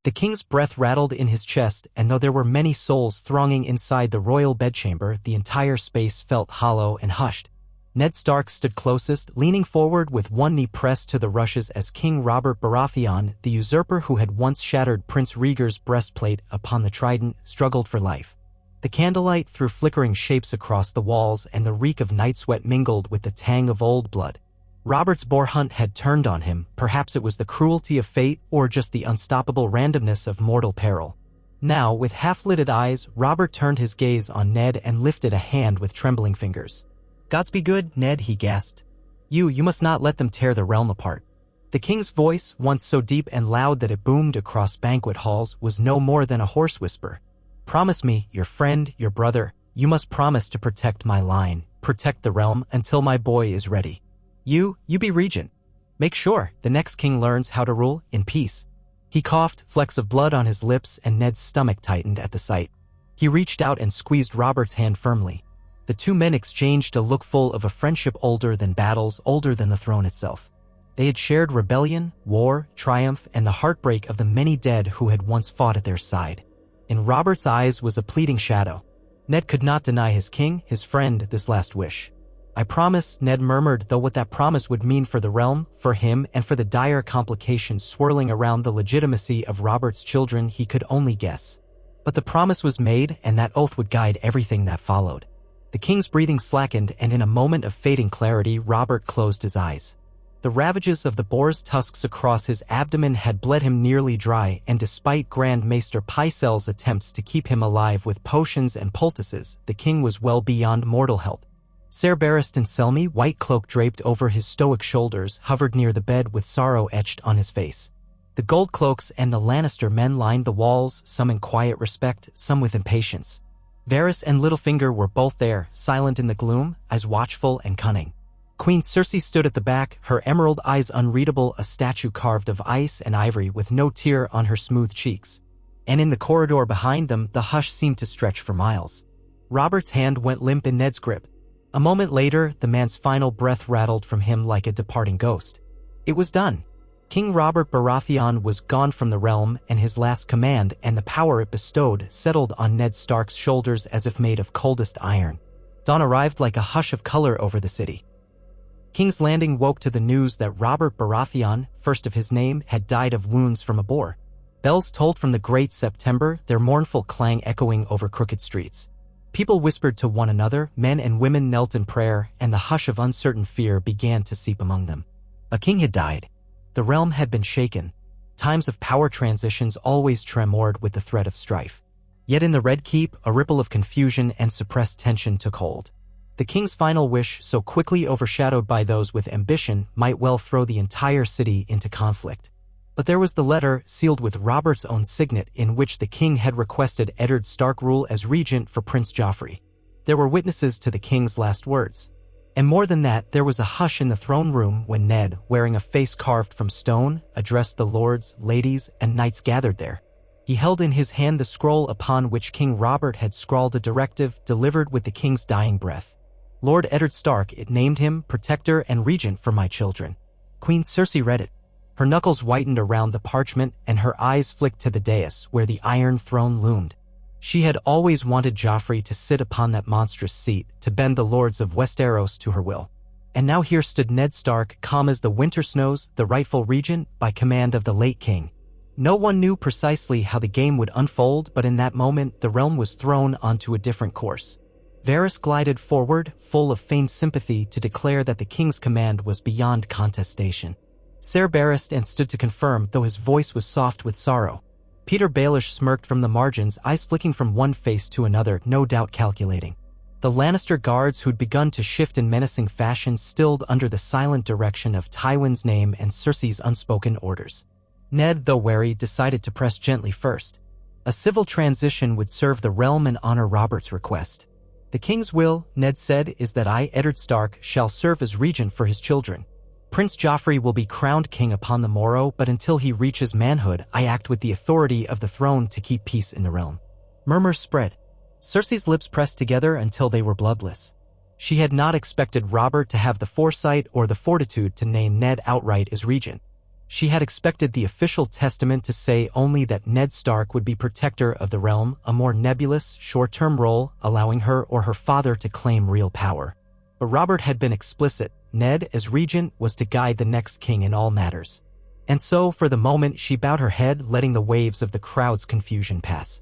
The king's breath rattled in his chest, and though there were many souls thronging inside the royal bedchamber, the entire space felt hollow and hushed. Ned Stark stood closest, leaning forward with one knee pressed to the rushes as King Robert Baratheon, the usurper who had once shattered Prince Rhaegar's breastplate upon the trident, struggled for life. The candlelight threw flickering shapes across the walls, and the reek of night sweat mingled with the tang of old blood. Robert's boar hunt had turned on him. Perhaps it was the cruelty of fate or just the unstoppable randomness of mortal peril. Now, with half-lidded eyes, Robert turned his gaze on Ned and lifted a hand with trembling fingers. "Gods be good, Ned," he gasped. You must not let them tear the realm apart." The king's voice, once so deep and loud that it boomed across banquet halls, was no more than a hoarse whisper. "Promise me, your friend, your brother, you must promise to protect my line, protect the realm until my boy is ready. You be regent. Make sure the next king learns how to rule in peace." He coughed, flecks of blood on his lips, and Ned's stomach tightened at the sight. He reached out and squeezed Robert's hand firmly. The two men exchanged a look full of a friendship older than battles, older than the throne itself. They had shared rebellion, war, triumph, and the heartbreak of the many dead who had once fought at their side. In Robert's eyes was a pleading shadow. Ned could not deny his king, his friend, this last wish. "I promise," Ned murmured, though what that promise would mean for the realm, for him, and for the dire complications swirling around the legitimacy of Robert's children, he could only guess. But the promise was made, and that oath would guide everything that followed. The king's breathing slackened, and in a moment of fading clarity, Robert closed his eyes. The ravages of the boar's tusks across his abdomen had bled him nearly dry, and despite Grand Maester Pycelle's attempts to keep him alive with potions and poultices, the king was well beyond mortal help. Ser Barristan Selmy, white cloak draped over his stoic shoulders, hovered near the bed with sorrow etched on his face. The gold cloaks and the Lannister men lined the walls, some in quiet respect, some with impatience. Varys and Littlefinger were both there, silent in the gloom, eyes watchful and cunning. Queen Cersei stood at the back, her emerald eyes unreadable, a statue carved of ice and ivory with no tear on her smooth cheeks. And in the corridor behind them, the hush seemed to stretch for miles. Robert's hand went limp in Ned's grip. A moment later, the man's final breath rattled from him like a departing ghost. It was done. King Robert Baratheon was gone from the realm, and his last command and the power it bestowed settled on Ned Stark's shoulders as if made of coldest iron. Dawn arrived like a hush of color over the city. King's Landing woke to the news that Robert Baratheon, first of his name, had died of wounds from a boar. Bells tolled from the great September, their mournful clang echoing over crooked streets. People whispered to one another, men and women knelt in prayer, and the hush of uncertain fear began to seep among them. A king had died. The realm had been shaken. Times of power transitions always tremored with the threat of strife. Yet in the Red Keep, a ripple of confusion and suppressed tension took hold. The king's final wish, so quickly overshadowed by those with ambition, might well throw the entire city into conflict. But there was the letter, sealed with Robert's own signet, in which the king had requested Eddard Stark rule as regent for Prince Joffrey. There were witnesses to the king's last words. And more than that, there was a hush in the throne room when Ned, wearing a face carved from stone, addressed the lords, ladies, and knights gathered there. He held in his hand the scroll upon which King Robert had scrawled a directive delivered with the king's dying breath. "Lord Eddard Stark," it named him, "protector and regent for my children." Queen Cersei read it. Her knuckles whitened around the parchment, and her eyes flicked to the dais where the Iron Throne loomed. She had always wanted Joffrey to sit upon that monstrous seat, to bend the lords of Westeros to her will. And now here stood Ned Stark, calm as the winter snows, the rightful regent, by command of the late king. No one knew precisely how the game would unfold, but in that moment, the realm was thrown onto a different course. Varys glided forward, full of feigned sympathy, to declare that the king's command was beyond contestation. Ser Barristan stood to confirm, though his voice was soft with sorrow. Peter Baelish smirked from the margins, eyes flicking from one face to another, no doubt calculating. The Lannister guards who'd begun to shift in menacing fashion stilled under the silent direction of Tywin's name and Cersei's unspoken orders. Ned, though wary, decided to press gently first. A civil transition would serve the realm and honor Robert's request. "The king's will," Ned said, "is that I, Eddard Stark, shall serve as regent for his children. Prince Joffrey will be crowned king upon the morrow, but until he reaches manhood, I act with the authority of the throne to keep peace in the realm." Murmurs spread. Cersei's lips pressed together until they were bloodless. She had not expected Robert to have the foresight or the fortitude to name Ned outright as regent. She had expected the official testament to say only that Ned Stark would be protector of the realm, a more nebulous, short-term role, allowing her or her father to claim real power. But Robert had been explicit. Ned, as regent, was to guide the next king in all matters. And so, for the moment, she bowed her head, letting the waves of the crowd's confusion pass.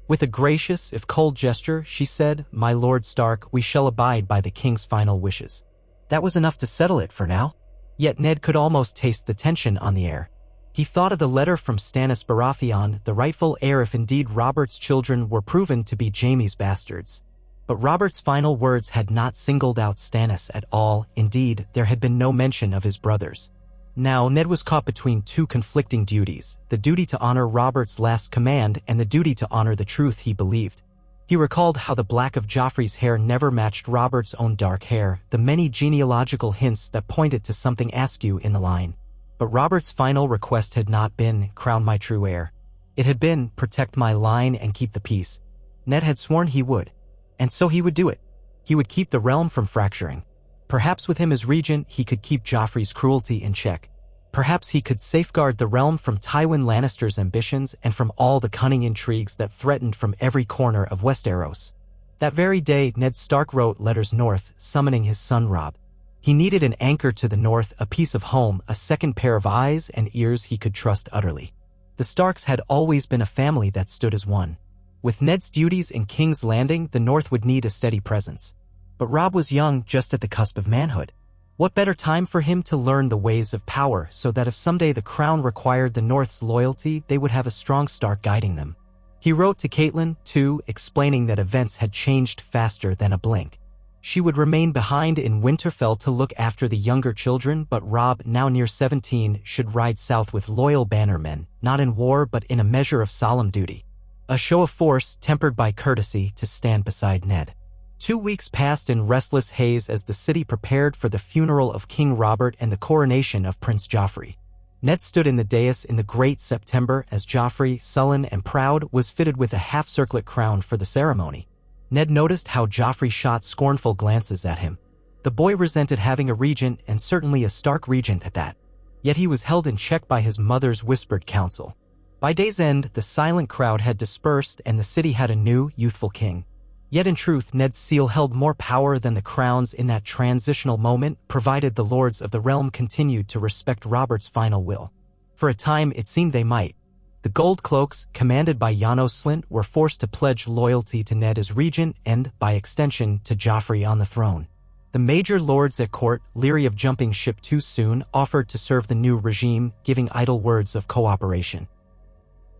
With a gracious, if cold gesture, she said, "My Lord Stark, we shall abide by the king's final wishes." That was enough to settle it for now. Yet Ned could almost taste the tension on the air. He thought of the letter from Stannis Baratheon, the rightful heir if indeed Robert's children were proven to be Jaime's bastards. But Robert's final words had not singled out Stannis at all. Indeed, there had been no mention of his brothers. Now, Ned was caught between two conflicting duties, the duty to honor Robert's last command and the duty to honor the truth he believed. He recalled how the black of Joffrey's hair never matched Robert's own dark hair, the many genealogical hints that pointed to something askew in the line. But Robert's final request had not been, "Crown my true heir." It had been, "Protect my line and keep the peace." Ned had sworn he would. And so he would do it. He would keep the realm from fracturing. Perhaps with him as regent, he could keep Joffrey's cruelty in check. Perhaps he could safeguard the realm from Tywin Lannister's ambitions and from all the cunning intrigues that threatened from every corner of Westeros. That very day, Ned Stark wrote letters north, summoning his son Robb. He needed an anchor to the north, a piece of home, a second pair of eyes and ears he could trust utterly. The Starks had always been a family that stood as one. With Ned's duties in King's Landing, the north would need a steady presence. But Robb was young, just at the cusp of manhood. What better time for him to learn the ways of power so that if someday the crown required the North's loyalty, they would have a strong Stark guiding them? He wrote to Catelyn, too, explaining that events had changed faster than a blink. She would remain behind in Winterfell to look after the younger children, but Robb, now near 17, should ride south with loyal bannermen, not in war but in a measure of solemn duty. A show of force tempered by courtesy to stand beside Ned. 2 weeks passed in restless haze as the city prepared for the funeral of King Robert and the coronation of Prince Joffrey. Ned stood in the dais in the great September as Joffrey, sullen and proud, was fitted with a half-circlet crown for the ceremony. Ned noticed how Joffrey shot scornful glances at him. The boy resented having a regent, and certainly a Stark regent at that. Yet he was held in check by his mother's whispered counsel. By day's end, the silent crowd had dispersed and the city had a new, youthful king. Yet in truth, Ned's seal held more power than the crown's in that transitional moment, provided the lords of the realm continued to respect Robert's final will. For a time, it seemed they might. The Gold Cloaks, commanded by Janos Slynt, were forced to pledge loyalty to Ned as regent and, by extension, to Joffrey on the throne. The major lords at court, leery of jumping ship too soon, offered to serve the new regime, giving idle words of cooperation.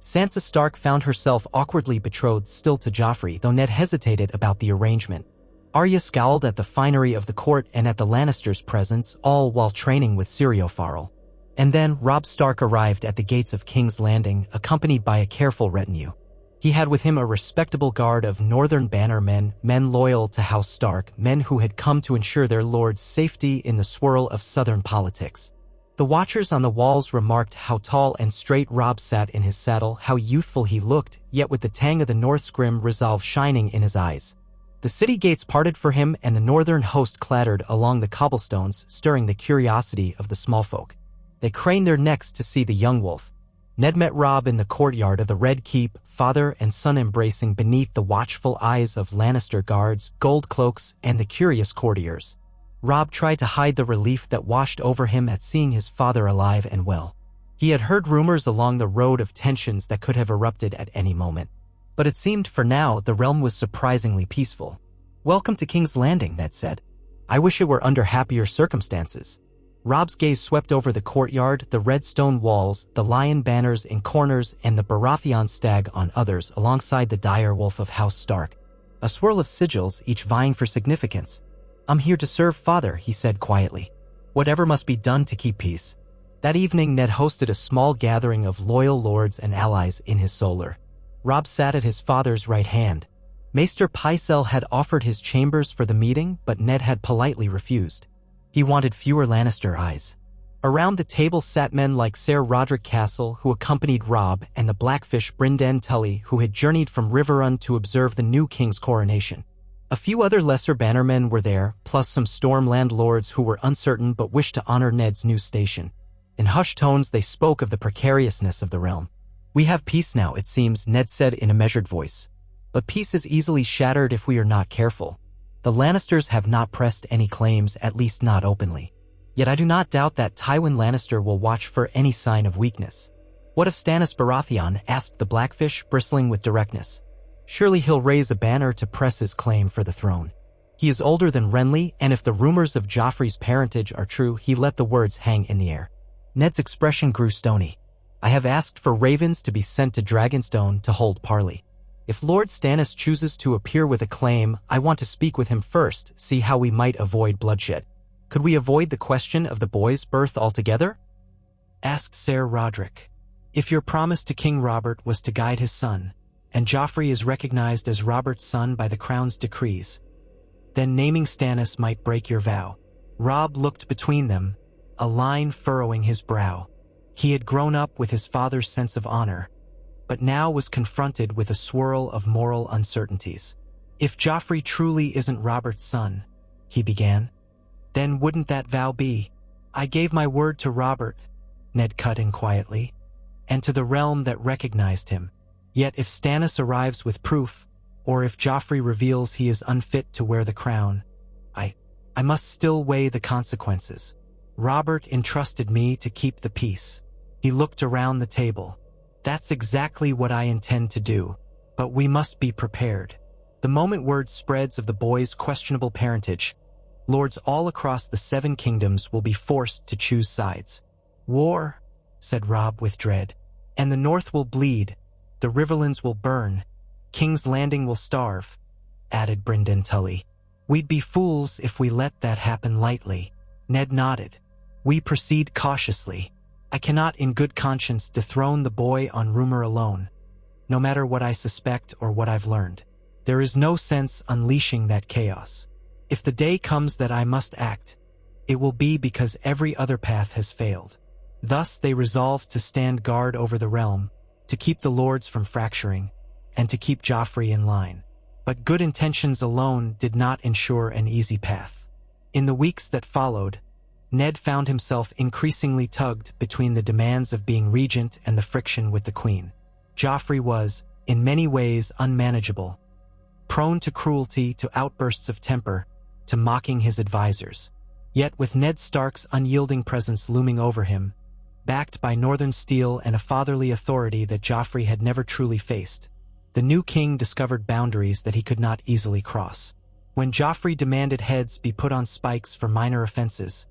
Sansa Stark found herself awkwardly betrothed still to Joffrey, though Ned hesitated about the arrangement. Arya scowled at the finery of the court and at the Lannisters' presence, all while training with Syrio Farrell. And then Robb Stark arrived at the gates of King's Landing, accompanied by a careful retinue. He had with him a respectable guard of Northern bannermen, men loyal to House Stark, men who had come to ensure their lord's safety in the swirl of Southern politics. The watchers on the walls remarked how tall and straight Robb sat in his saddle, how youthful he looked, yet with the tang of the North's grim resolve shining in his eyes. The city gates parted for him and the northern host clattered along the cobblestones, stirring the curiosity of the small folk. They craned their necks to see the young wolf. Ned met Robb in the courtyard of the Red Keep, father and son embracing beneath the watchful eyes of Lannister guards, Gold Cloaks, and the curious courtiers. Robb tried to hide the relief that washed over him at seeing his father alive and well. He had heard rumors along the road of tensions that could have erupted at any moment. But it seemed for now the realm was surprisingly peaceful. "Welcome to King's Landing," Ned said. "I wish it were under happier circumstances." Robb's gaze swept over the courtyard, the red stone walls, the lion banners in corners, and the Baratheon stag on others alongside the dire wolf of House Stark. A swirl of sigils, each vying for significance. "I'm here to serve, father," he said quietly. "Whatever must be done to keep peace." That evening, Ned hosted a small gathering of loyal lords and allies in his solar. Robb sat at his father's right hand. Maester Pycelle had offered his chambers for the meeting, but Ned had politely refused. He wanted fewer Lannister eyes. Around the table sat men like Ser Roderick Castle, who accompanied Robb, and the Blackfish Brynden Tully, who had journeyed from Riverrun to observe the new king's coronation. A few other lesser bannermen were there, plus some Stormland lords who were uncertain but wished to honor Ned's new station. In hushed tones, they spoke of the precariousness of the realm. "We have peace now, it seems," Ned said in a measured voice. "But peace is easily shattered if we are not careful. The Lannisters have not pressed any claims, at least not openly. Yet I do not doubt that Tywin Lannister will watch for any sign of weakness." "What of Stannis Baratheon?" asked the Blackfish, bristling with directness. "Surely he'll raise a banner to press his claim for the throne. He is older than Renly, and if the rumors of Joffrey's parentage are true, he let the words hang in the air." Ned's expression grew stony. "I have asked for ravens to be sent to Dragonstone to hold parley. If Lord Stannis chooses to appear with a claim, I want to speak with him first, see how we might avoid bloodshed." "Could we avoid the question of the boy's birth altogether?" asked Ser Roderick. "If your promise to King Robert was to guide his son, and Joffrey is recognized as Robert's son by the crown's decrees, then naming Stannis might break your vow." Robb looked between them, a line furrowing his brow. He had grown up with his father's sense of honor, but now was confronted with a swirl of moral uncertainties. "If Joffrey truly isn't Robert's son," he began, "then wouldn't that vow be—" "I gave my word to Robert," Ned cut in quietly, "and to the realm that recognized him. Yet if Stannis arrives with proof, or if Joffrey reveals he is unfit to wear the crown, I must still weigh the consequences. Robert entrusted me to keep the peace." He looked around the table. "That's exactly what I intend to do, but we must be prepared. The moment word spreads of the boy's questionable parentage, lords all across the Seven Kingdoms will be forced to choose sides." "War," said Robb with dread. "And the North will bleed, the Riverlands will burn, King's Landing will starve," added Brynden Tully. "We'd be fools if we let that happen lightly." Ned nodded. "We proceed cautiously. I cannot in good conscience dethrone the boy on rumor alone, no matter what I suspect or what I've learned. There is no sense unleashing that chaos. If the day comes that I must act, it will be because every other path has failed." Thus they resolved to stand guard over the realm, to keep the lords from fracturing, and to keep Joffrey in line. But good intentions alone did not ensure an easy path. In the weeks that followed, Ned found himself increasingly tugged between the demands of being regent and the friction with the queen. Joffrey was, in many ways, unmanageable, prone to cruelty, to outbursts of temper, to mocking his advisors. Yet with Ned Stark's unyielding presence looming over him, backed by northern steel and a fatherly authority that Joffrey had never truly faced, the new king discovered boundaries that he could not easily cross. When Joffrey demanded heads be put on spikes for minor offenses,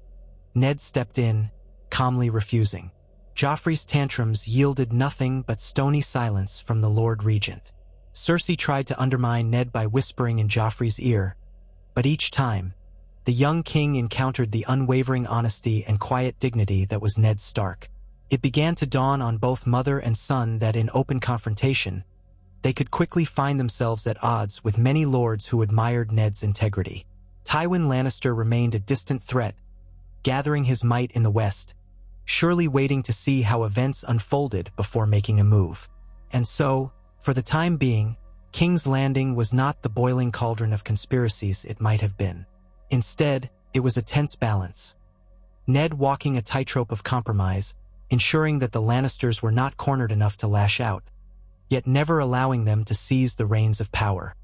Ned stepped in, calmly refusing. Joffrey's tantrums yielded nothing but stony silence from the Lord Regent. Cersei tried to undermine Ned by whispering in Joffrey's ear, but each time, the young king encountered the unwavering honesty and quiet dignity that was Ned Stark. It began to dawn on both mother and son that in open confrontation, they could quickly find themselves at odds with many lords who admired Ned's integrity. Tywin Lannister remained a distant threat, gathering his might in the west, surely waiting to see how events unfolded before making a move. And so, for the time being, King's Landing was not the boiling cauldron of conspiracies it might have been. Instead, it was a tense balance. Ned walking a tightrope of compromise, ensuring that the Lannisters were not cornered enough to lash out, yet never allowing them to seize the reins of power.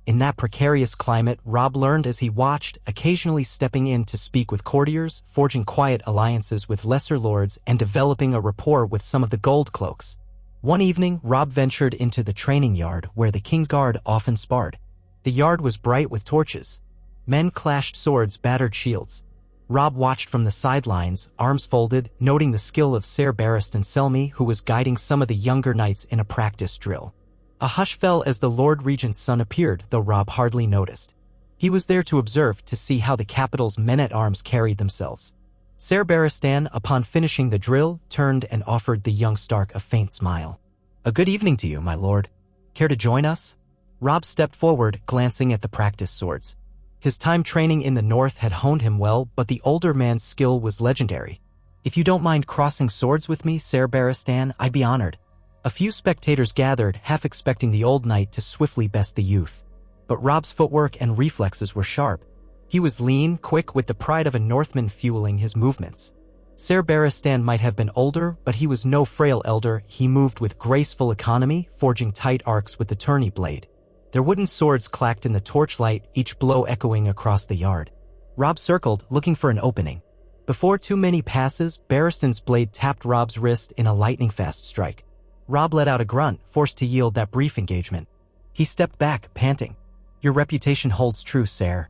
In that precarious climate, Robb learned as he watched, occasionally stepping in to speak with courtiers, forging quiet alliances with lesser lords, and developing a rapport with some of the Gold Cloaks. One evening, Robb ventured into the training yard where the King's Guard often sparred. The yard was bright with torches. Men clashed swords, battered shields. Robb watched from the sidelines, arms folded, noting the skill of Ser Barristan Selmy, who was guiding some of the younger knights in a practice drill. A hush fell as the Lord Regent's son appeared, though Robb hardly noticed. He was there to observe, to see how the capital's men-at-arms carried themselves. Ser Barristan, upon finishing the drill, turned and offered the young Stark a faint smile. "A good evening to you, my lord. Care to join us?" Robb stepped forward, glancing at the practice swords. His time training in the north had honed him well, but the older man's skill was legendary. "If you don't mind crossing swords with me, Ser Barristan, I'd be honored." A few spectators gathered, half expecting the old knight to swiftly best the youth. But Robb's footwork and reflexes were sharp. He was lean, quick, with the pride of a Northman fueling his movements. Ser Barristan might have been older, but he was no frail elder. He moved with graceful economy, forging tight arcs with the tourney blade. Their wooden swords clacked in the torchlight, each blow echoing across the yard. Robb circled, looking for an opening. Before too many passes, Barristan's blade tapped Robb's wrist in a lightning-fast strike. Robb let out a grunt, forced to yield that brief engagement. He stepped back, panting. "Your reputation holds true, Ser."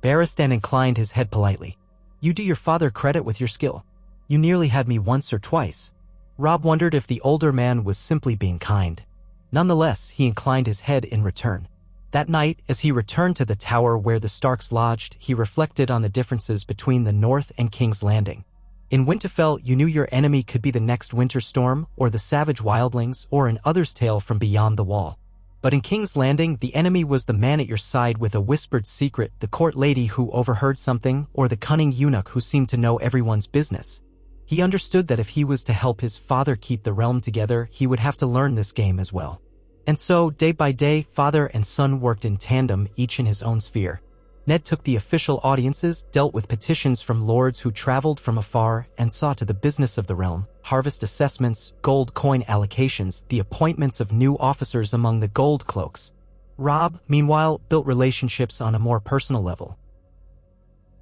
Barristan inclined his head politely. "You do your father credit with your skill. You nearly had me once or twice." Robb wondered if the older man was simply being kind. Nonetheless, he inclined his head in return. That night, as he returned to the tower where the Starks lodged, he reflected on the differences between the North and King's Landing. In Winterfell, you knew your enemy could be the next winter storm, or the savage wildlings, or an other's tale from beyond the wall. But in King's Landing, the enemy was the man at your side with a whispered secret, the court lady who overheard something, or the cunning eunuch who seemed to know everyone's business. He understood that if he was to help his father keep the realm together, he would have to learn this game as well. And so, day by day, father and son worked in tandem, each in his own sphere. Ned took the official audiences, dealt with petitions from lords who traveled from afar, and saw to the business of the realm, harvest assessments, gold coin allocations, the appointments of new officers among the gold cloaks. Robb, meanwhile, built relationships on a more personal level.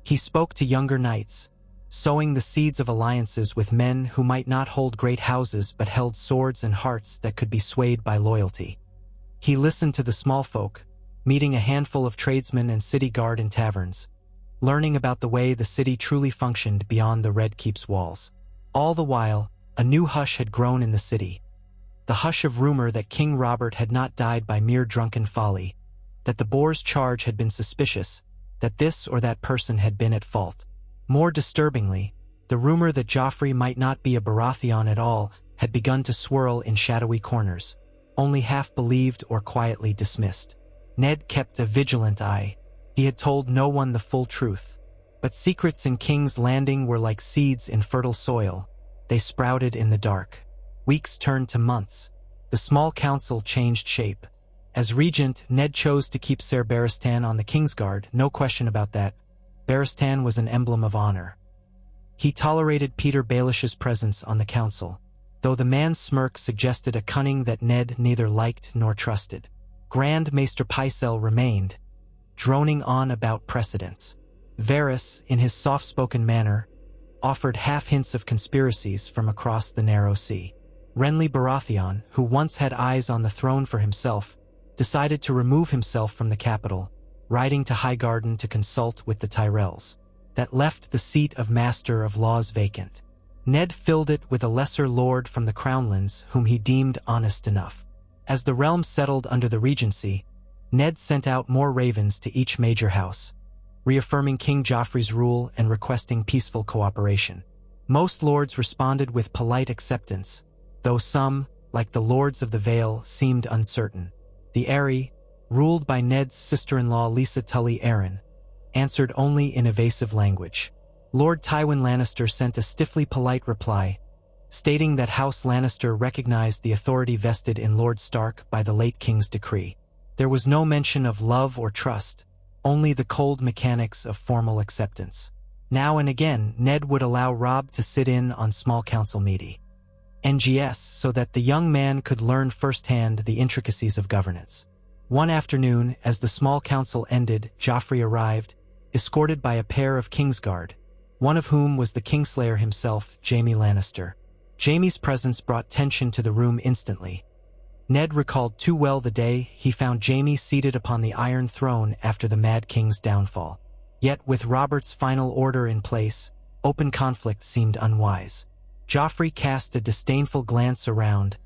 He spoke to younger knights, sowing the seeds of alliances with men who might not hold great houses but held swords and hearts that could be swayed by loyalty. He listened to the small folk, meeting a handful of tradesmen and city guard in taverns, learning about the way the city truly functioned beyond the Red Keep's walls. All the while, a new hush had grown in the city. The hush of rumor that King Robert had not died by mere drunken folly, that the boar's charge had been suspicious, that this or that person had been at fault. More disturbingly, the rumor that Joffrey might not be a Baratheon at all had begun to swirl in shadowy corners, only half believed or quietly dismissed. Ned kept a vigilant eye. He had told no one the full truth. But secrets in King's Landing were like seeds in fertile soil. They sprouted in the dark. Weeks turned to months. The small council changed shape. As regent, Ned chose to keep Ser Barristan on the Kingsguard, no question about that. Barristan was an emblem of honor. He tolerated Peter Baelish's presence on the council, though the man's smirk suggested a cunning that Ned neither liked nor trusted. Grand Maester Pycelle remained, droning on about precedents. Varys, in his soft-spoken manner, offered half-hints of conspiracies from across the narrow sea. Renly Baratheon, who once had eyes on the throne for himself, decided to remove himself from the capital, riding to Highgarden to consult with the Tyrells. That left the seat of Master of Laws vacant. Ned filled it with a lesser lord from the Crownlands whom he deemed honest enough. As the realm settled under the regency, Ned sent out more ravens to each major house, reaffirming King Joffrey's rule and requesting peaceful cooperation. Most lords responded with polite acceptance, though some, like the Lords of the Vale, seemed uncertain. The Eyrie, ruled by Ned's sister-in-law Lisa Tully Arryn, answered only in evasive language. Lord Tywin Lannister sent a stiffly polite reply, stating that House Lannister recognized the authority vested in Lord Stark by the late King's decree. There was no mention of love or trust, only the cold mechanics of formal acceptance. Now and again, Ned would allow Robb to sit in on small council meeting. NGS, so that the young man could learn firsthand the intricacies of governance. One afternoon, as the small council ended, Joffrey arrived, escorted by a pair of Kingsguard, one of whom was the Kingslayer himself, Jaime Lannister. Jaime's presence brought tension to the room instantly. Ned recalled too well the day he found Jaime seated upon the Iron Throne after the Mad King's downfall. Yet with Robert's final order in place, open conflict seemed unwise. Joffrey cast a disdainful glance around,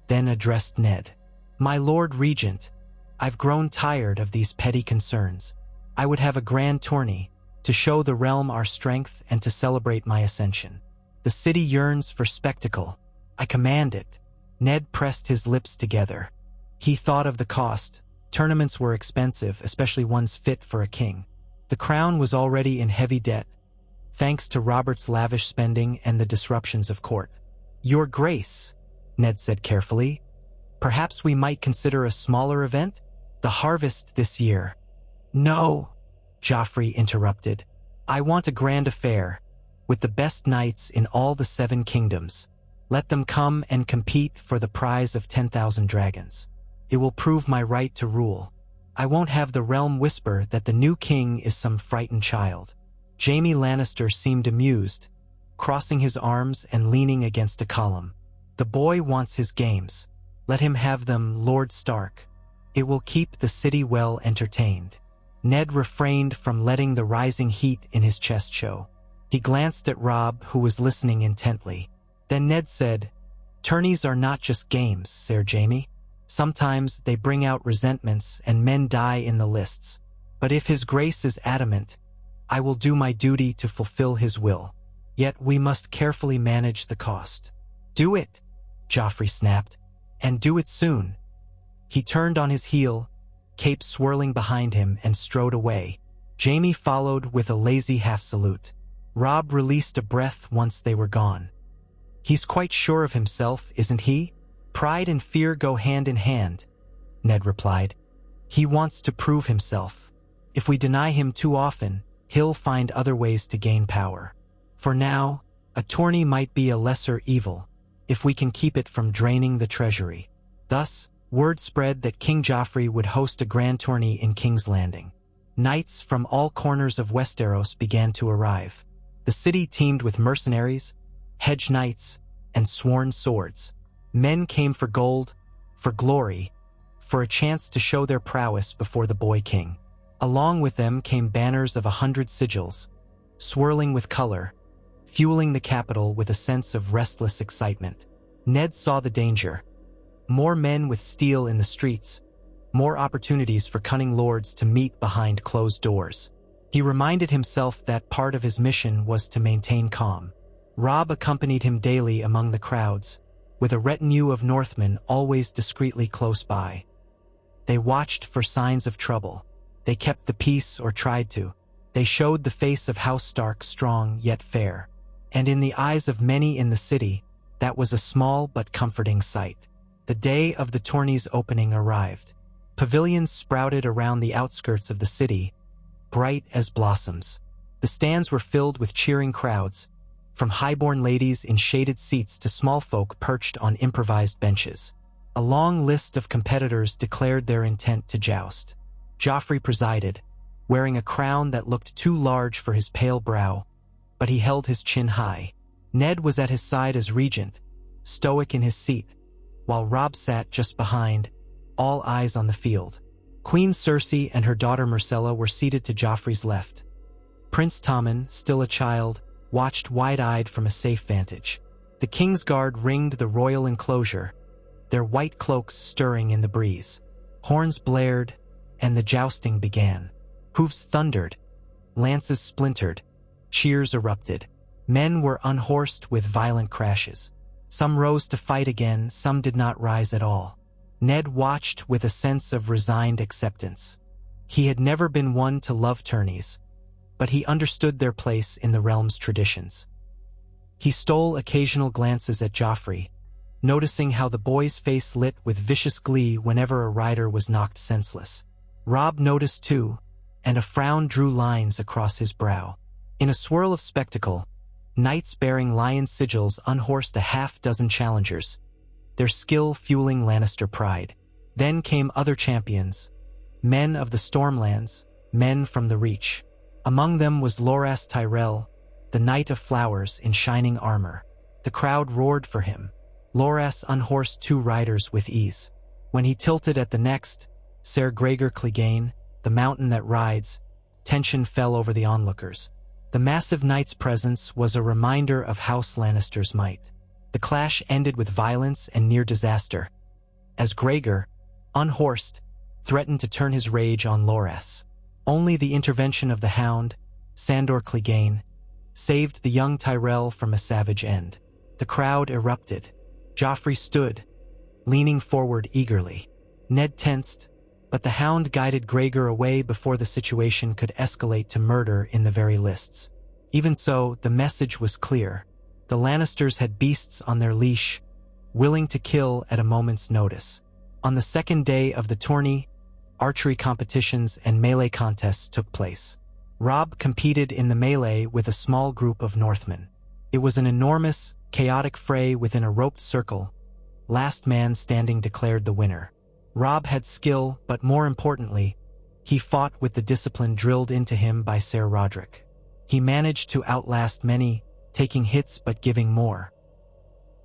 then addressed Ned. "My Lord Regent, I've grown tired of these petty concerns. I would have a grand tourney, to show the realm our strength and to celebrate my ascension. The city yearns for spectacle. I command it." Ned pressed his lips together. He thought of the cost. Tournaments were expensive, especially ones fit for a king. The crown was already in heavy debt, thanks to Robert's lavish spending and the disruptions of court. "Your Grace," Ned said carefully, "perhaps we might consider a smaller event? The harvest this year." "No," Joffrey interrupted. "I want a grand affair. with the best knights in all the 7 kingdoms. Let them come and compete for the prize of 10,000 dragons. It will prove my right to rule. I won't have the realm whisper that the new king is some frightened child." Jaime Lannister seemed amused, crossing his arms and leaning against a column. "The boy wants his games. Let him have them, Lord Stark. It will keep the city well entertained." Ned refrained from letting the rising heat in his chest show. He glanced at Robb, who was listening intently. Then Ned said, "Tourneys are not just games, Ser Jaime. Sometimes they bring out resentments and men die in the lists. But if his grace is adamant, I will do my duty to fulfill his will. Yet we must carefully manage the cost." "Do it," Joffrey snapped, "and do it soon." He turned on his heel, cape swirling behind him, and strode away. Jaime followed with a lazy half-salute. Robb released a breath once they were gone. "He's quite sure of himself, isn't he?" "Pride and fear go hand in hand," Ned replied. "He wants to prove himself. If we deny him too often, he'll find other ways to gain power. For now, a tourney might be a lesser evil, if we can keep it from draining the treasury." Thus, word spread that King Joffrey would host a grand tourney in King's Landing. Knights from all corners of Westeros began to arrive. The city teemed with mercenaries, hedge knights, and sworn swords. Men came for gold, for glory, for a chance to show their prowess before the boy king. Along with them came banners of 100 sigils, swirling with color, fueling the capital with a sense of restless excitement. Ned saw the danger. More men with steel in the streets, more opportunities for cunning lords to meet behind closed doors. He reminded himself that part of his mission was to maintain calm. Robb accompanied him daily among the crowds, with a retinue of Northmen always discreetly close by. They watched for signs of trouble. They kept the peace or tried to. They showed the face of House Stark strong yet fair. And in the eyes of many in the city, that was a small but comforting sight. The day of the tourney's opening arrived. Pavilions sprouted around the outskirts of the city, bright as blossoms. The stands were filled with cheering crowds, from highborn ladies in shaded seats to small folk perched on improvised benches. A long list of competitors declared their intent to joust. Joffrey presided, wearing a crown that looked too large for his pale brow, but he held his chin high. Ned was at his side as regent, stoic in his seat, while Robb sat just behind, all eyes on the field. Queen Cersei and her daughter Myrcella were seated to Joffrey's left. Prince Tommen, still a child, watched wide-eyed from a safe vantage. The Kingsguard ringed the royal enclosure, their white cloaks stirring in the breeze. Horns blared, and the jousting began. Hooves thundered, lances splintered, cheers erupted. Men were unhorsed with violent crashes. Some rose to fight again, some did not rise at all. Ned watched with a sense of resigned acceptance. He had never been one to love tourneys, but he understood their place in the realm's traditions. He stole occasional glances at Joffrey, noticing how the boy's face lit with vicious glee whenever a rider was knocked senseless. Robb noticed too, and a frown drew lines across his brow. In a swirl of spectacle, knights bearing lion sigils unhorsed a half-dozen challengers, their skill fueling Lannister pride. Then came other champions, men of the Stormlands, men from the Reach. Among them was Loras Tyrell, the Knight of Flowers in shining armor. The crowd roared for him. Loras unhorsed 2 riders with ease. When he tilted at the next, Ser Gregor Clegane, the mountain that rides, tension fell over the onlookers. The massive knight's presence was a reminder of House Lannister's might. The clash ended with violence and near disaster, as Gregor, unhorsed, threatened to turn his rage on Loras. Only the intervention of the Hound, Sandor Clegane, saved the young Tyrell from a savage end. The crowd erupted. Joffrey stood, leaning forward eagerly. Ned tensed, but the Hound guided Gregor away before the situation could escalate to murder in the very lists. Even so, the message was clear. The Lannisters had beasts on their leash, willing to kill at a moment's notice. On the second day of the tourney, archery competitions and melee contests took place. Robb competed in the melee with a small group of Northmen. It was an enormous, chaotic fray within a roped circle. Last man standing declared the winner. Robb had skill, but more importantly, he fought with the discipline drilled into him by Ser Rodrik. He managed to outlast many, taking hits but giving more.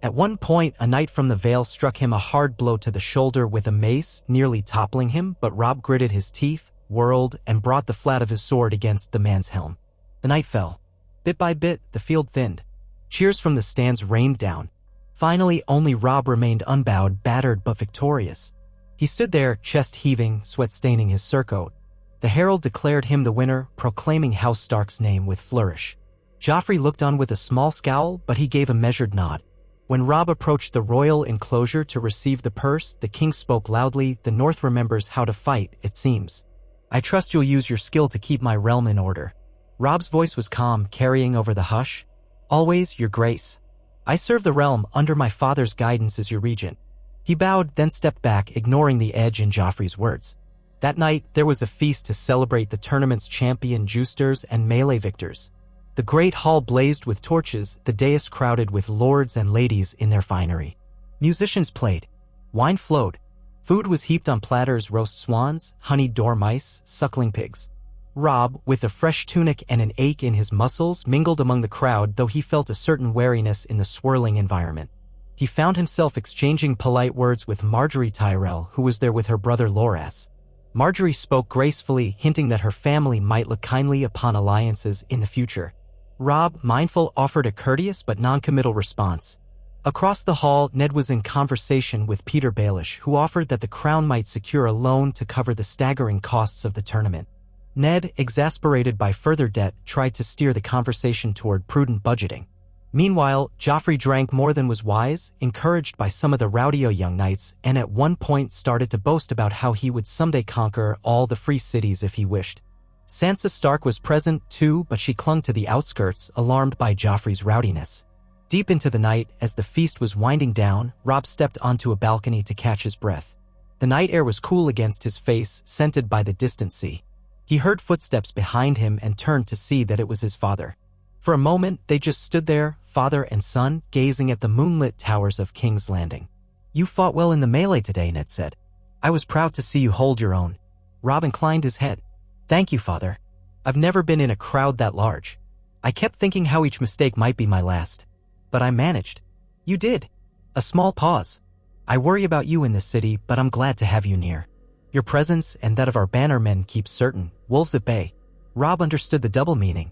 At one point, a knight from the Vale struck him a hard blow to the shoulder with a mace, nearly toppling him, but Robb gritted his teeth, whirled, and brought the flat of his sword against the man's helm. The knight fell. Bit by bit, the field thinned. Cheers from the stands rained down. Finally, only Robb remained unbowed, battered but victorious. He stood there, chest heaving, sweat staining his surcoat. The herald declared him the winner, proclaiming House Stark's name with flourish. Joffrey looked on with a small scowl, but he gave a measured nod. When Robb approached the royal enclosure to receive the purse, the king spoke loudly. "The North remembers how to fight, it seems. I trust you'll use your skill to keep my realm in order." Robb's voice was calm, carrying over the hush. "Always, your grace. I serve the realm under my father's guidance as your regent." He bowed, then stepped back, ignoring the edge in Joffrey's words. That night, there was a feast to celebrate the tournament's champion Justers and melee victors. The great hall blazed with torches, the dais crowded with lords and ladies in their finery. Musicians played. Wine flowed. Food was heaped on platters: roast swans, honeyed dormice, suckling pigs. Robb, with a fresh tunic and an ache in his muscles, mingled among the crowd, though he felt a certain wariness in the swirling environment. He found himself exchanging polite words with Margaery Tyrell, who was there with her brother Loras. Margaery spoke gracefully, hinting that her family might look kindly upon alliances in the future. Robb, mindful, offered a courteous but non-committal response. Across the hall, Ned was in conversation with Peter Baelish, who offered that the crown might secure a loan to cover the staggering costs of the tournament. Ned, exasperated by further debt, tried to steer the conversation toward prudent budgeting. Meanwhile, Joffrey drank more than was wise, encouraged by some of the rowdier young knights, and at one point started to boast about how he would someday conquer all the free cities if he wished. Sansa Stark was present too, but she clung to the outskirts, alarmed by Joffrey's rowdiness. Deep into the night, as the feast was winding down, Robb stepped onto a balcony to catch his breath. The night air was cool against his face, scented by the distant sea. He heard footsteps behind him and turned to see that it was his father. For a moment, they just stood there, father and son, gazing at the moonlit towers of King's Landing. "You fought well in the melee today," Ned said. "I was proud to see you hold your own." Robb inclined his head. "Thank you, father. I've never been in a crowd that large. I kept thinking how each mistake might be my last. But I managed." "You did." A small pause. "I worry about you in this city, but I'm glad to have you near. Your presence and that of our bannermen keeps certain wolves at bay." Robb understood the double meaning.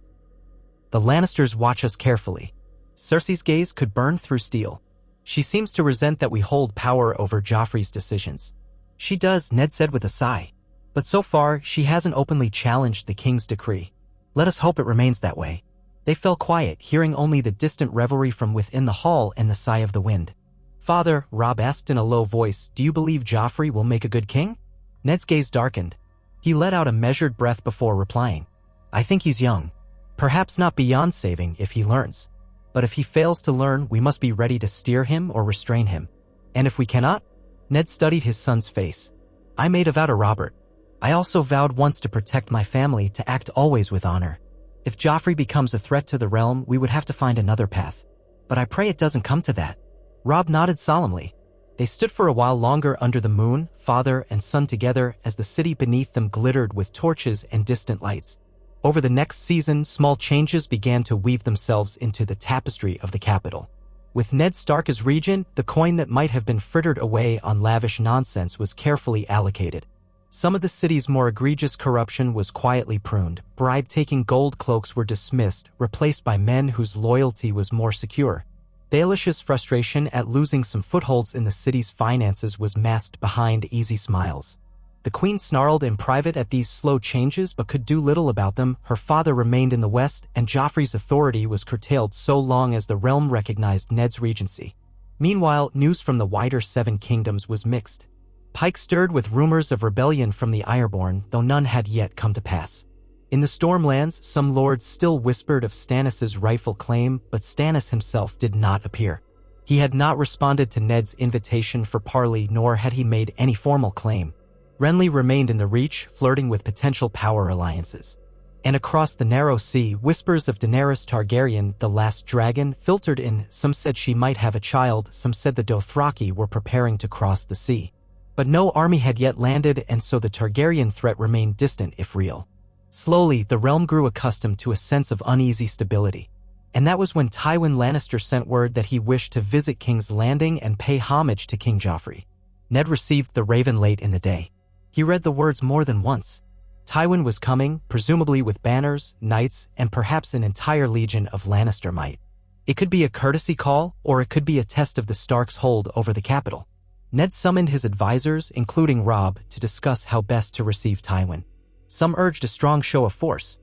"The Lannisters watch us carefully." Cersei's gaze could burn through steel. "She seems to resent that we hold power over Joffrey's decisions." "She does," Ned said with a sigh. "But so far, she hasn't openly challenged the king's decree. Let us hope it remains that way." They fell quiet, hearing only the distant revelry from within the hall and the sigh of the wind. "Father," Robb asked in a low voice, "do you believe Joffrey will make a good king?" Ned's gaze darkened. He let out a measured breath before replying. "I think he's young. Perhaps not beyond saving if he learns. But if he fails to learn, we must be ready to steer him or restrain him. And if we cannot?" Ned studied his son's face. "I made a vow to Robert. I also vowed once to protect my family, to act always with honor. If Joffrey becomes a threat to the realm, we would have to find another path. But I pray it doesn't come to that." Robb nodded solemnly. They stood for a while longer under the moon, father and son together, as the city beneath them glittered with torches and distant lights. Over the next season, small changes began to weave themselves into the tapestry of the capital. With Ned Stark as regent, the coin that might have been frittered away on lavish nonsense was carefully allocated. Some of the city's more egregious corruption was quietly pruned. Bribe-taking gold cloaks were dismissed, replaced by men whose loyalty was more secure. Baelish's frustration at losing some footholds in the city's finances was masked behind easy smiles. The queen snarled in private at these slow changes but could do little about them. Her father remained in the west, and Joffrey's authority was curtailed so long as the realm recognized Ned's regency. Meanwhile, news from the wider Seven Kingdoms was mixed. Pike stirred with rumors of rebellion from the Ironborn, though none had yet come to pass. In the Stormlands, some lords still whispered of Stannis's rightful claim, but Stannis himself did not appear. He had not responded to Ned's invitation for parley, nor had he made any formal claim. Renly remained in the Reach, flirting with potential power alliances. And across the narrow sea, whispers of Daenerys Targaryen, the last dragon, filtered in. Some said she might have a child, some said the Dothraki were preparing to cross the sea. But no army had yet landed, and so the Targaryen threat remained distant if real. Slowly, the realm grew accustomed to a sense of uneasy stability. And that was when Tywin Lannister sent word that he wished to visit King's Landing and pay homage to King Joffrey. Ned received the raven late in the day. He read the words more than once. Tywin was coming, presumably with banners, knights, and perhaps an entire legion of Lannister might. It could be a courtesy call, or it could be a test of the Starks' hold over the capital. Ned summoned his advisors, including Robb, to discuss how best to receive Tywin. Some urged a strong show of force.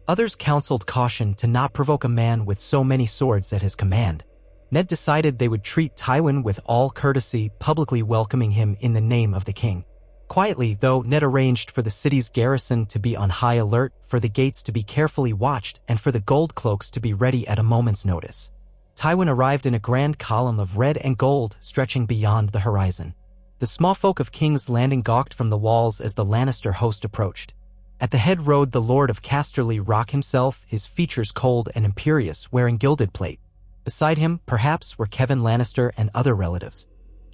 Others counseled caution to not provoke a man with so many swords at his command. Ned decided they would treat Tywin with all courtesy, publicly welcoming him in the name of the king. Quietly, though, Ned arranged for the city's garrison to be on high alert, for the gates to be carefully watched, and for the gold cloaks to be ready at a moment's notice. Tywin arrived in a grand column of red and gold stretching beyond the horizon. The small folk of King's Landing gawked from the walls as the Lannister host approached. At the head rode the Lord of Casterly Rock himself, his features cold and imperious, wearing gilded plate. Beside him, perhaps, were Kevan Lannister and other relatives.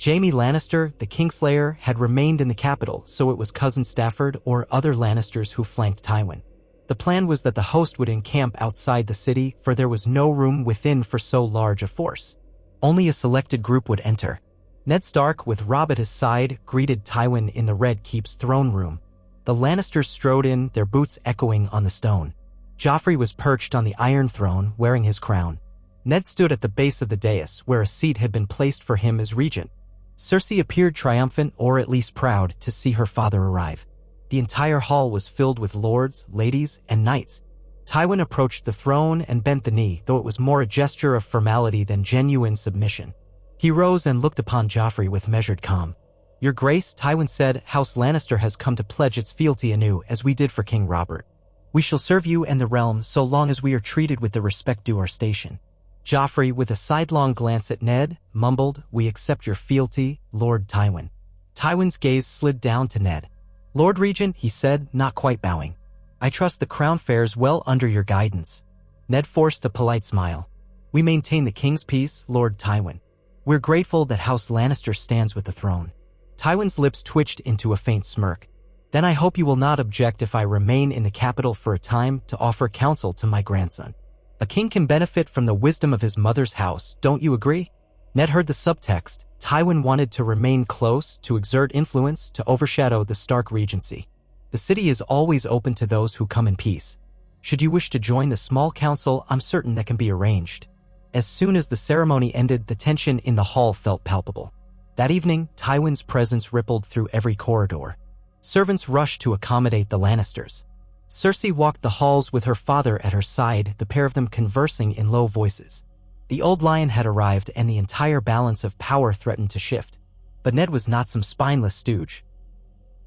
Jaime Lannister, the Kingslayer, had remained in the capital, so it was Cousin Stafford or other Lannisters who flanked Tywin. The plan was that the host would encamp outside the city, for there was no room within for so large a force. Only a selected group would enter. Ned Stark, with Robb at his side, greeted Tywin in the Red Keep's throne room. The Lannisters strode in, their boots echoing on the stone. Joffrey was perched on the Iron Throne, wearing his crown. Ned stood at the base of the dais, where a seat had been placed for him as regent. Cersei appeared triumphant, or at least proud, to see her father arrive. The entire hall was filled with lords, ladies, and knights. Tywin approached the throne and bent the knee, though it was more a gesture of formality than genuine submission. He rose and looked upon Joffrey with measured calm. "Your Grace," Tywin said, "House Lannister has come to pledge its fealty anew, as we did for King Robert. We shall serve you and the realm so long as we are treated with the respect due our station." Joffrey, with a sidelong glance at Ned, mumbled, "We accept your fealty, Lord Tywin." Tywin's gaze slid down to Ned. "Lord Regent," he said, not quite bowing. "I trust the crown fares well under your guidance." Ned forced a polite smile. "We maintain the king's peace, Lord Tywin. We're grateful that House Lannister stands with the throne." Tywin's lips twitched into a faint smirk. "Then I hope you will not object if I remain in the capital for a time to offer counsel to my grandson. A king can benefit from the wisdom of his mother's house, don't you agree?" Ned heard the subtext. Tywin wanted to remain close, to exert influence, to overshadow the Stark regency. "The city is always open to those who come in peace. Should you wish to join the small council, I'm certain that can be arranged." As soon as the ceremony ended, the tension in the hall felt palpable. That evening, Tywin's presence rippled through every corridor. Servants rushed to accommodate the Lannisters. Cersei walked the halls with her father at her side, the pair of them conversing in low voices. The old lion had arrived, and the entire balance of power threatened to shift. But Ned was not some spineless stooge.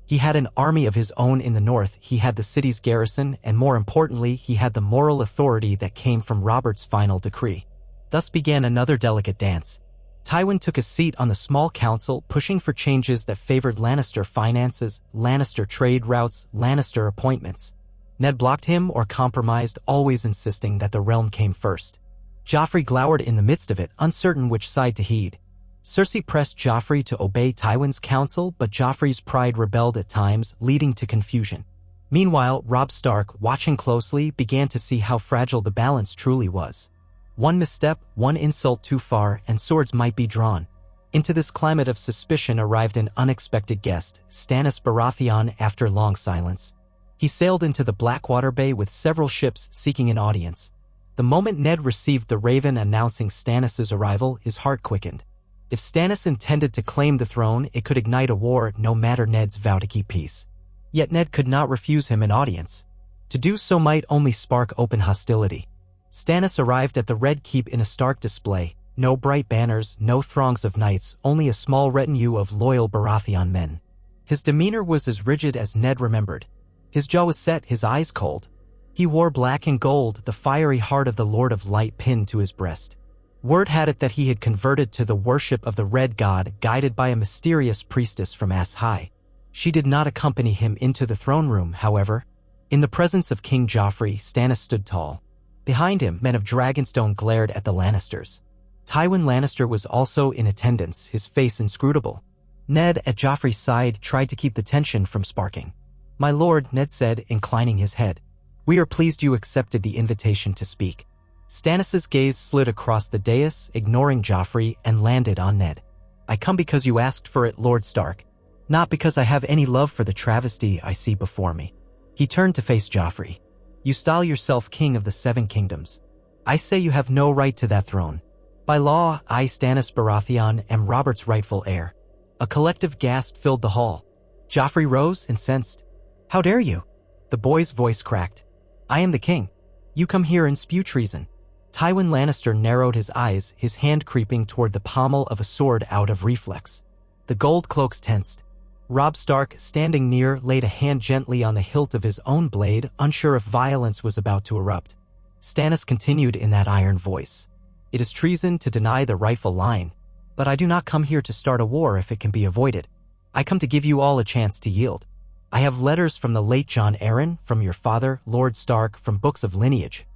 He had an army of his own in the north, he had the city's garrison, and more importantly, he had the moral authority that came from Robert's final decree. Thus began another delicate dance. Tywin took a seat on the small council, pushing for changes that favored Lannister finances, Lannister trade routes, Lannister appointments. Ned blocked him or compromised, always insisting that the realm came first. Joffrey glowered in the midst of it, uncertain which side to heed. Cersei pressed Joffrey to obey Tywin's counsel, but Joffrey's pride rebelled at times, leading to confusion. Meanwhile, Robb Stark, watching closely, began to see how fragile the balance truly was. One misstep, one insult too far, and swords might be drawn. Into this climate of suspicion arrived an unexpected guest, Stannis Baratheon, after long silence. He sailed into the Blackwater Bay with several ships seeking an audience. The moment Ned received the raven announcing Stannis' arrival, his heart quickened. If Stannis intended to claim the throne, it could ignite a war, no matter Ned's vow to keep peace. Yet Ned could not refuse him an audience. To do so might only spark open hostility. Stannis arrived at the Red Keep in a stark display. No bright banners, no throngs of knights, only a small retinue of loyal Baratheon men. His demeanor was as rigid as Ned remembered. His jaw was set, his eyes cold. He wore black and gold, the fiery heart of the Lord of Light pinned to his breast. Word had it that he had converted to the worship of the Red God, guided by a mysterious priestess from Ass High. She did not accompany him into the throne room, however. In the presence of King Joffrey, Stannis stood tall. Behind him, men of Dragonstone glared at the Lannisters. Tywin Lannister was also in attendance, his face inscrutable. Ned, at Joffrey's side, tried to keep the tension from sparking. "My lord," Ned said, inclining his head. "We are pleased you accepted the invitation to speak." Stannis's gaze slid across the dais, ignoring Joffrey, and landed on Ned. "I come because you asked for it, Lord Stark. Not because I have any love for the travesty I see before me." He turned to face Joffrey. "You style yourself king of the Seven Kingdoms. I say you have no right to that throne. By law, I, Stannis Baratheon, am Robert's rightful heir." A collective gasp filled the hall. Joffrey rose, incensed. "How dare you?" The boy's voice cracked. "I am the king. You come here and spew treason." Tywin Lannister narrowed his eyes, his hand creeping toward the pommel of a sword out of reflex. The gold cloaks tensed. Robb Stark, standing near, laid a hand gently on the hilt of his own blade, unsure if violence was about to erupt. Stannis continued in that iron voice. "It is treason to deny the rightful line, but I do not come here to start a war if it can be avoided. I come to give you all a chance to yield. I have letters from the late Jon Arryn, from your father, Lord Stark, from books of lineage.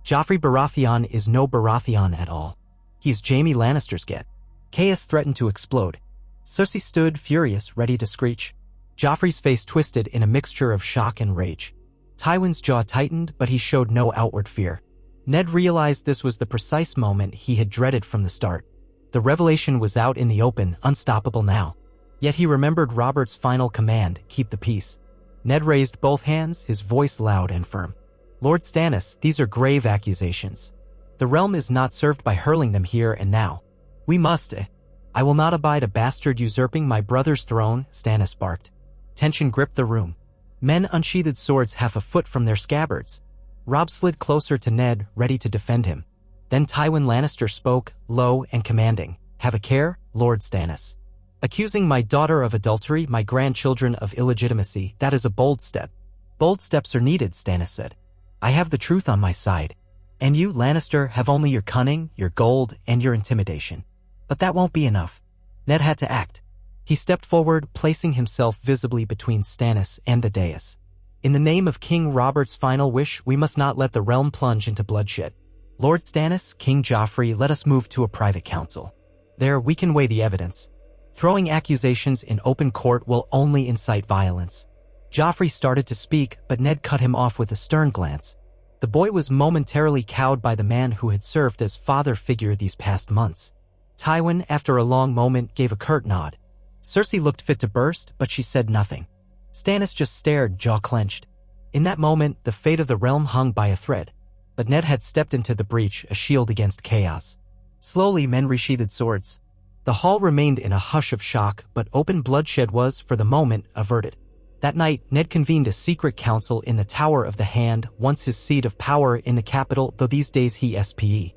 Joffrey Baratheon is no Baratheon at all. He is Jaime Lannister's get." Chaos threatened to explode. Cersei stood, furious, ready to screech. Joffrey's face twisted in a mixture of shock and rage. Tywin's jaw tightened, but he showed no outward fear. Ned realized this was the precise moment he had dreaded from the start. The revelation was out in the open, unstoppable now. Yet he remembered Robert's final command, keep the peace. Ned raised both hands, his voice loud and firm. "Lord Stannis, these are grave accusations. The realm is not served by hurling them here and now. We must. I will not abide a bastard usurping my brother's throne," Stannis barked. Tension gripped the room. Men unsheathed swords half a foot from their scabbards. Robb slid closer to Ned, ready to defend him. Then Tywin Lannister spoke, low and commanding. "Have a care, Lord Stannis. Accusing my daughter of adultery, my grandchildren of illegitimacy, that is a bold step." "Bold steps are needed," Stannis said. "I have the truth on my side. And you, Lannister, have only your cunning, your gold, and your intimidation. But that won't be enough." Ned had to act. He stepped forward, placing himself visibly between Stannis and the dais. "In the name of King Robert's final wish, we must not let the realm plunge into bloodshed. Lord Stannis, King Joffrey, let us move to a private council. There we can weigh the evidence. Throwing accusations in open court will only incite violence." Joffrey started to speak, but Ned cut him off with a stern glance. The boy was momentarily cowed by the man who had served as father figure these past months. Tywin, after a long moment, gave a curt nod. Cersei looked fit to burst, but she said nothing. Stannis just stared, jaw clenched. In that moment, the fate of the realm hung by a thread. But Ned had stepped into the breach, a shield against chaos. Slowly, men resheathed swords. The hall remained in a hush of shock, but open bloodshed was, for the moment, averted. That night, Ned convened a secret council in the Tower of the Hand, once his seat of power in the capital, though these days he spent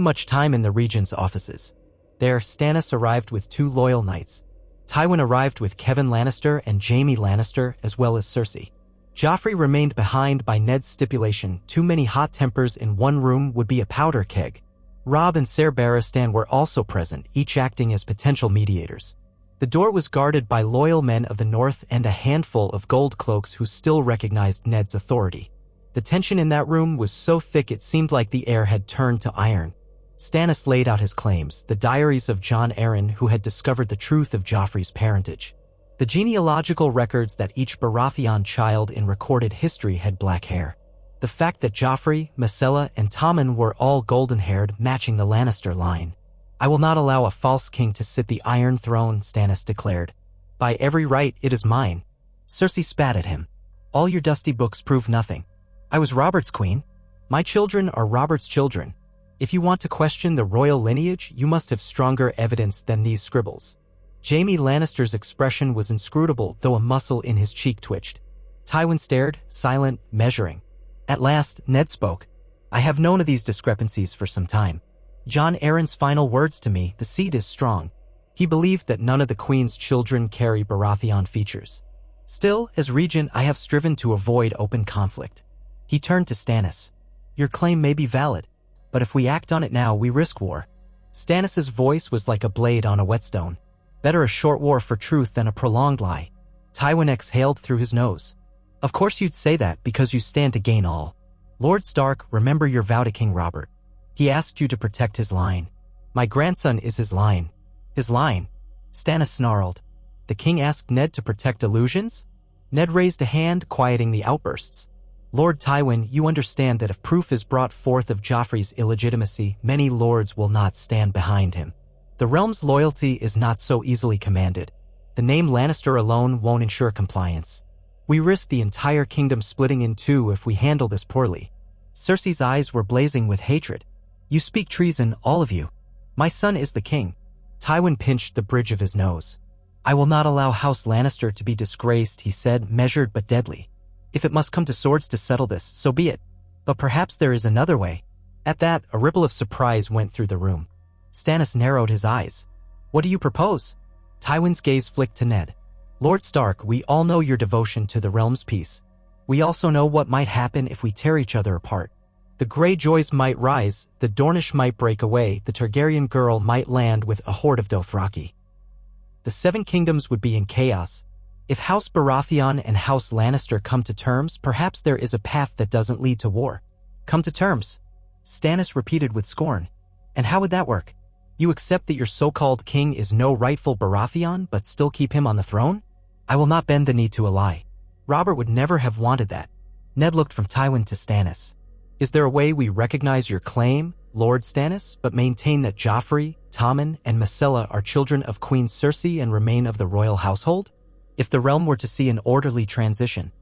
much time in the regent's offices. There, Stannis arrived with 2 loyal knights. Tywin arrived with Kevan Lannister and Jaime Lannister, as well as Cersei. Joffrey remained behind by Ned's stipulation: too many hot tempers in one room would be a powder keg. Robb and Ser Barristan were also present, each acting as potential mediators. The door was guarded by loyal men of the North and a handful of gold cloaks who still recognized Ned's authority. The tension in that room was so thick it seemed like the air had turned to iron. Stannis laid out his claims, the diaries of Jon Arryn, who had discovered the truth of Joffrey's parentage. The genealogical records that each Baratheon child in recorded history had black hair. The fact that Joffrey, Myrcella, and Tommen were all golden-haired, matching the Lannister line. "I will not allow a false king to sit the Iron Throne," Stannis declared. "By every right, it is mine." Cersei spat at him. "All your dusty books prove nothing. I was Robert's queen. My children are Robert's children. If you want to question the royal lineage, you must have stronger evidence than these scribbles." Jaime Lannister's expression was inscrutable, though a muscle in his cheek twitched. Tywin stared, silent, measuring. At last, Ned spoke. "I have known of these discrepancies for some time. Jon Arryn's final words to me, the seed is strong. He believed that none of the queen's children carry Baratheon features. Still, as regent, I have striven to avoid open conflict." He turned to Stannis. "Your claim may be valid, but if we act on it now, we risk war." Stannis' voice was like a blade on a whetstone. "Better a short war for truth than a prolonged lie." Tywin exhaled through his nose. Of course you'd say that because you stand to gain all. Lord Stark, remember your vow to King Robert. He asked you to protect his line. My grandson is his line. His line? Stannis snarled. The king asked Ned to protect illusions? Ned raised a hand, quieting the outbursts. Lord Tywin, you understand that if proof is brought forth of Joffrey's illegitimacy, many lords will not stand behind him. The realm's loyalty is not so easily commanded. The name Lannister alone won't ensure compliance. We risk the entire kingdom splitting in two if we handle this poorly. Cersei's eyes were blazing with hatred. You speak treason, all of you. My son is the king. Tywin pinched the bridge of his nose. I will not allow House Lannister to be disgraced, he said, measured but deadly. If it must come to swords to settle this, so be it. But perhaps there is another way. At that, a ripple of surprise went through the room. Stannis narrowed his eyes. What do you propose? Tywin's gaze flicked to Ned. Lord Stark, we all know your devotion to the realm's peace. We also know what might happen if we tear each other apart. The Greyjoys might rise, the Dornish might break away, the Targaryen girl might land with a horde of Dothraki. The Seven Kingdoms would be in chaos. If House Baratheon and House Lannister come to terms, perhaps there is a path that doesn't lead to war. Come to terms? Stannis repeated with scorn. And how would that work? You accept that your so-called king is no rightful Baratheon, but still keep him on the throne? I will not bend the knee to a lie. Robert would never have wanted that. Ned looked from Tywin to Stannis. Is there a way we recognize your claim, Lord Stannis, but maintain that Joffrey, Tommen, and Myrcella are children of Queen Cersei and remain of the royal household? If the realm were to see an orderly transition.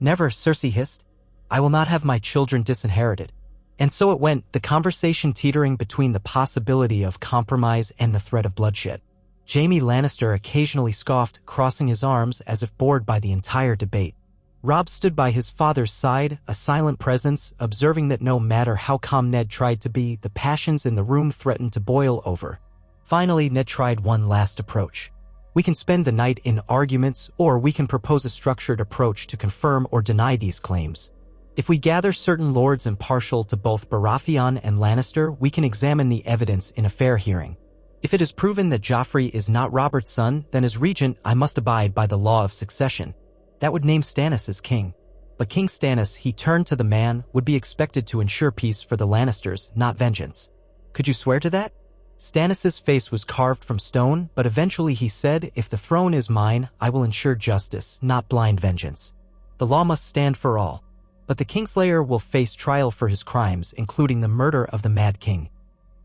Never, Cersei hissed. I will not have my children disinherited. And so it went, the conversation teetering between the possibility of compromise and the threat of bloodshed. Jaime Lannister occasionally scoffed, crossing his arms as if bored by the entire debate. Robb stood by his father's side, a silent presence, observing that no matter how calm Ned tried to be, the passions in the room threatened to boil over. Finally, Ned tried one last approach. We can spend the night in arguments, or we can propose a structured approach to confirm or deny these claims. If we gather certain lords impartial to both Baratheon and Lannister, we can examine the evidence in a fair hearing. If it is proven that Joffrey is not Robert's son, then as regent, I must abide by the law of succession. That would name Stannis as king. But King Stannis, he turned to the man, would be expected to ensure peace for the Lannisters, not vengeance. Could you swear to that? Stannis's face was carved from stone, but eventually he said, if the throne is mine, I will ensure justice, not blind vengeance. The law must stand for all. But the Kingslayer will face trial for his crimes, including the murder of the Mad King.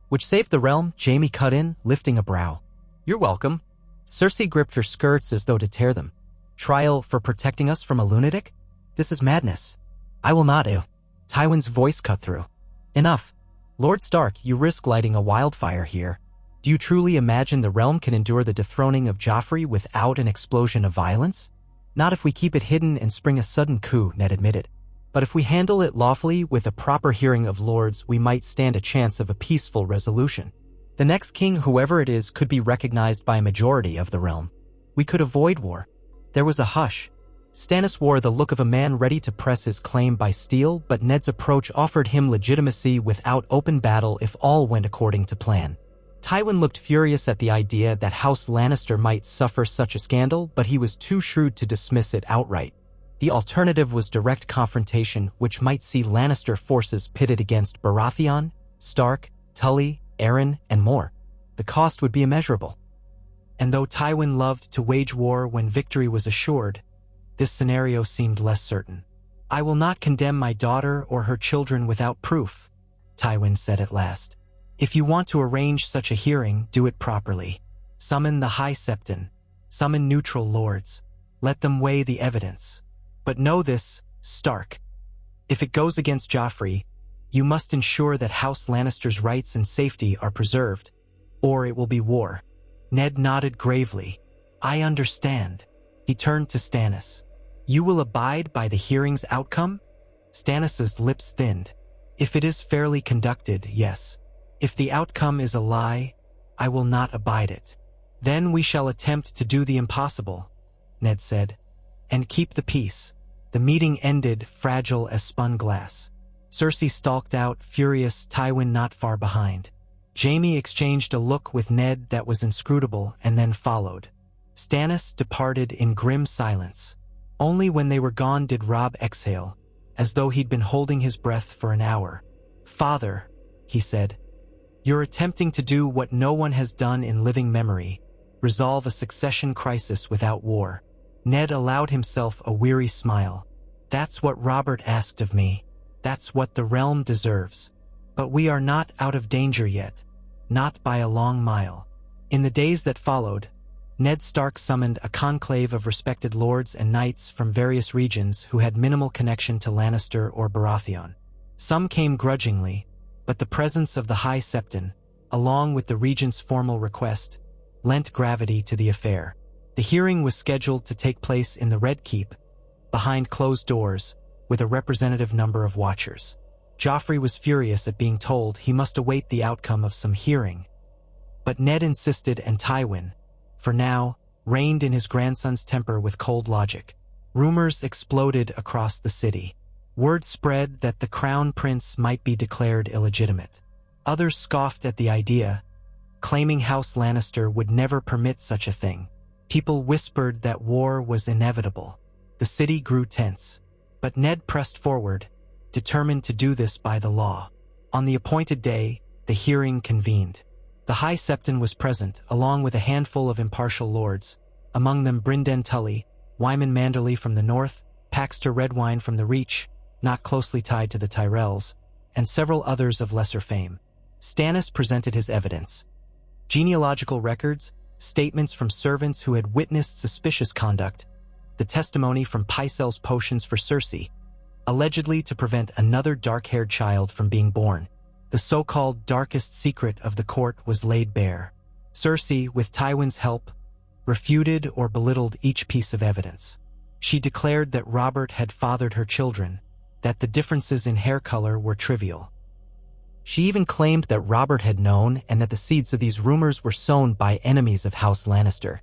Which saved the realm, Jaime cut in, lifting a brow. You're welcome. Cersei gripped her skirts as though to tear them. Trial for protecting us from a lunatic? This is madness. I will not do. Tywin's voice cut through. Enough. Lord Stark, you risk lighting a wildfire here. Do you truly imagine the realm can endure the dethroning of Joffrey without an explosion of violence? Not if we keep it hidden and spring a sudden coup, Ned admitted. But if we handle it lawfully with a proper hearing of lords, we might stand a chance of a peaceful resolution. The next king, whoever it is, could be recognized by a majority of the realm. We could avoid war. There was a hush. Stannis wore the look of a man ready to press his claim by steel, but Ned's approach offered him legitimacy without open battle if all went according to plan. Tywin looked furious at the idea that House Lannister might suffer such a scandal, but he was too shrewd to dismiss it outright. The alternative was direct confrontation, which might see Lannister forces pitted against Baratheon, Stark, Tully, Arryn, and more. The cost would be immeasurable. And though Tywin loved to wage war when victory was assured, this scenario seemed less certain. I will not condemn my daughter or her children without proof, Tywin said at last. If you want to arrange such a hearing, do it properly. Summon the High Septon. Summon neutral lords. Let them weigh the evidence. But know this, Stark. If it goes against Joffrey, you must ensure that House Lannister's rights and safety are preserved, or it will be war. Ned nodded gravely. I understand. He turned to Stannis. You will abide by the hearing's outcome? Stannis's lips thinned. If it is fairly conducted, yes. If the outcome is a lie, I will not abide it. Then we shall attempt to do the impossible, Ned said, and keep the peace. The meeting ended, fragile as spun glass. Cersei stalked out, furious, Tywin not far behind. Jaime exchanged a look with Ned that was inscrutable and then followed. Stannis departed in grim silence. Only when they were gone did Robb exhale, as though he'd been holding his breath for an hour. "Father," he said, "you're attempting to do what no one has done in living memory, resolve a succession crisis without war." Ned allowed himself a weary smile. "That's what Robert asked of me. That's what the realm deserves. But we are not out of danger yet. Not by a long mile." In the days that followed, Ned Stark summoned a conclave of respected lords and knights from various regions who had minimal connection to Lannister or Baratheon. Some came grudgingly, but the presence of the High Septon, along with the regent's formal request, lent gravity to the affair. The hearing was scheduled to take place in the Red Keep, behind closed doors, with a representative number of watchers. Joffrey was furious at being told he must await the outcome of some hearing. But Ned insisted, and Tywin, for now, reigned in his grandson's temper with cold logic. Rumors exploded across the city. Word spread that the crown prince might be declared illegitimate. Others scoffed at the idea, claiming House Lannister would never permit such a thing. People whispered that war was inevitable. The city grew tense, but Ned pressed forward, determined to do this by the law. On the appointed day, the hearing convened. The High Septon was present, along with a handful of impartial lords, among them Brynden Tully, Wyman Manderly from the north, Paxter Redwyne from the Reach, not closely tied to the Tyrells, and several others of lesser fame. Stannis presented his evidence. Genealogical records, statements from servants who had witnessed suspicious conduct, the testimony from Pycelle's potions for Cersei, allegedly to prevent another dark-haired child from being born. The so-called darkest secret of the court was laid bare. Cersei, with Tywin's help, refuted or belittled each piece of evidence. She declared that Robert had fathered her children, that the differences in hair color were trivial. She even claimed that Robert had known and that the seeds of these rumors were sown by enemies of House Lannister.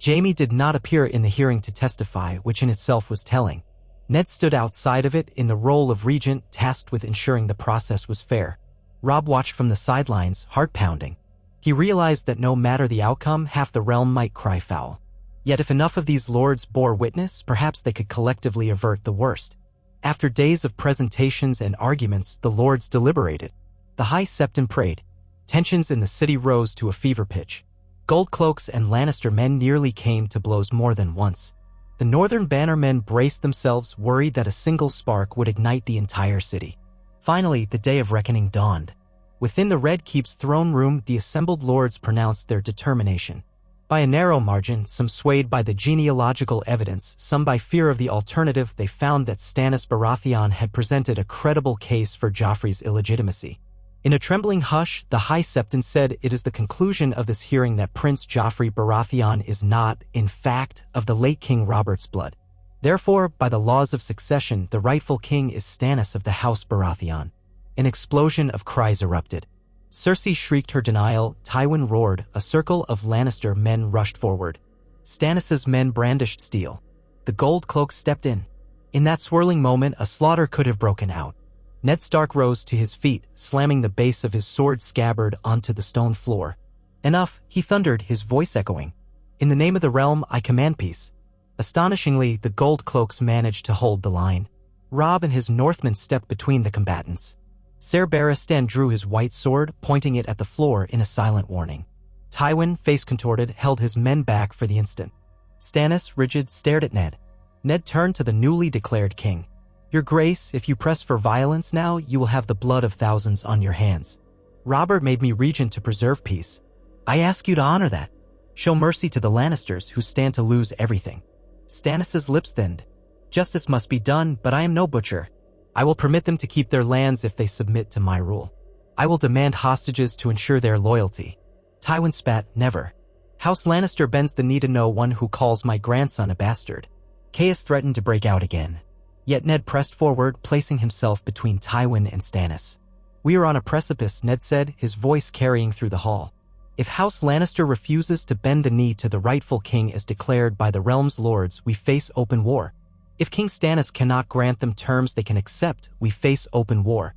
Jaime did not appear in the hearing to testify, which in itself was telling. Ned stood outside of it in the role of regent tasked with ensuring the process was fair. Robb watched from the sidelines, heart-pounding. He realized that no matter the outcome, half the realm might cry foul. Yet if enough of these lords bore witness, perhaps they could collectively avert the worst. After days of presentations and arguments, the lords deliberated. The High Septon prayed. Tensions in the city rose to a fever pitch. Goldcloaks and Lannister men nearly came to blows more than once. The Northern Banner men braced themselves, worried that a single spark would ignite the entire city. Finally, the day of reckoning dawned. Within the Red Keep's throne room, the assembled lords pronounced their determination. By a narrow margin, some swayed by the genealogical evidence, some by fear of the alternative, they found that Stannis Baratheon had presented a credible case for Joffrey's illegitimacy. In a trembling hush, the High Septon said, "It is the conclusion of this hearing that Prince Joffrey Baratheon is not, in fact, of the late King Robert's blood. Therefore, by the laws of succession, the rightful king is Stannis of the House Baratheon." An explosion of cries erupted. Cersei shrieked her denial, Tywin roared, a circle of Lannister men rushed forward. Stannis's men brandished steel. The Goldcloaks stepped in. In that swirling moment, a slaughter could have broken out. Ned Stark rose to his feet, slamming the base of his sword scabbard onto the stone floor. "Enough," he thundered, his voice echoing. "In the name of the realm, I command peace." Astonishingly, the Goldcloaks managed to hold the line. Robb and his Northmen stepped between the combatants. Ser Barristan drew his white sword, pointing it at the floor in a silent warning. Tywin, face contorted, held his men back for the instant. Stannis, rigid, stared at Ned. Ned turned to the newly declared king. "Your Grace, if you press for violence now, you will have the blood of thousands on your hands. Robert made me regent to preserve peace. I ask you to honor that. Show mercy to the Lannisters, who stand to lose everything." Stannis's lips thinned. "Justice must be done, but I am no butcher. I will permit them to keep their lands if they submit to my rule. I will demand hostages to ensure their loyalty." Tywin spat, "Never. House Lannister bends the knee to no one who calls my grandson a bastard." Chaos threatened to break out again. Yet Ned pressed forward, placing himself between Tywin and Stannis. "We are on a precipice," Ned said, his voice carrying through the hall. "If House Lannister refuses to bend the knee to the rightful king as declared by the realm's lords, we face open war. If King Stannis cannot grant them terms they can accept, we face open war.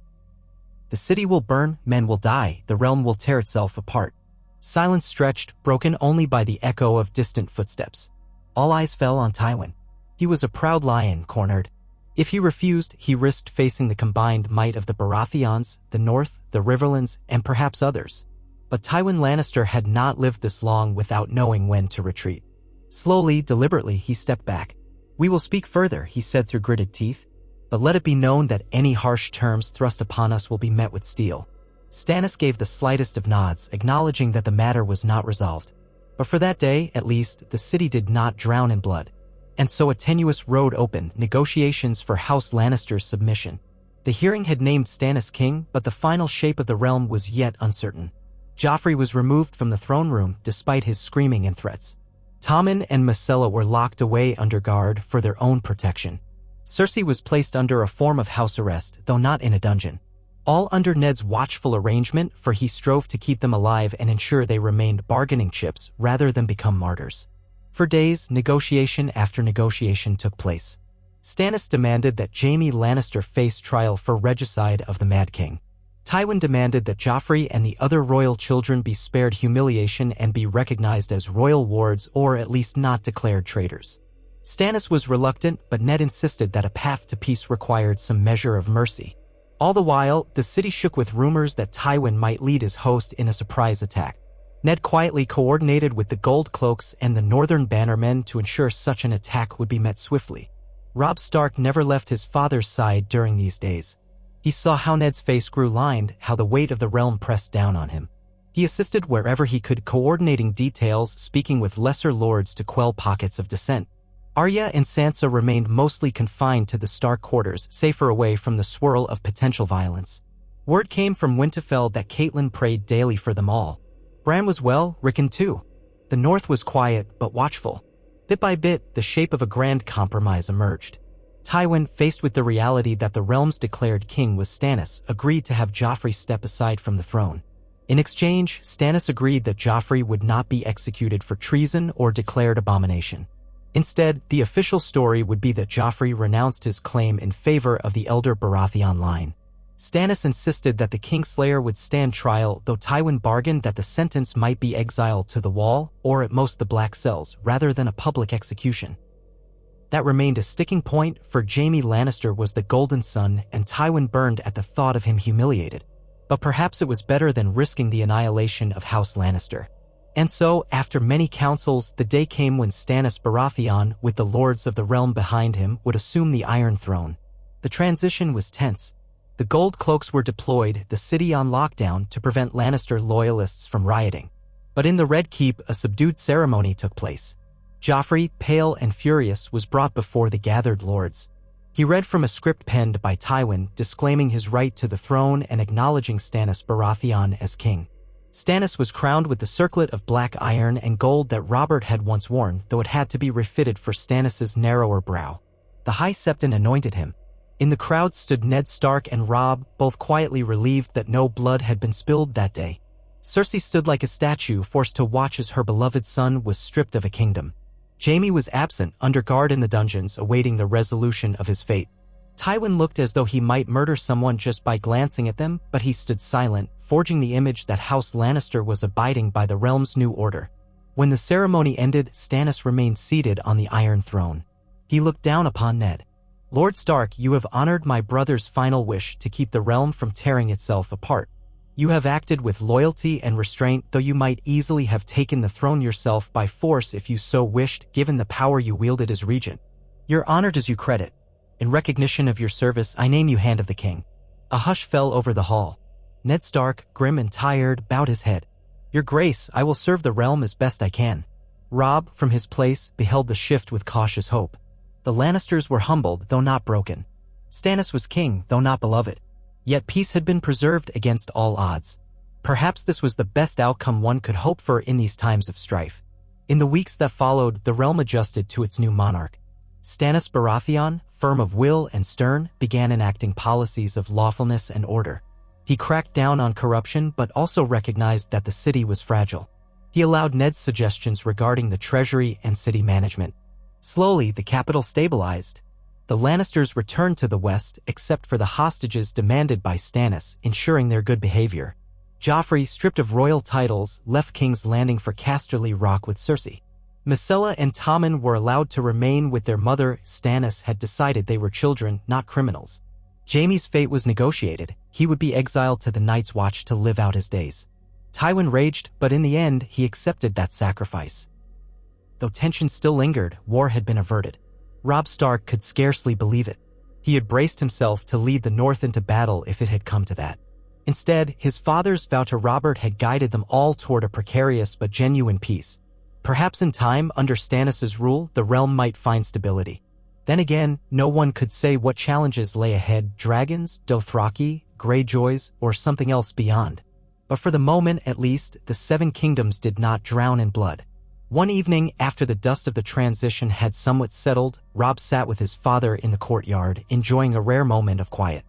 The city will burn, men will die, the realm will tear itself apart." Silence stretched, broken only by the echo of distant footsteps. All eyes fell on Tywin. He was a proud lion, cornered. If he refused, he risked facing the combined might of the Baratheons, the North, the Riverlands, and perhaps others. But Tywin Lannister had not lived this long without knowing when to retreat. Slowly, deliberately, he stepped back. "We will speak further," he said through gritted teeth. "But let it be known that any harsh terms thrust upon us will be met with steel." Stannis gave the slightest of nods, acknowledging that the matter was not resolved. But for that day, at least, the city did not drown in blood. And so a tenuous road opened, negotiations for House Lannister's submission. The hearing had named Stannis king, but the final shape of the realm was yet uncertain. Joffrey was removed from the throne room, despite his screaming and threats. Tommen and Myrcella were locked away under guard for their own protection. Cersei was placed under a form of house arrest, though not in a dungeon. All under Ned's watchful arrangement, for he strove to keep them alive and ensure they remained bargaining chips rather than become martyrs. For days, negotiation after negotiation took place. Stannis demanded that Jaime Lannister face trial for regicide of the Mad King. Tywin demanded that Joffrey and the other royal children be spared humiliation and be recognized as royal wards or at least not declared traitors. Stannis was reluctant, but Ned insisted that a path to peace required some measure of mercy. All the while, the city shook with rumors that Tywin might lead his host in a surprise attack. Ned quietly coordinated with the Gold Cloaks and the Northern Bannermen to ensure such an attack would be met swiftly. Robb Stark never left his father's side during these days. He saw how Ned's face grew lined, how the weight of the realm pressed down on him. He assisted wherever he could, coordinating details, speaking with lesser lords to quell pockets of dissent. Arya and Sansa remained mostly confined to the Stark quarters, safer away from the swirl of potential violence. Word came from Winterfell that Catelyn prayed daily for them all. Bran was well, Rickon too. The North was quiet, but watchful. Bit by bit, the shape of a grand compromise emerged. Tywin, faced with the reality that the realm's declared king was Stannis, agreed to have Joffrey step aside from the throne. In exchange, Stannis agreed that Joffrey would not be executed for treason or declared abomination. Instead, the official story would be that Joffrey renounced his claim in favor of the elder Baratheon line. Stannis insisted that the Kingslayer would stand trial, though Tywin bargained that the sentence might be exile to the Wall, or at most the Black Cells, rather than a public execution. That remained a sticking point, for Jaime Lannister was the Golden Son, and Tywin burned at the thought of him humiliated. But perhaps it was better than risking the annihilation of House Lannister. And so, after many councils, the day came when Stannis Baratheon, with the lords of the realm behind him, would assume the Iron Throne. The transition was tense. The Gold Cloaks were deployed, the city on lockdown, to prevent Lannister loyalists from rioting. But in the Red Keep, a subdued ceremony took place. Joffrey, pale and furious, was brought before the gathered lords. He read from a script penned by Tywin, disclaiming his right to the throne and acknowledging Stannis Baratheon as king. Stannis was crowned with the circlet of black iron and gold that Robert had once worn, though it had to be refitted for Stannis's narrower brow. The High Septon anointed him. In the crowd stood Ned Stark and Robb, both quietly relieved that no blood had been spilled that day. Cersei stood like a statue, forced to watch as her beloved son was stripped of a kingdom. Jaime was absent, under guard in the dungeons, awaiting the resolution of his fate. Tywin looked as though he might murder someone just by glancing at them, but he stood silent, forging the image that House Lannister was abiding by the realm's new order. When the ceremony ended, Stannis remained seated on the Iron Throne. He looked down upon Ned. "Lord Stark, you have honored my brother's final wish to keep the realm from tearing itself apart. You have acted with loyalty and restraint, though you might easily have taken the throne yourself by force if you so wished, given the power you wielded as regent. Your honor does you credit. In recognition of your service, I name you Hand of the King." A hush fell over the hall. Ned Stark, grim and tired, bowed his head. "Your Grace, I will serve the realm as best I can." Robb, from his place, beheld the shift with cautious hope. The Lannisters were humbled, though not broken. Stannis was king, though not beloved. Yet peace had been preserved against all odds. Perhaps this was the best outcome one could hope for in these times of strife. In the weeks that followed, the realm adjusted to its new monarch. Stannis Baratheon, firm of will and stern, began enacting policies of lawfulness and order. He cracked down on corruption, but also recognized that the city was fragile. He allowed Ned's suggestions regarding the treasury and city management. Slowly, the capital stabilized. The Lannisters returned to the west, except for the hostages demanded by Stannis, ensuring their good behavior. Joffrey, stripped of royal titles, left King's Landing for Casterly Rock with Cersei. Myrcella and Tommen were allowed to remain with their mother. Stannis had decided they were children, not criminals. Jaime's fate was negotiated. He would be exiled to the Night's Watch to live out his days. Tywin raged, but in the end, he accepted that sacrifice. Though tension still lingered, war had been averted. Robb Stark could scarcely believe it. He had braced himself to lead the North into battle if it had come to that. Instead, his father's vow to Robert had guided them all toward a precarious but genuine peace. Perhaps in time, under Stannis' rule, the realm might find stability. Then again, no one could say what challenges lay ahead: dragons, Dothraki, Greyjoys, or something else beyond. But for the moment, at least, the Seven Kingdoms did not drown in blood. One evening, after the dust of the transition had somewhat settled, Robb sat with his father in the courtyard, enjoying a rare moment of quiet.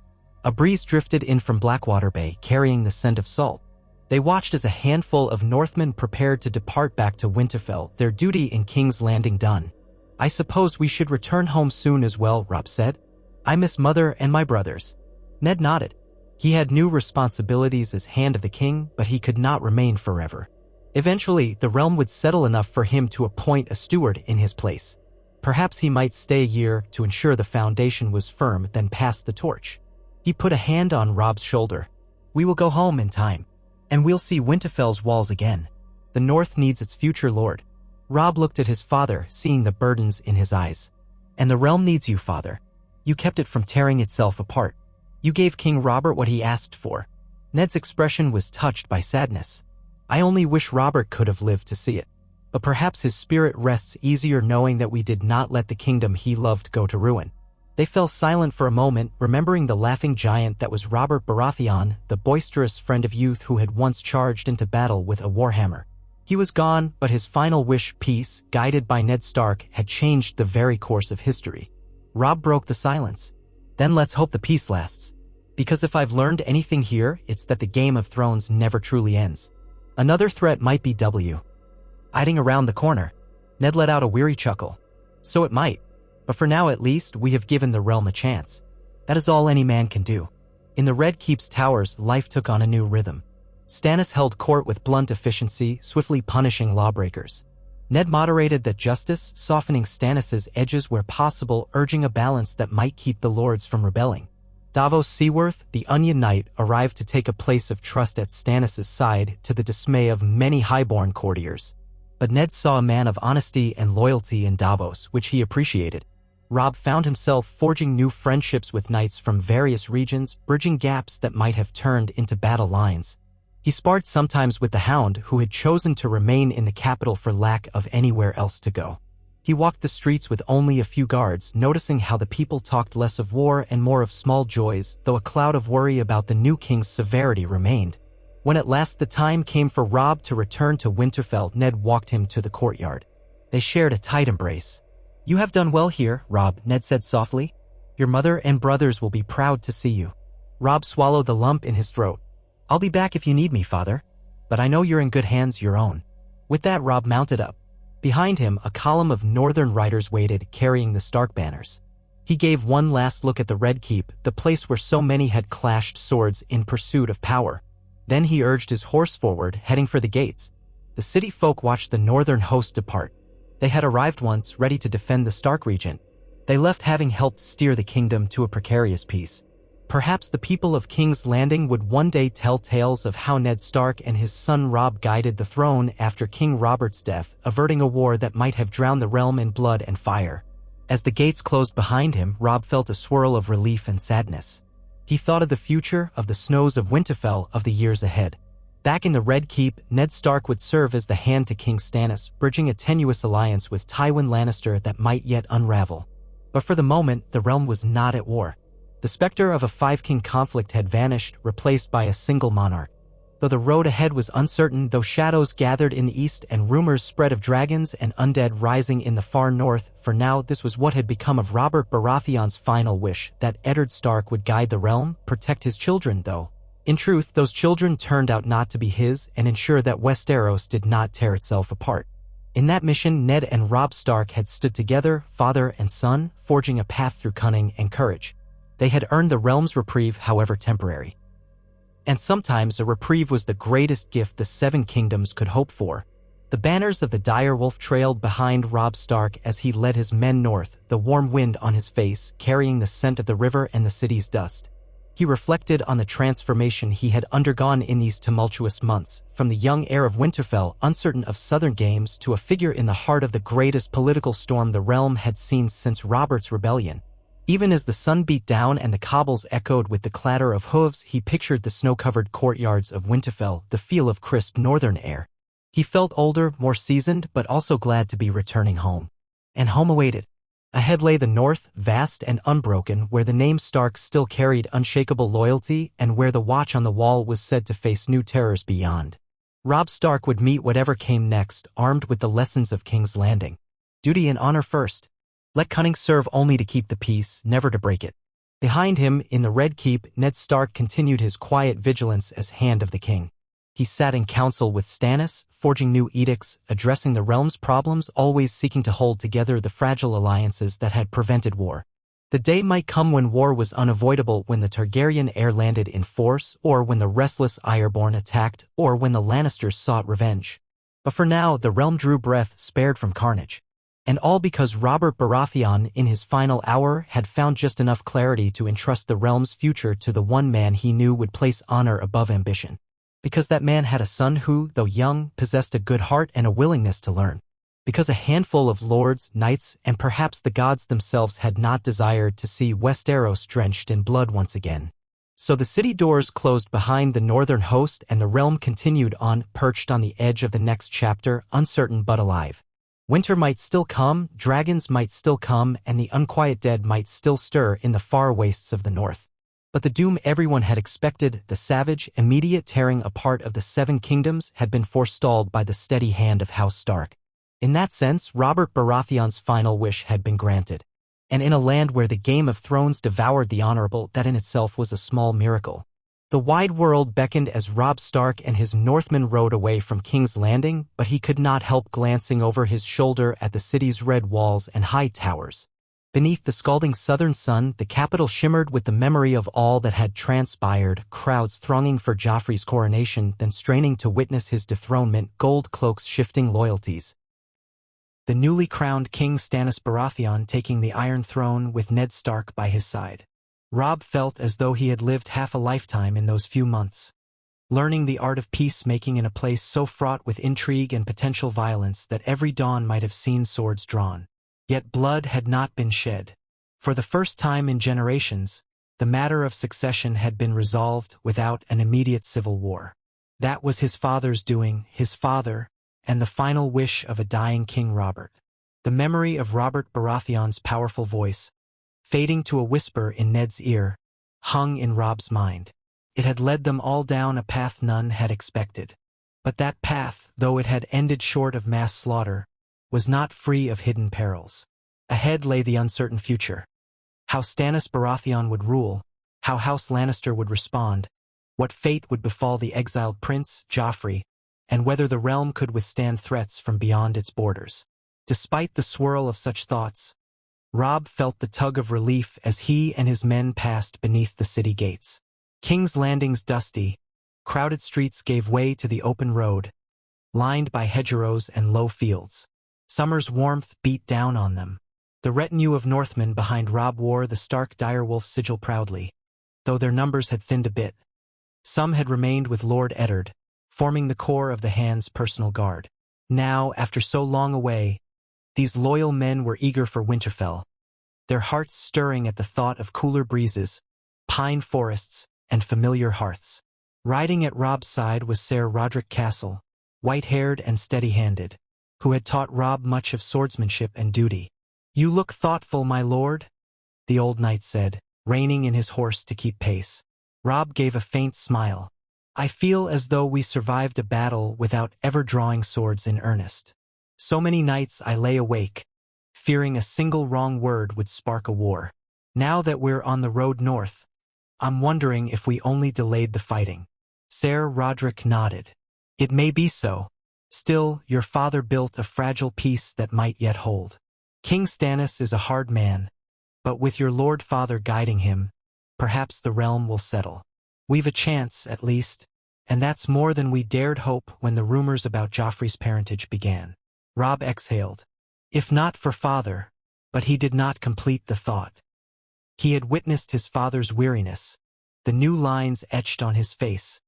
A breeze drifted in from Blackwater Bay, carrying the scent of salt. They watched as a handful of Northmen prepared to depart back to Winterfell, their duty in King's Landing done. "I suppose we should return home soon as well," Robb said. "I miss Mother and my brothers." Ned nodded. He had new responsibilities as Hand of the King, but he could not remain forever. Eventually, the realm would settle enough for him to appoint a steward in his place. Perhaps he might stay a year to ensure the foundation was firm, then pass the torch. He put a hand on Robb's shoulder. "We will go home in time, and we'll see Winterfell's walls again. The North needs its future lord." Robb looked at his father, seeing the burdens in his eyes. "And the realm needs you, father. You kept it from tearing itself apart. You gave King Robert what he asked for." Ned's expression was touched by sadness. "I only wish Robert could have lived to see it. But perhaps his spirit rests easier knowing that we did not let the kingdom he loved go to ruin." They fell silent for a moment, remembering the laughing giant that was Robert Baratheon, the boisterous friend of youth who had once charged into battle with a warhammer. He was gone, but his final wish, peace, guided by Ned Stark, had changed the very course of history. Robb broke the silence. "Then let's hope the peace lasts. Because if I've learned anything here, it's that the Game of Thrones never truly ends." Another threat might be hiding around the corner. Ned let out a weary chuckle. "So it might. But for now at least, we have given the realm a chance. That is all any man can do." In the Red Keep's towers, life took on a new rhythm. Stannis held court with blunt efficiency, swiftly punishing lawbreakers. Ned moderated that justice, softening Stannis' edges where possible, urging a balance that might keep the lords from rebelling. Davos Seaworth, the Onion Knight, arrived to take a place of trust at Stannis' side, to the dismay of many highborn courtiers. But Ned saw a man of honesty and loyalty in Davos, which he appreciated. Robb found himself forging new friendships with knights from various regions, bridging gaps that might have turned into battle lines. He sparred sometimes with the Hound, who had chosen to remain in the capital for lack of anywhere else to go. He walked the streets with only a few guards, noticing how the people talked less of war and more of small joys, though a cloud of worry about the new king's severity remained. When at last the time came for Robb to return to Winterfell, Ned walked him to the courtyard. They shared a tight embrace. "You have done well here, Robb," Ned said softly. "Your mother and brothers will be proud to see you." Robb swallowed the lump in his throat. "I'll be back if you need me, father. But I know you're in good hands, your own." With that, Robb mounted up. Behind him, a column of northern riders waited, carrying the Stark banners. He gave one last look at the Red Keep, the place where so many had clashed swords in pursuit of power. Then he urged his horse forward, heading for the gates. The city folk watched the northern host depart. They had arrived once, ready to defend the Stark regent. They left having helped steer the kingdom to a precarious peace. Perhaps the people of King's Landing would one day tell tales of how Ned Stark and his son Robb guided the throne after King Robert's death, averting a war that might have drowned the realm in blood and fire. As the gates closed behind him, Robb felt a swirl of relief and sadness. He thought of the future, of the snows of Winterfell, of the years ahead. Back in the Red Keep, Ned Stark would serve as the hand to King Stannis, bridging a tenuous alliance with Tywin Lannister that might yet unravel. But for the moment, the realm was not at war. The specter of a five-king conflict had vanished, replaced by a single monarch. Though the road ahead was uncertain, though shadows gathered in the east and rumors spread of dragons and undead rising in the far north, for now this was what had become of Robert Baratheon's final wish, that Eddard Stark would guide the realm, protect his children though. In truth, those children turned out not to be his, and ensure that Westeros did not tear itself apart. In that mission, Ned and Robb Stark had stood together, father and son, forging a path through cunning and courage. They had earned the realm's reprieve, however temporary. And sometimes a reprieve was the greatest gift the Seven Kingdoms could hope for. The banners of the direwolf trailed behind Robb Stark as he led his men north, the warm wind on his face, carrying the scent of the river and the city's dust. He reflected on the transformation he had undergone in these tumultuous months, from the young heir of Winterfell, uncertain of southern games, to a figure in the heart of the greatest political storm the realm had seen since Robert's rebellion. Even as the sun beat down and the cobbles echoed with the clatter of hooves, he pictured the snow-covered courtyards of Winterfell, the feel of crisp northern air. He felt older, more seasoned, but also glad to be returning home. And home awaited. Ahead lay the north, vast and unbroken, where the name Stark still carried unshakable loyalty and where the watch on the wall was said to face new terrors beyond. Robb Stark would meet whatever came next, armed with the lessons of King's Landing. Duty and honor first. Let cunning serve only to keep the peace, never to break it. Behind him, in the Red Keep, Ned Stark continued his quiet vigilance as Hand of the King. He sat in council with Stannis, forging new edicts, addressing the realm's problems, always seeking to hold together the fragile alliances that had prevented war. The day might come when war was unavoidable, when the Targaryen heir landed in force, or when the restless Ironborn attacked, or when the Lannisters sought revenge. But for now, the realm drew breath, spared from carnage. And all because Robert Baratheon, in his final hour, had found just enough clarity to entrust the realm's future to the one man he knew would place honor above ambition. Because that man had a son who, though young, possessed a good heart and a willingness to learn. Because a handful of lords, knights, and perhaps the gods themselves had not desired to see Westeros drenched in blood once again. So the city doors closed behind the northern host and the realm continued on, perched on the edge of the next chapter, uncertain but alive. Winter might still come, dragons might still come, and the unquiet dead might still stir in the far wastes of the north. But the doom everyone had expected, the savage, immediate tearing apart of the Seven Kingdoms, had been forestalled by the steady hand of House Stark. In that sense, Robert Baratheon's final wish had been granted. And in a land where the Game of Thrones devoured the honorable, that in itself was a small miracle. The wide world beckoned as Robb Stark and his Northmen rode away from King's Landing, but he could not help glancing over his shoulder at the city's red walls and high towers. Beneath the scalding southern sun, the capital shimmered with the memory of all that had transpired, crowds thronging for Joffrey's coronation, then straining to witness his dethronement, gold cloaks shifting loyalties. The newly crowned King Stannis Baratheon taking the Iron Throne with Ned Stark by his side. Robb felt as though he had lived half a lifetime in those few months. Learning the art of peacemaking in a place so fraught with intrigue and potential violence that every dawn might have seen swords drawn. Yet blood had not been shed. For the first time in generations, the matter of succession had been resolved without an immediate civil war. That was his father's doing, his father, and the final wish of a dying King Robert. The memory of Robert Baratheon's powerful voice, fading to a whisper in Ned's ear, hung in Robb's mind. It had led them all down a path none had expected. But that path, though it had ended short of mass slaughter, was not free of hidden perils. Ahead lay the uncertain future. How Stannis Baratheon would rule, how House Lannister would respond, what fate would befall the exiled prince, Joffrey, and whether the realm could withstand threats from beyond its borders. Despite the swirl of such thoughts, Robb felt the tug of relief as he and his men passed beneath the city gates. King's Landing's dusty, crowded streets gave way to the open road, lined by hedgerows and low fields. Summer's warmth beat down on them. The retinue of Northmen behind Robb wore the Stark direwolf sigil proudly, though their numbers had thinned a bit. Some had remained with Lord Eddard, forming the core of the Hand's personal guard. Now, after so long away, these loyal men were eager for Winterfell, their hearts stirring at the thought of cooler breezes, pine forests, and familiar hearths. Riding at Robb's side was Ser Roderick Castle, white-haired and steady-handed, who had taught Robb much of swordsmanship and duty. "You look thoughtful, my lord," the old knight said, reining in his horse to keep pace. Robb gave a faint smile. "I feel as though we survived a battle without ever drawing swords in earnest. So many nights I lay awake, fearing a single wrong word would spark a war. Now that we're on the road north, I'm wondering if we only delayed the fighting." Ser Roderick nodded. "It may be so. Still, your father built a fragile peace that might yet hold. King Stannis is a hard man, but with your lord father guiding him, perhaps the realm will settle. We've a chance, at least, And that's more than we dared hope when the rumors about Joffrey's parentage began. Robb exhaled. If not for father, but he did not complete the thought. He had witnessed his father's weariness, the new lines etched on his face,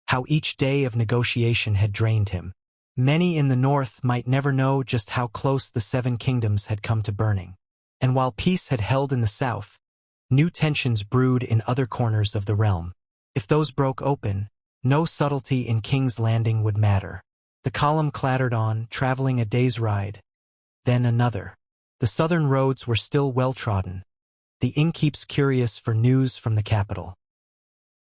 how each day of negotiation had drained him. Many in the north might never know just how close the Seven Kingdoms had come to burning. And while peace had held in the south, new tensions brewed in other corners of the realm. If those broke open, no subtlety in King's Landing would matter. The column clattered on, traveling a day's ride, then another. The southern roads were still well-trodden, the innkeeps curious for news from the capital.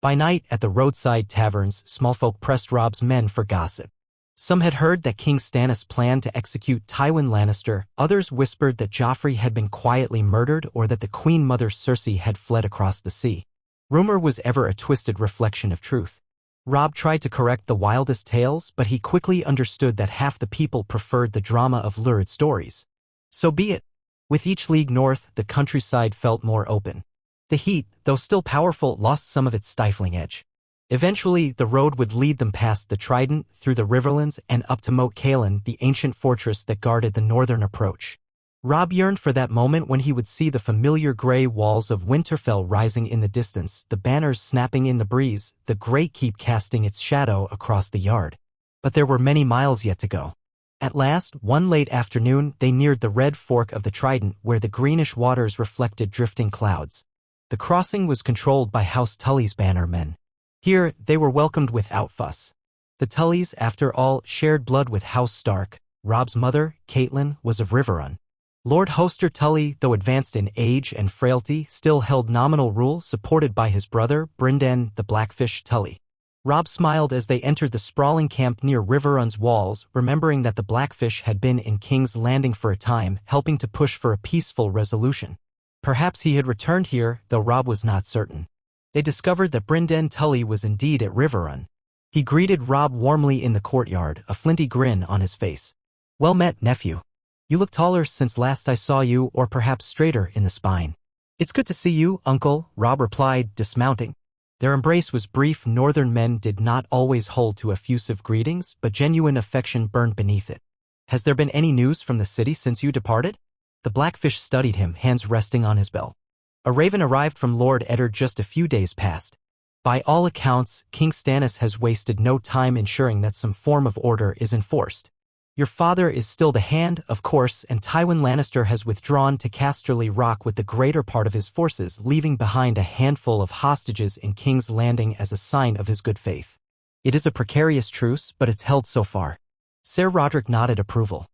By night, at the roadside taverns, small folk pressed Robb's men for gossip. Some had heard that King Stannis planned to execute Tywin Lannister, others whispered that Joffrey had been quietly murdered or that the Queen Mother Cersei had fled across the sea. Rumor was ever a twisted reflection of truth. Robb tried to correct the wildest tales, but he quickly understood that half the people preferred the drama of lurid stories. So be it. With each league north, the countryside felt more open. The heat, though still powerful, lost some of its stifling edge. Eventually, the road would lead them past the Trident, through the Riverlands, and up to Moat Cailin, the ancient fortress that guarded the northern approach. Robb yearned for that moment when he would see the familiar gray walls of Winterfell rising in the distance, the banners snapping in the breeze, the Great Keep casting its shadow across the yard. But there were many miles yet to go. At last, one late afternoon, they neared the red fork of the Trident where the greenish waters reflected drifting clouds. The crossing was controlled by House Tully's bannermen. Here, they were welcomed without fuss. The Tullys, after all, shared blood with House Stark. Robb's mother, Catelyn, was of Riverrun. Lord Hoster Tully, though advanced in age and frailty, still held nominal rule, supported by his brother, Brynden the Blackfish Tully. Robb smiled as they entered the sprawling camp near Riverrun's walls, remembering that the Blackfish had been in King's Landing for a time, helping to push for a peaceful resolution. Perhaps he had returned here, though Robb was not certain. They discovered that Brynden Tully was indeed at Riverrun. He greeted Robb warmly in the courtyard, a flinty grin on his face. Well met, nephew. You look taller since last I saw you, or perhaps straighter in the spine. It's good to see you, uncle, Robb replied, dismounting. Their embrace was brief. Northern men did not always hold to effusive greetings, but genuine affection burned beneath it. Has there been any news from the city since you departed? The Blackfish studied him, hands resting on his belt. A raven arrived from Lord Eddard just a few days past. By all accounts, King Stannis has wasted no time ensuring that some form of order is enforced. Your father is still the Hand, of course, and Tywin Lannister has withdrawn to Casterly Rock with the greater part of his forces, leaving behind a handful of hostages in King's Landing as a sign of his good faith. It is a precarious truce, but it's held so far. Ser Roderick nodded approval.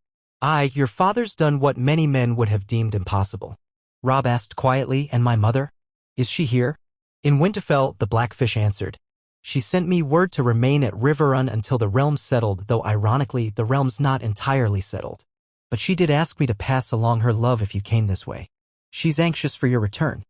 Aye, your father's done what many men would have deemed impossible. Robb asked quietly, and my mother? Is she here? In Winterfell, the Blackfish answered. She sent me word to remain at Riverrun until the realm's settled, though ironically, the realm's not entirely settled. But she did ask me to pass along her love if you came this way. She's anxious for your return.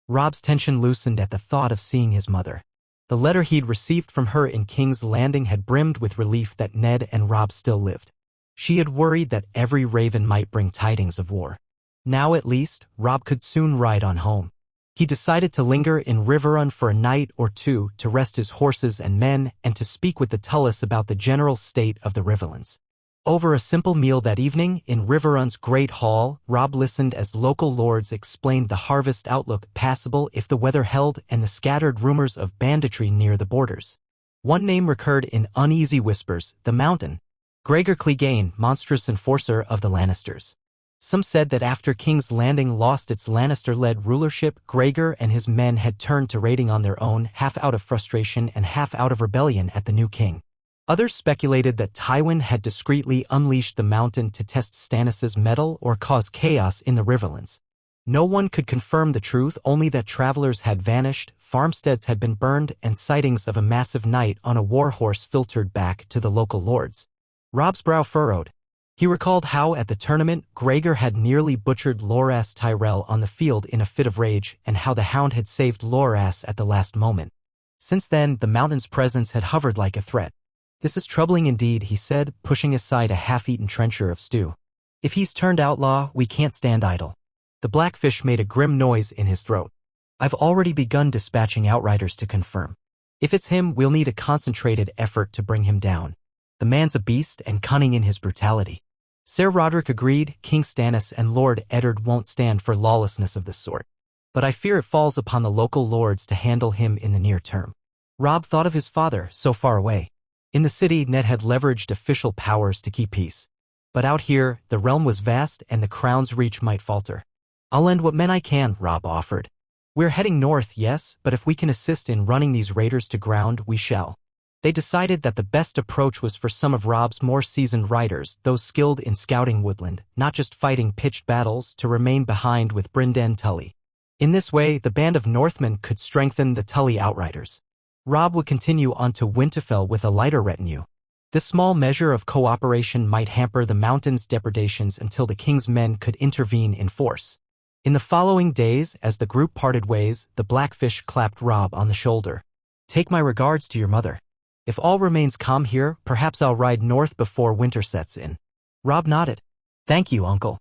Robb's tension loosened at the thought of seeing his mother. The letter he'd received from her in King's Landing had brimmed with relief that Ned and Robb still lived. She had worried that every raven might bring tidings of war. Now at least, Robb could soon ride on home. He decided to linger in Riverrun for a night or two to rest his horses and men and to speak with the Tullys about the general state of the Riverlands. Over a simple meal that evening, in Riverrun's great hall, Robb listened as local lords explained the harvest outlook, passable if the weather held, and the scattered rumors of banditry near the borders. One name recurred in uneasy whispers, the Mountain. Gregor Clegane, monstrous enforcer of the Lannisters. Some said that after King's Landing lost its Lannister-led rulership, Gregor and his men had turned to raiding on their own, half out of frustration and half out of rebellion at the new king. Others speculated that Tywin had discreetly unleashed the Mountain to test Stannis' mettle or cause chaos in the Riverlands. No one could confirm the truth, only that travelers had vanished, farmsteads had been burned, and sightings of a massive knight on a warhorse filtered back to the local lords. Robb's brow furrowed. He recalled how, at the tournament, Gregor had nearly butchered Loras Tyrell on the field in a fit of rage, and how the Hound had saved Loras at the last moment. Since then, the Mountain's presence had hovered like a threat. This is troubling indeed, he said, pushing aside a half-eaten trencher of stew. If he's turned outlaw, we can't stand idle. The Blackfish made a grim noise in his throat. I've already begun dispatching outriders to confirm. If it's him, we'll need a concentrated effort to bring him down. The man's a beast and cunning in his brutality. Ser Roderick agreed. King Stannis and Lord Eddard won't stand for lawlessness of this sort. But I fear it falls upon the local lords to handle him in the near term. Robb thought of his father, so far away. In the city, Ned had leveraged official powers to keep peace. But out here, the realm was vast and the crown's reach might falter. I'll lend what men I can, Robb offered. We're heading north, yes, but if we can assist in running these raiders to ground, we shall. They decided that the best approach was for some of Robb's more seasoned riders, those skilled in scouting woodland, not just fighting pitched battles, to remain behind with Brynden Tully. In this way, the band of Northmen could strengthen the Tully outriders. Robb would continue on to Winterfell with a lighter retinue. This small measure of cooperation might hamper the mountain's depredations until the king's men could intervene in force. In the following days, as the group parted ways, the Blackfish clapped Robb on the shoulder. Take my regards to your mother. If all remains calm here, perhaps I'll ride north before winter sets in. Robb nodded. Thank you, uncle.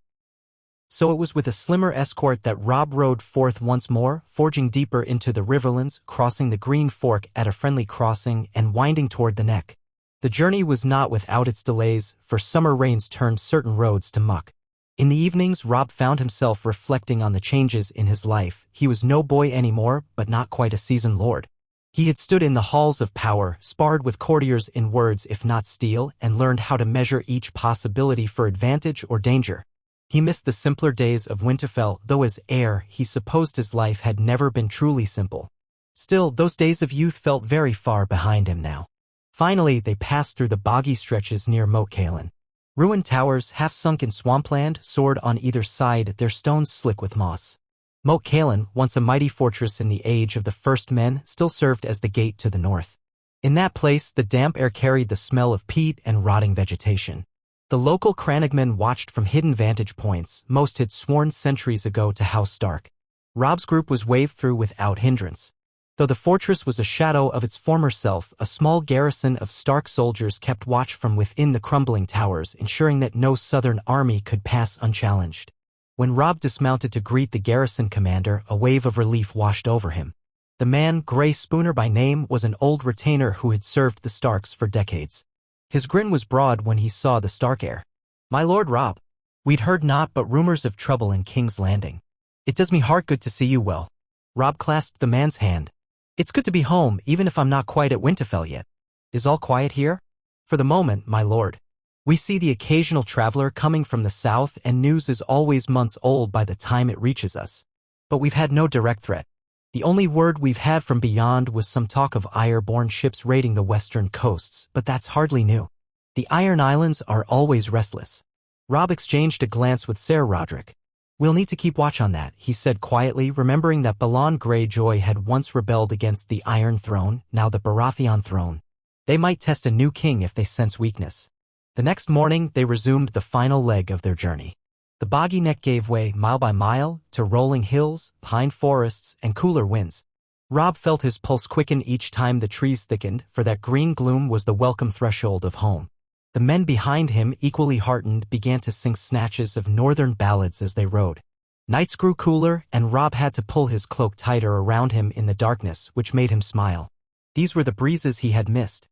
So it was with a slimmer escort that Robb rode forth once more, forging deeper into the Riverlands, crossing the Green Fork at a friendly crossing and winding toward the Neck. The journey was not without its delays, for summer rains turned certain roads to muck. In the evenings, Robb found himself reflecting on the changes in his life. He was no boy anymore, but not quite a seasoned lord. He had stood in the halls of power, sparred with courtiers in words if not steel, and learned how to measure each possibility for advantage or danger. He missed the simpler days of Winterfell, though as heir, he supposed his life had never been truly simple. Still, those days of youth felt very far behind him now. Finally, they passed through the boggy stretches near Moat Cailin. Ruined towers, half-sunk in swampland, soared on either side, their stones slick with moss. Moat Cailin, once a mighty fortress in the age of the First Men, still served as the gate to the north. In that place, the damp air carried the smell of peat and rotting vegetation. The local crannogmen watched from hidden vantage points. Most had sworn centuries ago to House Stark. Robb's group was waved through without hindrance. Though the fortress was a shadow of its former self, a small garrison of Stark soldiers kept watch from within the crumbling towers, ensuring that no southern army could pass unchallenged. When Robb dismounted to greet the garrison commander, a wave of relief washed over him. The man, Gray Spooner by name, was an old retainer who had served the Starks for decades. His grin was broad when he saw the Stark heir. My lord Robb. We'd heard naught but rumors of trouble in King's Landing. It does me heart good to see you well. Robb clasped the man's hand. It's good to be home, even if I'm not quite at Winterfell yet. Is all quiet here? For the moment, my lord. We see the occasional traveler coming from the south, and news is always months old by the time it reaches us. But we've had no direct threat. The only word we've had from beyond was some talk of Iron-born ships raiding the western coasts, but that's hardly new. The Iron Islands are always restless. Robb exchanged a glance with Ser Roderick. We'll need to keep watch on that, he said quietly, remembering that Balon Greyjoy had once rebelled against the Iron Throne, now the Baratheon throne. They might test a new king if they sense weakness. The next morning, they resumed the final leg of their journey. The boggy neck gave way, mile by mile, to rolling hills, pine forests, and cooler winds. Robb felt his pulse quicken each time the trees thickened, for that green gloom was the welcome threshold of home. The men behind him, equally heartened, began to sing snatches of northern ballads as they rode. Nights grew cooler, and Robb had to pull his cloak tighter around him in the darkness, which made him smile. These were the breezes he had missed.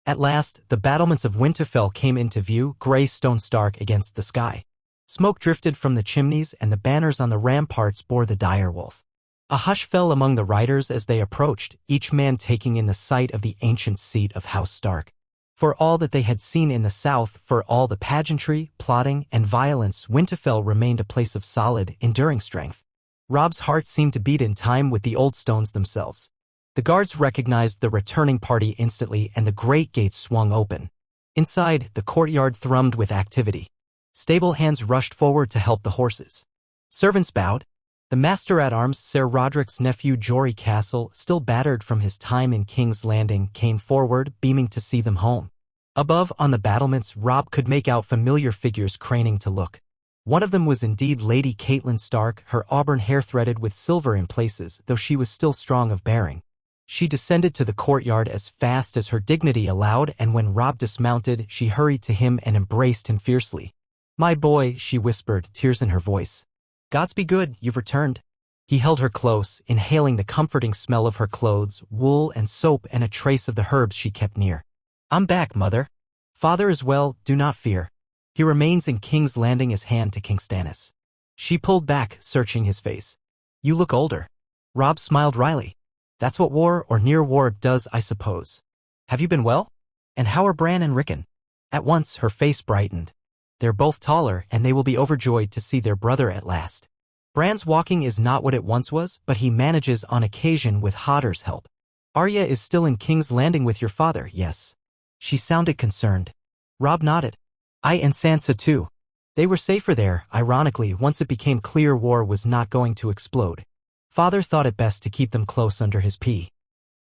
At last, the battlements of Winterfell came into view, gray stone stark against the sky. Smoke drifted from the chimneys, and the banners on the ramparts bore the direwolf. A hush fell among the riders as they approached, each man taking in the sight of the ancient seat of House Stark. For all that they had seen in the south, for all the pageantry, plotting, and violence, Winterfell remained a place of solid, enduring strength. Robb's heart seemed to beat in time with the old stones themselves. The guards recognized the returning party instantly, and the great gates swung open. Inside, the courtyard thrummed with activity. Stable hands rushed forward to help the horses. Servants bowed. The master-at-arms, Ser Roderick's nephew Jory Castle, still battered from his time in King's Landing, came forward, beaming to see them home. Above, on the battlements, Robb could make out familiar figures craning to look. One of them was indeed Lady Catelyn Stark, her auburn hair threaded with silver in places, though she was still strong of bearing. She descended to the courtyard as fast as her dignity allowed, and when Robb dismounted, she hurried to him and embraced him fiercely. My boy, she whispered, tears in her voice. Gods be good, you've returned. He held her close, inhaling the comforting smell of her clothes, wool and soap and a trace of the herbs she kept near. "I'm back, Mother. Father is well, do not fear. He remains in King's Landing," his hand to King Stannis. She pulled back, searching his face. "You look older." Robb smiled wryly. "That's what war or near war does, I suppose. Have you been well? And how are Bran and Rickon?" At once her face brightened. "They're both taller, and they will be overjoyed to see their brother at last. Bran's walking is not what it once was, but he manages on occasion with Hodder's help. Arya is still in King's Landing with your father, yes?" She sounded concerned. Robb nodded. "I and Sansa too. They were safer there, ironically, once it became clear war was not going to explode. Father thought it best to keep them close under his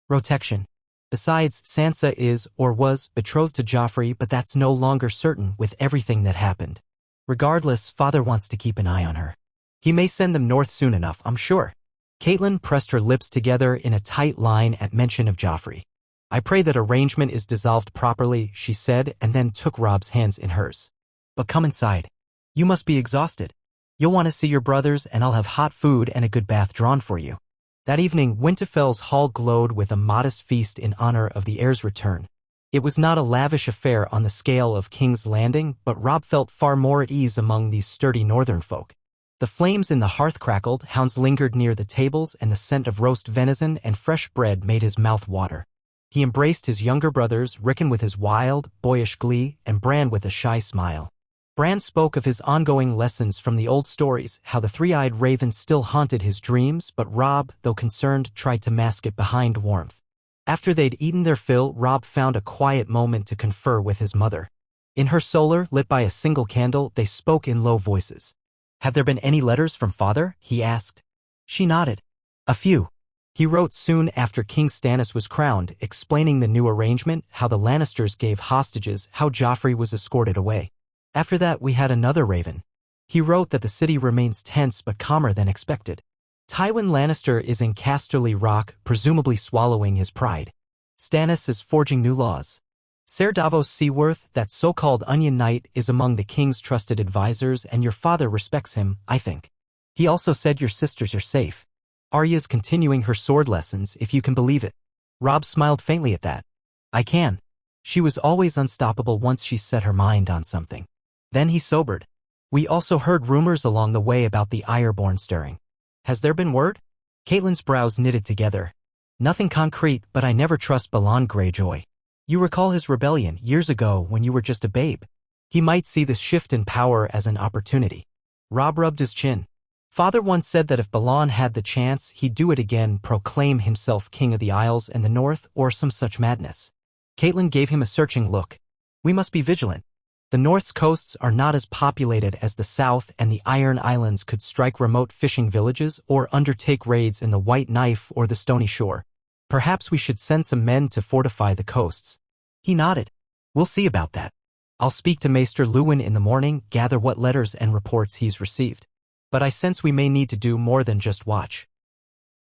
protection. Besides, Sansa is, or was, betrothed to Joffrey, but that's no longer certain with everything that happened. Regardless, Father wants to keep an eye on her. He may send them north soon enough, I'm sure." Catelyn pressed her lips together in a tight line at mention of Joffrey. "I pray that arrangement is dissolved properly," she said, and then took Robb's hands in hers. "But come inside. You must be exhausted. You'll want to see your brothers, and I'll have hot food and a good bath drawn for you." That evening, Winterfell's hall glowed with a modest feast in honor of the heir's return. It was not a lavish affair on the scale of King's Landing, but Robb felt far more at ease among these sturdy northern folk. The flames in the hearth crackled, hounds lingered near the tables, and the scent of roast venison and fresh bread made his mouth water. He embraced his younger brothers, Rickon with his wild, boyish glee, and Bran with a shy smile. Bran spoke of his ongoing lessons from the old stories, how the three-eyed raven still haunted his dreams, but Robb, though concerned, tried to mask it behind warmth. After they'd eaten their fill, Robb found a quiet moment to confer with his mother. In her solar, lit by a single candle, they spoke in low voices. "Have there been any letters from Father?" he asked. She nodded. "A few. He wrote soon after King Stannis was crowned, explaining the new arrangement, how the Lannisters gave hostages, how Joffrey was escorted away. After that we had another raven. He wrote that the city remains tense but calmer than expected. Tywin Lannister is in Casterly Rock, presumably swallowing his pride. Stannis is forging new laws. Ser Davos Seaworth, that so-called Onion Knight, is among the king's trusted advisors, and your father respects him, I think. He also said your sisters are safe. Arya's continuing her sword lessons, if you can believe it." Robb smiled faintly at that. "I can. She was always unstoppable once she set her mind on something." Then he sobered. "We also heard rumors along the way about the Ironborn stirring. Has there been word?" Catelyn's brows knitted together. "Nothing concrete, but I never trust Balon Greyjoy. You recall his rebellion years ago when you were just a babe. He might see this shift in power as an opportunity." Robb rubbed his chin. "Father once said that if Balon had the chance, he'd do it again, proclaim himself king of the Isles and the North, or some such madness." Catelyn gave him a searching look. "We must be vigilant. The North's coasts are not as populated as the South, and the Iron Islands could strike remote fishing villages or undertake raids in the White Knife or the Stony Shore. Perhaps we should send some men to fortify the coasts." He nodded. "We'll see about that. I'll speak to Maester Luwin in the morning, gather what letters and reports he's received. But I sense we may need to do more than just watch.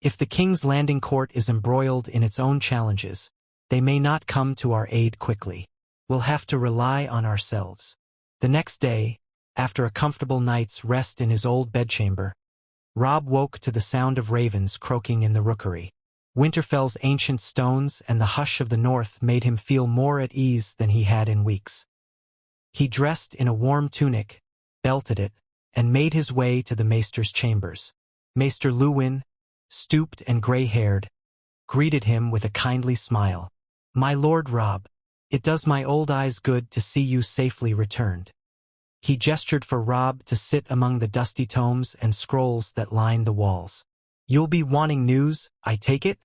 If the King's Landing court is embroiled in its own challenges, they may not come to our aid quickly. We'll have to rely on ourselves." The next day, after a comfortable night's rest in his old bedchamber, Robb woke to the sound of ravens croaking in the rookery. Winterfell's ancient stones and the hush of the north made him feel more at ease than he had in weeks. He dressed in a warm tunic, belted it, and made his way to the maester's chambers. Maester Luwin, stooped and gray-haired, greeted him with a kindly smile. "My lord Robb, it does my old eyes good to see you safely returned." He gestured for Robb to sit among the dusty tomes and scrolls that lined the walls. "You'll be wanting news, I take it?"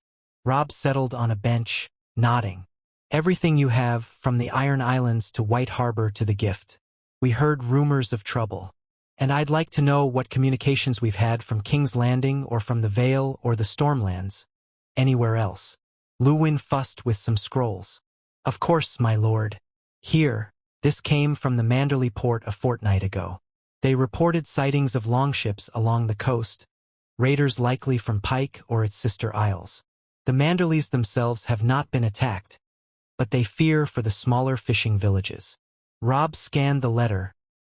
Robb settled on a bench, nodding. "Everything you have, from the Iron Islands to White Harbor to the Gift. We heard rumors of trouble. And I'd like to know what communications we've had from King's Landing or from the Vale or the Stormlands. Anywhere else." Luwin fussed with some scrolls. "Of course, my lord. Here, this came from the Manderley port a fortnight ago. They reported sightings of longships along the coast, raiders likely from Pike or its sister isles. The Manderleys themselves have not been attacked, but they fear for the smaller fishing villages." Robb scanned the letter,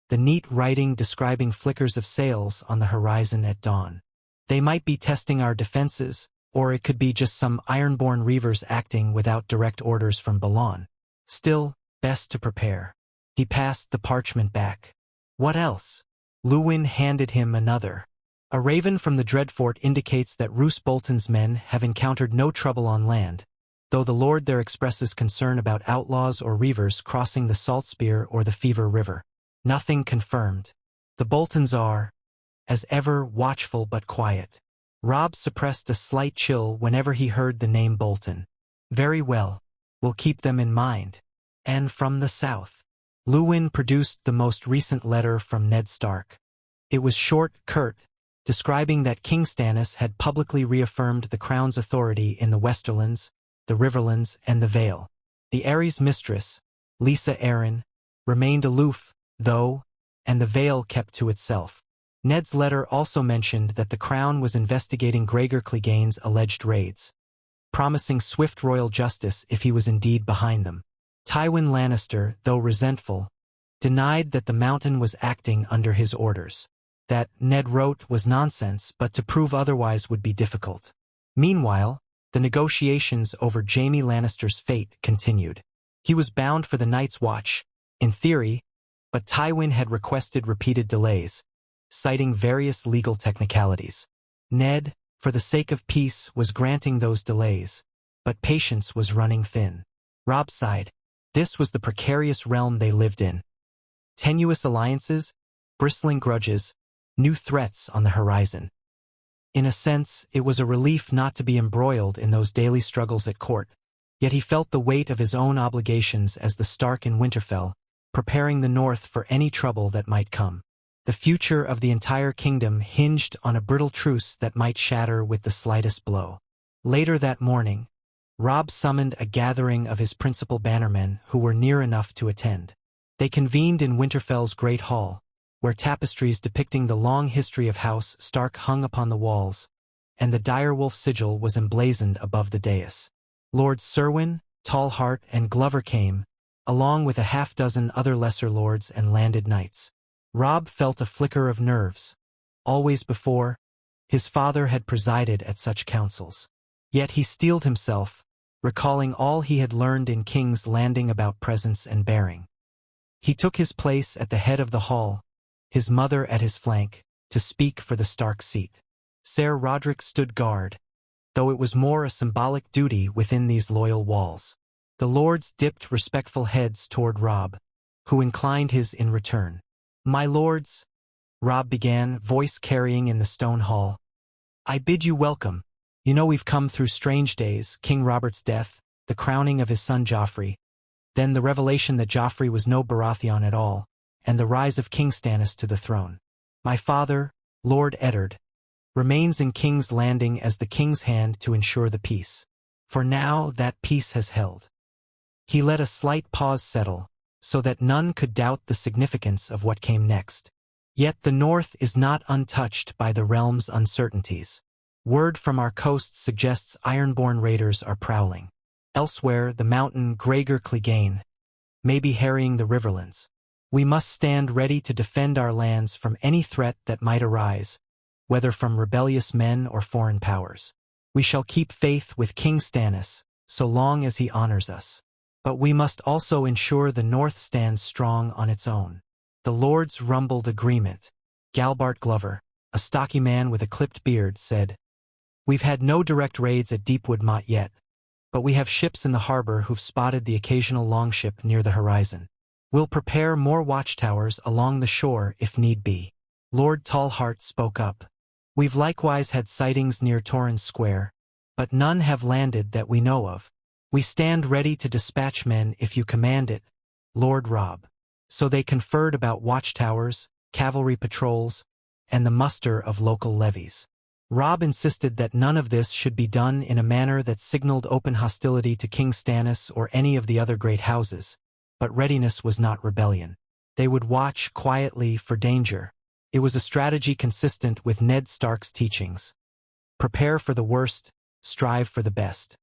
the neat writing describing flickers of sails on the horizon at dawn. They might be testing our defenses, or it could be just some ironborn reavers acting without direct orders from Balan. Still, best to prepare. He passed the parchment back. What else? Luwin handed him another. A raven from the Dreadfort indicates that Roose Bolton's men have encountered no trouble on land, though the Lord there expresses concern about outlaws or reavers crossing the Saltspear or the Fever River. Nothing confirmed. The Boltons are, as ever, watchful but quiet. Rob suppressed a slight chill whenever he heard the name Bolton. Very well. We'll keep them in mind. And from the south. Luwin produced the most recent letter from Ned Stark. It was short, curt, describing that King Stannis had publicly reaffirmed the crown's authority in the Westerlands, the Riverlands, and the Vale. The Aerys mistress, Lisa Arryn, remained aloof, though, and the Vale kept to itself. Ned's letter also mentioned that the crown was investigating Gregor Clegane's alleged raids, promising swift royal justice if he was indeed behind them. Tywin Lannister, though resentful, denied that the Mountain was acting under his orders. That Ned wrote was nonsense, but to prove otherwise would be difficult. Meanwhile, the negotiations over Jaime Lannister's fate continued. He was bound for the Night's Watch, in theory, but Tywin had requested repeated delays, citing various legal technicalities. Ned, for the sake of peace, was granting those delays, but patience was running thin. Rob sighed. This was the precarious realm they lived in. Tenuous alliances, bristling grudges, new threats on the horizon. In a sense, it was a relief not to be embroiled in those daily struggles at court, yet he felt the weight of his own obligations as the Stark in Winterfell, preparing the North for any trouble that might come. The future of the entire kingdom hinged on a brittle truce that might shatter with the slightest blow. Later that morning, Robb summoned a gathering of his principal bannermen who were near enough to attend. They convened in Winterfell's Great Hall, where tapestries depicting the long history of House Stark hung upon the walls, and the direwolf sigil was emblazoned above the dais. Lord Serwyn, Tallheart, and Glover came, along with a half-dozen other lesser lords and landed knights. Robb felt a flicker of nerves. Always before, his father had presided at such councils. Yet he steeled himself, recalling all he had learned in King's Landing about presence and bearing. He took his place at the head of the hall, his mother at his flank, to speak for the Stark seat. Ser Rodrik stood guard, though it was more a symbolic duty within these loyal walls. The lords dipped respectful heads toward Robb, who inclined his in return. "My lords," Robb began, voice carrying in the stone hall, "I bid you welcome. You know we've come through strange days, King Robert's death, the crowning of his son Joffrey, then the revelation that Joffrey was no Baratheon at all, and the rise of King Stannis to the throne. My father, Lord Eddard, remains in King's Landing as the king's hand to ensure the peace. For now that peace has held." He let a slight pause settle, so that none could doubt the significance of what came next. Yet the North is not untouched by the realm's uncertainties. Word from our coast suggests ironborn raiders are prowling. Elsewhere, the mountain Gregor Clegane may be harrying the Riverlands. We must stand ready to defend our lands from any threat that might arise, whether from rebellious men or foreign powers. We shall keep faith with King Stannis, so long as he honors us. But we must also ensure the North stands strong on its own. The lords rumbled agreement. Galbart Glover, a stocky man with a clipped beard, said, "We've had no direct raids at Deepwood Motte yet, but we have ships in the harbor who've spotted the occasional longship near the horizon. We'll prepare more watchtowers along the shore if need be." Lord Tallheart spoke up. "We've likewise had sightings near Torrens Square, but none have landed that we know of. We stand ready to dispatch men if you command it, Lord Robb." So they conferred about watchtowers, cavalry patrols, and the muster of local levies. Robb insisted that none of this should be done in a manner that signaled open hostility to King Stannis or any of the other great houses, but readiness was not rebellion. They would watch quietly for danger. It was a strategy consistent with Ned Stark's teachings. Prepare for the worst, strive for the best.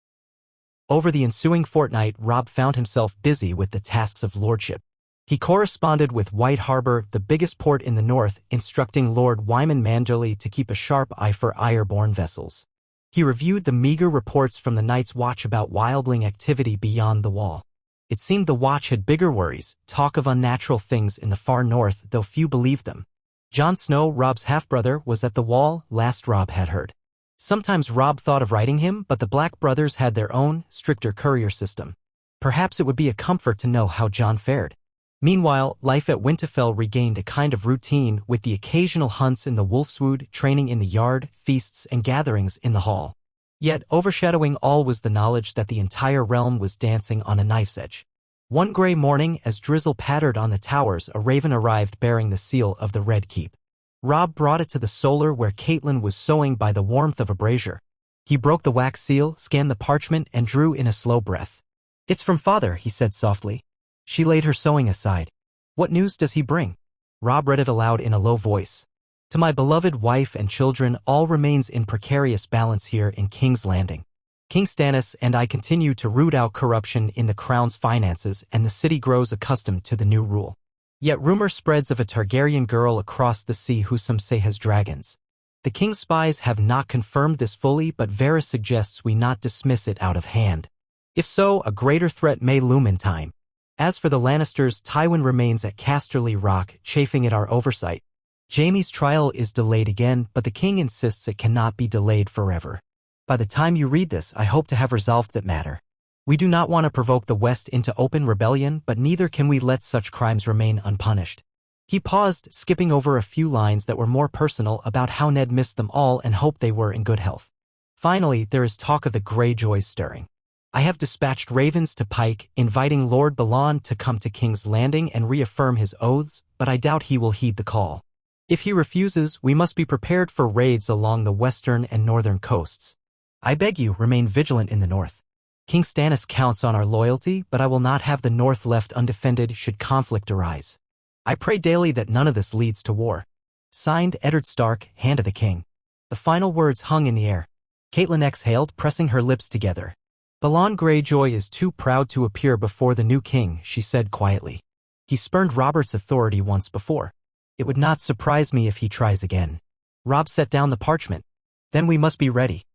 Over the ensuing fortnight, Robb found himself busy with the tasks of lordship. He corresponded with White Harbor, the biggest port in the north, instructing Lord Wyman Manderley to keep a sharp eye for airborne vessels. He reviewed the meager reports from the Night's Watch about wildling activity beyond the wall. It seemed the watch had bigger worries, talk of unnatural things in the far north, though few believed them. Jon Snow, Robb's half-brother, was at the wall, last Robb had heard. Sometimes Robb thought of writing him, but the Black brothers had their own, stricter courier system. Perhaps it would be a comfort to know how Jon fared. Meanwhile, life at Winterfell regained a kind of routine, with the occasional hunts in the Wolfswood, training in the yard, feasts and gatherings in the hall. Yet, overshadowing all was the knowledge that the entire realm was dancing on a knife's edge. One gray morning, as drizzle pattered on the towers, a raven arrived bearing the seal of the Red Keep. Robb brought it to the solar where Catelyn was sewing by the warmth of a brazier. He broke the wax seal, scanned the parchment, and drew in a slow breath. "It's from father," he said softly. She laid her sewing aside. "What news does he bring?" Robb read it aloud in a low voice. "To my beloved wife and children, all remains in precarious balance here in King's Landing. King Stannis and I continue to root out corruption in the crown's finances, and the city grows accustomed to the new rule. Yet rumor spreads of a Targaryen girl across the sea who some say has dragons. The king's spies have not confirmed this fully, but Varys suggests we not dismiss it out of hand. If so, a greater threat may loom in time. As for the Lannisters, Tywin remains at Casterly Rock, chafing at our oversight. Jaime's trial is delayed again, but the king insists it cannot be delayed forever. By the time you read this, I hope to have resolved that matter. We do not want to provoke the West into open rebellion, but neither can we let such crimes remain unpunished." He paused, skipping over a few lines that were more personal about how Ned missed them all and hoped they were in good health. "Finally, there is talk of the Greyjoys stirring. I have dispatched ravens to Pike, inviting Lord Balon to come to King's Landing and reaffirm his oaths, but I doubt he will heed the call. If he refuses, we must be prepared for raids along the western and northern coasts. I beg you, remain vigilant in the north. King Stannis counts on our loyalty, but I will not have the north left undefended should conflict arise. I pray daily that none of this leads to war. Signed, Eddard Stark, Hand of the King." The final words hung in the air. Catelyn exhaled, pressing her lips together. "Balon Greyjoy is too proud to appear before the new king," she said quietly. "He spurned Robert's authority once before. It would not surprise me if he tries again." Robb set down the parchment. "Then we must be ready.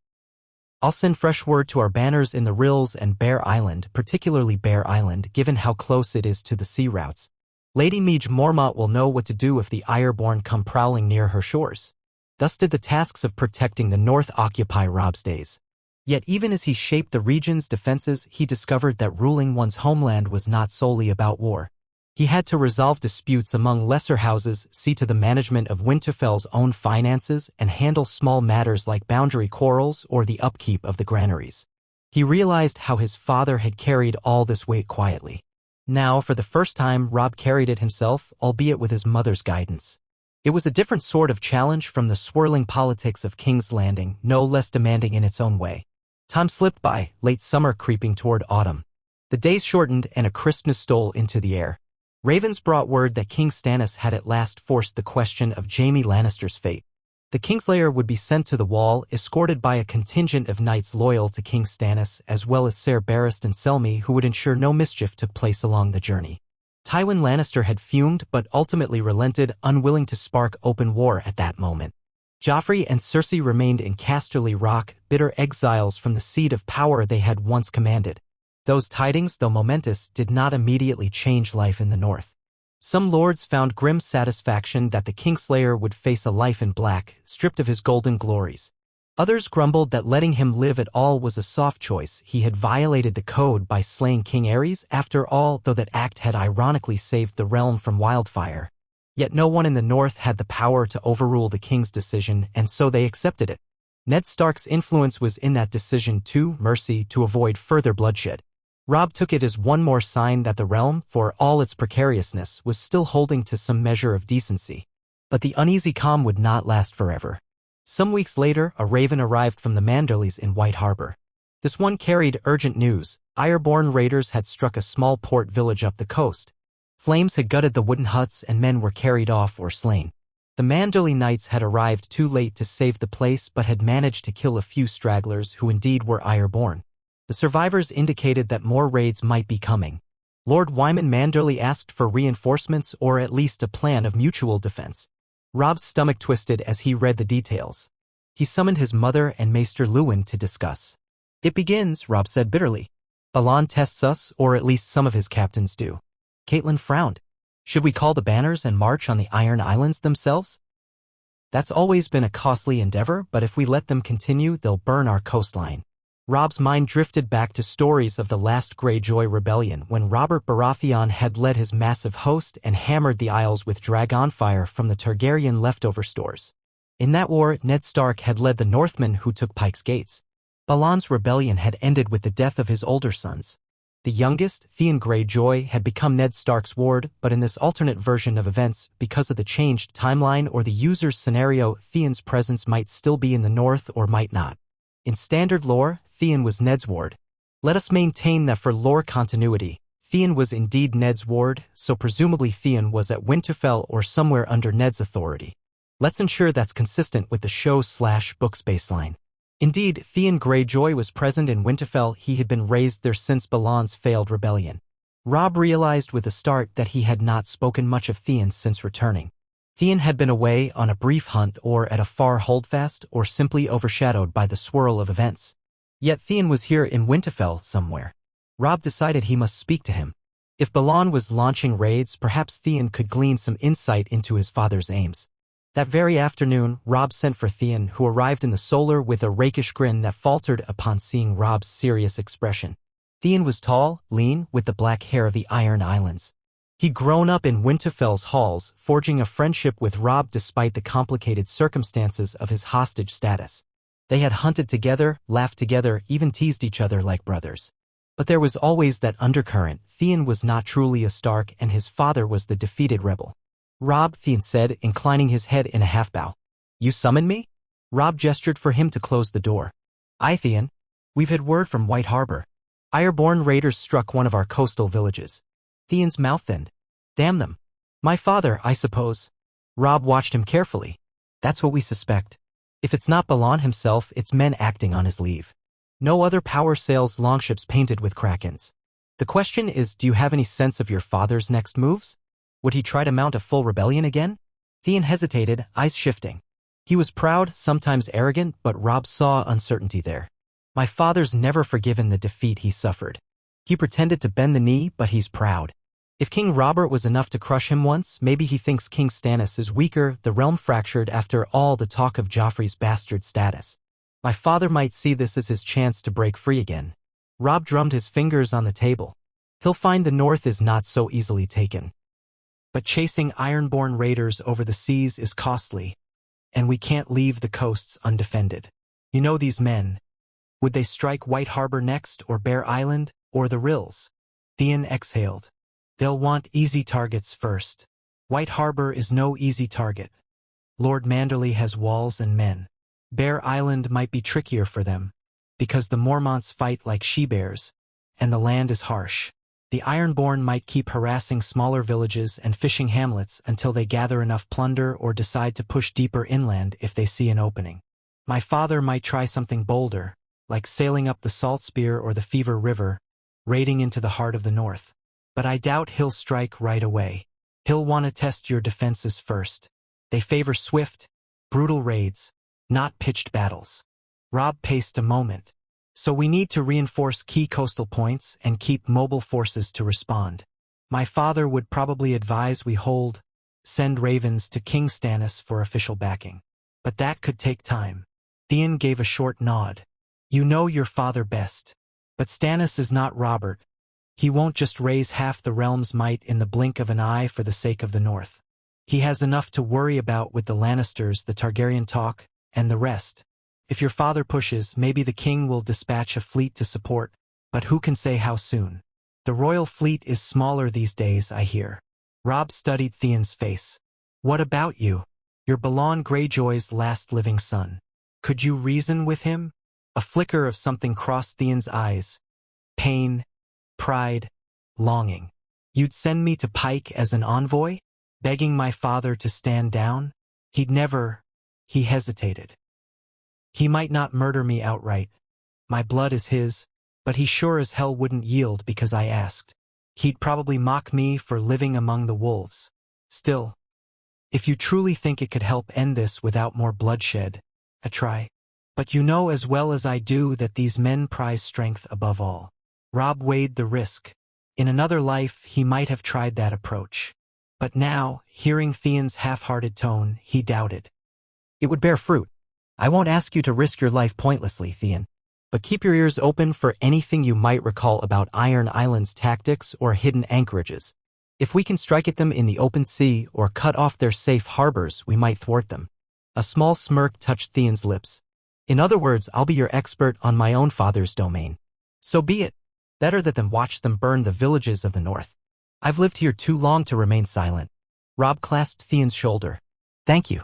I'll send fresh word to our banners in the Rills and Bear Island, particularly Bear Island, given how close it is to the sea routes. Lady Midge Mormont will know what to do if the Ironborn come prowling near her shores." Thus did the tasks of protecting the north occupy Robb's days. Yet even as he shaped the region's defenses, he discovered that ruling one's homeland was not solely about war. He had to resolve disputes among lesser houses, see to the management of Winterfell's own finances, and handle small matters like boundary quarrels or the upkeep of the granaries. He realized how his father had carried all this weight quietly. Now, for the first time, Robb carried it himself, albeit with his mother's guidance. It was a different sort of challenge from the swirling politics of King's Landing, no less demanding in its own way. Time slipped by, late summer creeping toward autumn. The days shortened and a crispness stole into the air. Ravens brought word that King Stannis had at last forced the question of Jaime Lannister's fate. The Kingslayer would be sent to the Wall, escorted by a contingent of knights loyal to King Stannis, as well as Ser Barristan Selmy, who would ensure no mischief took place along the journey. Tywin Lannister had fumed but ultimately relented, unwilling to spark open war at that moment. Joffrey and Cersei remained in Casterly Rock, bitter exiles from the seat of power they had once commanded. Those tidings, though momentous, did not immediately change life in the north. Some lords found grim satisfaction that the Kingslayer would face a life in black, stripped of his golden glories. Others grumbled that letting him live at all was a soft choice. He had violated the code by slaying King Aerys, after all, though that act had ironically saved the realm from wildfire. Yet no one in the north had the power to overrule the king's decision, and so they accepted it. Ned Stark's influence was in that decision too, mercy, to avoid further bloodshed. Robb took it as one more sign that the realm, for all its precariousness, was still holding to some measure of decency. But the uneasy calm would not last forever. Some weeks later, a raven arrived from the Manderleys in White Harbor. This one carried urgent news. Ironborn raiders had struck a small port village up the coast. Flames had gutted the wooden huts and men were carried off or slain. The Manderley knights had arrived too late to save the place but had managed to kill a few stragglers who indeed were Ironborn. The survivors indicated that more raids might be coming. Lord Wyman Manderley asked for reinforcements or at least a plan of mutual defense. Robb's stomach twisted as he read the details. He summoned his mother and Maester Lewin to discuss. It begins, Robb said bitterly. Balon tests us, or at least some of his captains do. Caitlin frowned. Should we call the banners and march on the Iron Islands themselves? That's always been a costly endeavor, but if we let them continue, they'll burn our coastline. Robb's mind drifted back to stories of the last Greyjoy rebellion when Robert Baratheon had led his massive host and hammered the Isles with dragonfire from the Targaryen leftover stores. In that war, Ned Stark had led the Northmen who took Pike's Gates. Balon's rebellion had ended with the death of his older sons. The youngest, Theon Greyjoy, had become Ned Stark's ward, but in this alternate version of events, because of the changed timeline or the user's scenario, Theon's presence might still be in the north or might not. In standard lore, Theon was Ned's ward. Let us maintain that for lore continuity, Theon was indeed Ned's ward, so presumably Theon was at Winterfell or somewhere under Ned's authority. Let's ensure that's consistent with the show/books baseline. Indeed, Theon Greyjoy was present in Winterfell. He had been raised there since Balon's failed rebellion. Robb realized with a start that he had not spoken much of Theon since returning. Theon had been away on a brief hunt or at a far holdfast or simply overshadowed by the swirl of events. Yet Theon was here in Winterfell somewhere. Robb decided he must speak to him. If Balon was launching raids, perhaps Theon could glean some insight into his father's aims. That very afternoon, Robb sent for Theon, who arrived in the Solar with a rakish grin that faltered upon seeing Robb's serious expression. Theon was tall, lean, with the black hair of the Iron Islands. He'd grown up in Winterfell's halls, forging a friendship with Robb despite the complicated circumstances of his hostage status. They had hunted together, laughed together, even teased each other like brothers. But there was always that undercurrent. Theon was not truly a Stark, and his father was the defeated rebel. Robb, Theon said, inclining his head in a half-bow. You summoned me? Robb gestured for him to close the door. Aye, Theon. We've had word from White Harbor. Ironborn raiders struck one of our coastal villages. Theon's mouth thinned. Damn them. My father, I suppose. Robb watched him carefully. That's what we suspect. If it's not Balon himself, it's men acting on his leave. No other power sails longships painted with krakens. The question is, do you have any sense of your father's next moves? Would he try to mount a full rebellion again? Theon hesitated, eyes shifting. He was proud, sometimes arrogant, but Robb saw uncertainty there. My father's never forgiven the defeat he suffered. He pretended to bend the knee, but he's proud. If King Robert was enough to crush him once, maybe he thinks King Stannis is weaker, the realm fractured after all the talk of Joffrey's bastard status. My father might see this as his chance to break free again. Robb drummed his fingers on the table. He'll find the north is not so easily taken. But chasing Ironborn raiders over the seas is costly, and we can't leave the coasts undefended. You know these men. Would they strike White Harbor next, or Bear Island, or the Rills? Theon exhaled. They'll want easy targets first. White Harbor is no easy target. Lord Manderley has walls and men. Bear Island might be trickier for them, because the Mormonts fight like she-bears, and the land is harsh. The Ironborn might keep harassing smaller villages and fishing hamlets until they gather enough plunder or decide to push deeper inland if they see an opening. My father might try something bolder, like sailing up the Salt Spear or the Fever River, raiding into the heart of the north. But I doubt he'll strike right away. He'll want to test your defenses first. They favor swift, brutal raids, not pitched battles. Robb paced a moment. So we need to reinforce key coastal points and keep mobile forces to respond. My father would probably advise we send ravens to King Stannis for official backing. But that could take time. Theon gave a short nod. You know your father best. But Stannis is not Robert. He won't just raise half the realm's might in the blink of an eye for the sake of the North. He has enough to worry about with the Lannisters, the Targaryen talk, and the rest. If your father pushes, maybe the king will dispatch a fleet to support, but who can say how soon? The royal fleet is smaller these days, I hear. Robb studied Theon's face. What about you? You're Balon Greyjoy's last living son. Could you reason with him? A flicker of something crossed Theon's eyes. Pain, pride, longing. You'd send me to Pike as an envoy? Begging my father to stand down? He'd never. He hesitated. He might not murder me outright. My blood is his, but he sure as hell wouldn't yield because I asked. He'd probably mock me for living among the wolves. Still, if you truly think it could help end this without more bloodshed, try. But you know as well as I do that these men prize strength above all. Robb weighed the risk. In another life, he might have tried that approach. But now, hearing Theon's half-hearted tone, he doubted. It would bear fruit. I won't ask you to risk your life pointlessly, Theon. But keep your ears open for anything you might recall about Iron Island's tactics or hidden anchorages. If we can strike at them in the open sea or cut off their safe harbors, we might thwart them. A small smirk touched Theon's lips. In other words, I'll be your expert on my own father's domain. So be it. Better that than watch them burn the villages of the north. I've lived here too long to remain silent. Robb clasped Theon's shoulder. Thank you.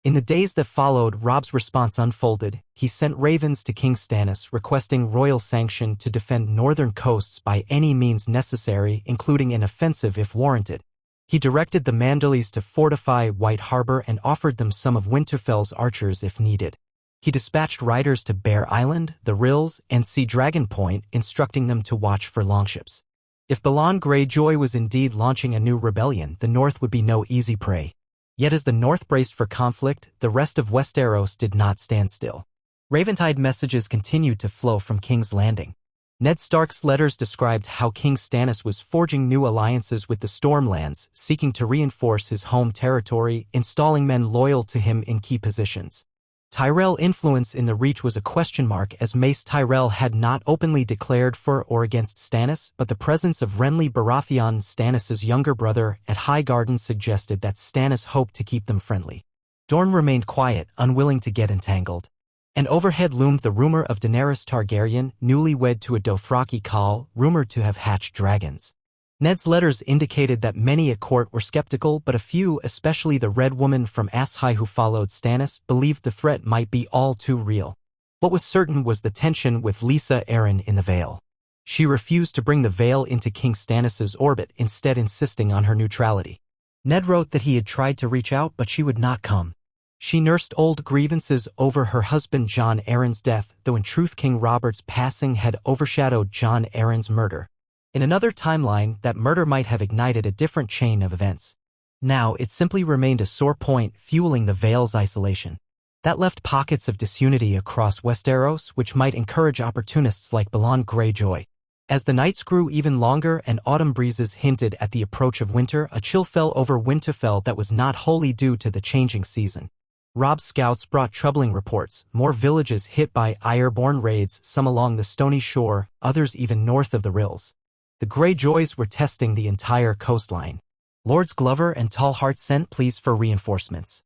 In the days that followed, Robb's response unfolded. He sent ravens to King Stannis requesting royal sanction to defend northern coasts by any means necessary, including an offensive if warranted. He directed the Manderleys to fortify White Harbor and offered them some of Winterfell's archers if needed. He dispatched riders to Bear Island, the Rills, and Sea Dragon Point, instructing them to watch for longships. If Balon Greyjoy was indeed launching a new rebellion, the North would be no easy prey. Yet as the North braced for conflict, the rest of Westeros did not stand still. Raventide messages continued to flow from King's Landing. Ned Stark's letters described how King Stannis was forging new alliances with the Stormlands, seeking to reinforce his home territory, installing men loyal to him in key positions. Tyrell influence in the Reach was a question mark, as Mace Tyrell had not openly declared for or against Stannis, but the presence of Renly Baratheon, Stannis' younger brother, at Highgarden suggested that Stannis hoped to keep them friendly. Dorne remained quiet, unwilling to get entangled. And overhead loomed the rumor of Daenerys Targaryen, newlywed to a Dothraki Khal, rumored to have hatched dragons. Ned's letters indicated that many at court were skeptical, but a few, especially the Red Woman from Ass High who followed Stannis, believed the threat might be all too real. What was certain was the tension with Lysa Arryn in the Vale. She refused to bring the Vale into King Stannis' orbit, instead insisting on her neutrality. Ned wrote that he had tried to reach out, but she would not come. She nursed old grievances over her husband Jon Arryn's death, though in truth King Robert's passing had overshadowed Jon Arryn's murder. In another timeline, that murder might have ignited a different chain of events. Now, it simply remained a sore point, fueling the Vale's isolation. That left pockets of disunity across Westeros, which might encourage opportunists like Balon Greyjoy. As the nights grew even longer and autumn breezes hinted at the approach of winter, a chill fell over Winterfell that was not wholly due to the changing season. Robb's scouts brought troubling reports, more villages hit by Ironborn raids, some along the Stony Shore, others even north of the Rills. The Greyjoys were testing the entire coastline. Lords Glover and Tallhart sent pleas for reinforcements.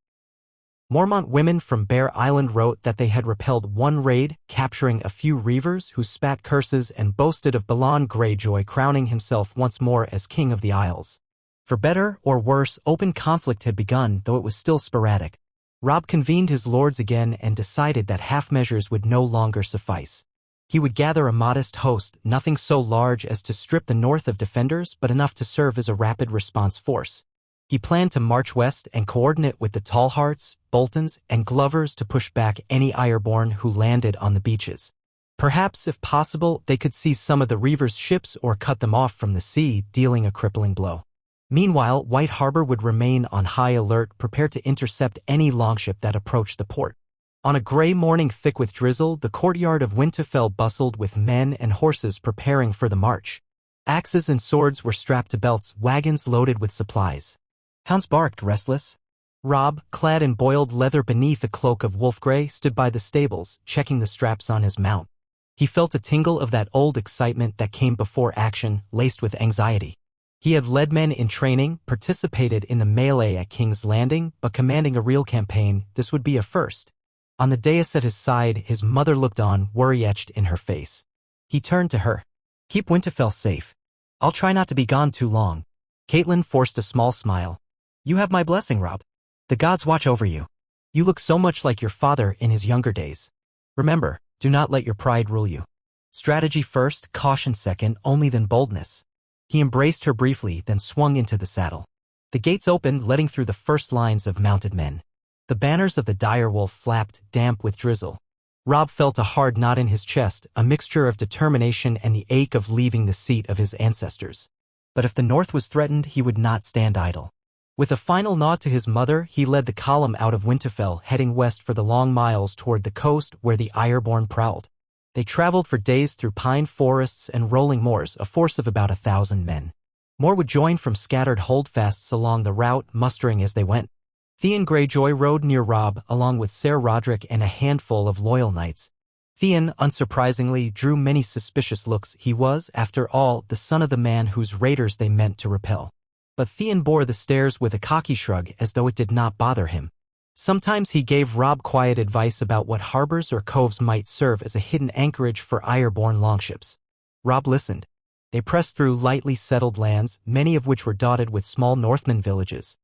Mormont women from Bear Island wrote that they had repelled one raid, capturing a few reavers who spat curses and boasted of Balon Greyjoy crowning himself once more as King of the Isles. For better or worse, open conflict had begun, though it was still sporadic. Robb convened his lords again and decided that half measures would no longer suffice. He would gather a modest host, nothing so large as to strip the north of defenders, but enough to serve as a rapid response force. He planned to march west and coordinate with the Tallharts, Boltons, and Glovers to push back any Ironborn who landed on the beaches. Perhaps, if possible, they could seize some of the Reavers' ships or cut them off from the sea, dealing a crippling blow. Meanwhile, White Harbor would remain on high alert, prepared to intercept any longship that approached the port. On a gray morning thick with drizzle, the courtyard of Winterfell bustled with men and horses preparing for the march. Axes and swords were strapped to belts, wagons loaded with supplies. Hounds barked, restless. Robb, clad in boiled leather beneath a cloak of wolfgrey, stood by the stables, checking the straps on his mount. He felt a tingle of that old excitement that came before action, laced with anxiety. He had led men in training, participated in the melee at King's Landing, but commanding a real campaign, this would be a first. On the dais at his side, his mother looked on, worry etched in her face. He turned to her. Keep Winterfell safe. I'll try not to be gone too long. Catelyn forced a small smile. You have my blessing, Robb. The gods watch over you. You look so much like your father in his younger days. Remember, do not let your pride rule you. Strategy first, caution second, only then boldness. He embraced her briefly, then swung into the saddle. The gates opened, letting through the first lines of mounted men. The banners of the direwolf flapped, damp with drizzle. Robb felt a hard knot in his chest, a mixture of determination and the ache of leaving the seat of his ancestors. But if the north was threatened, he would not stand idle. With a final nod to his mother, he led the column out of Winterfell, heading west for the long miles toward the coast where the Ironborn prowled. They traveled for days through pine forests and rolling moors, a force of about 1,000 men. More would join from scattered holdfasts along the route, mustering as they went. Theon Greyjoy rode near Robb, along with Ser Roderick and a handful of loyal knights. Theon, unsurprisingly, drew many suspicious looks. He was, after all, the son of the man whose raiders they meant to repel. But Theon bore the stares with a cocky shrug, as though it did not bother him. Sometimes he gave Robb quiet advice about what harbors or coves might serve as a hidden anchorage for Ironborn longships. Robb listened. They pressed through lightly settled lands, many of which were dotted with small Northman villages.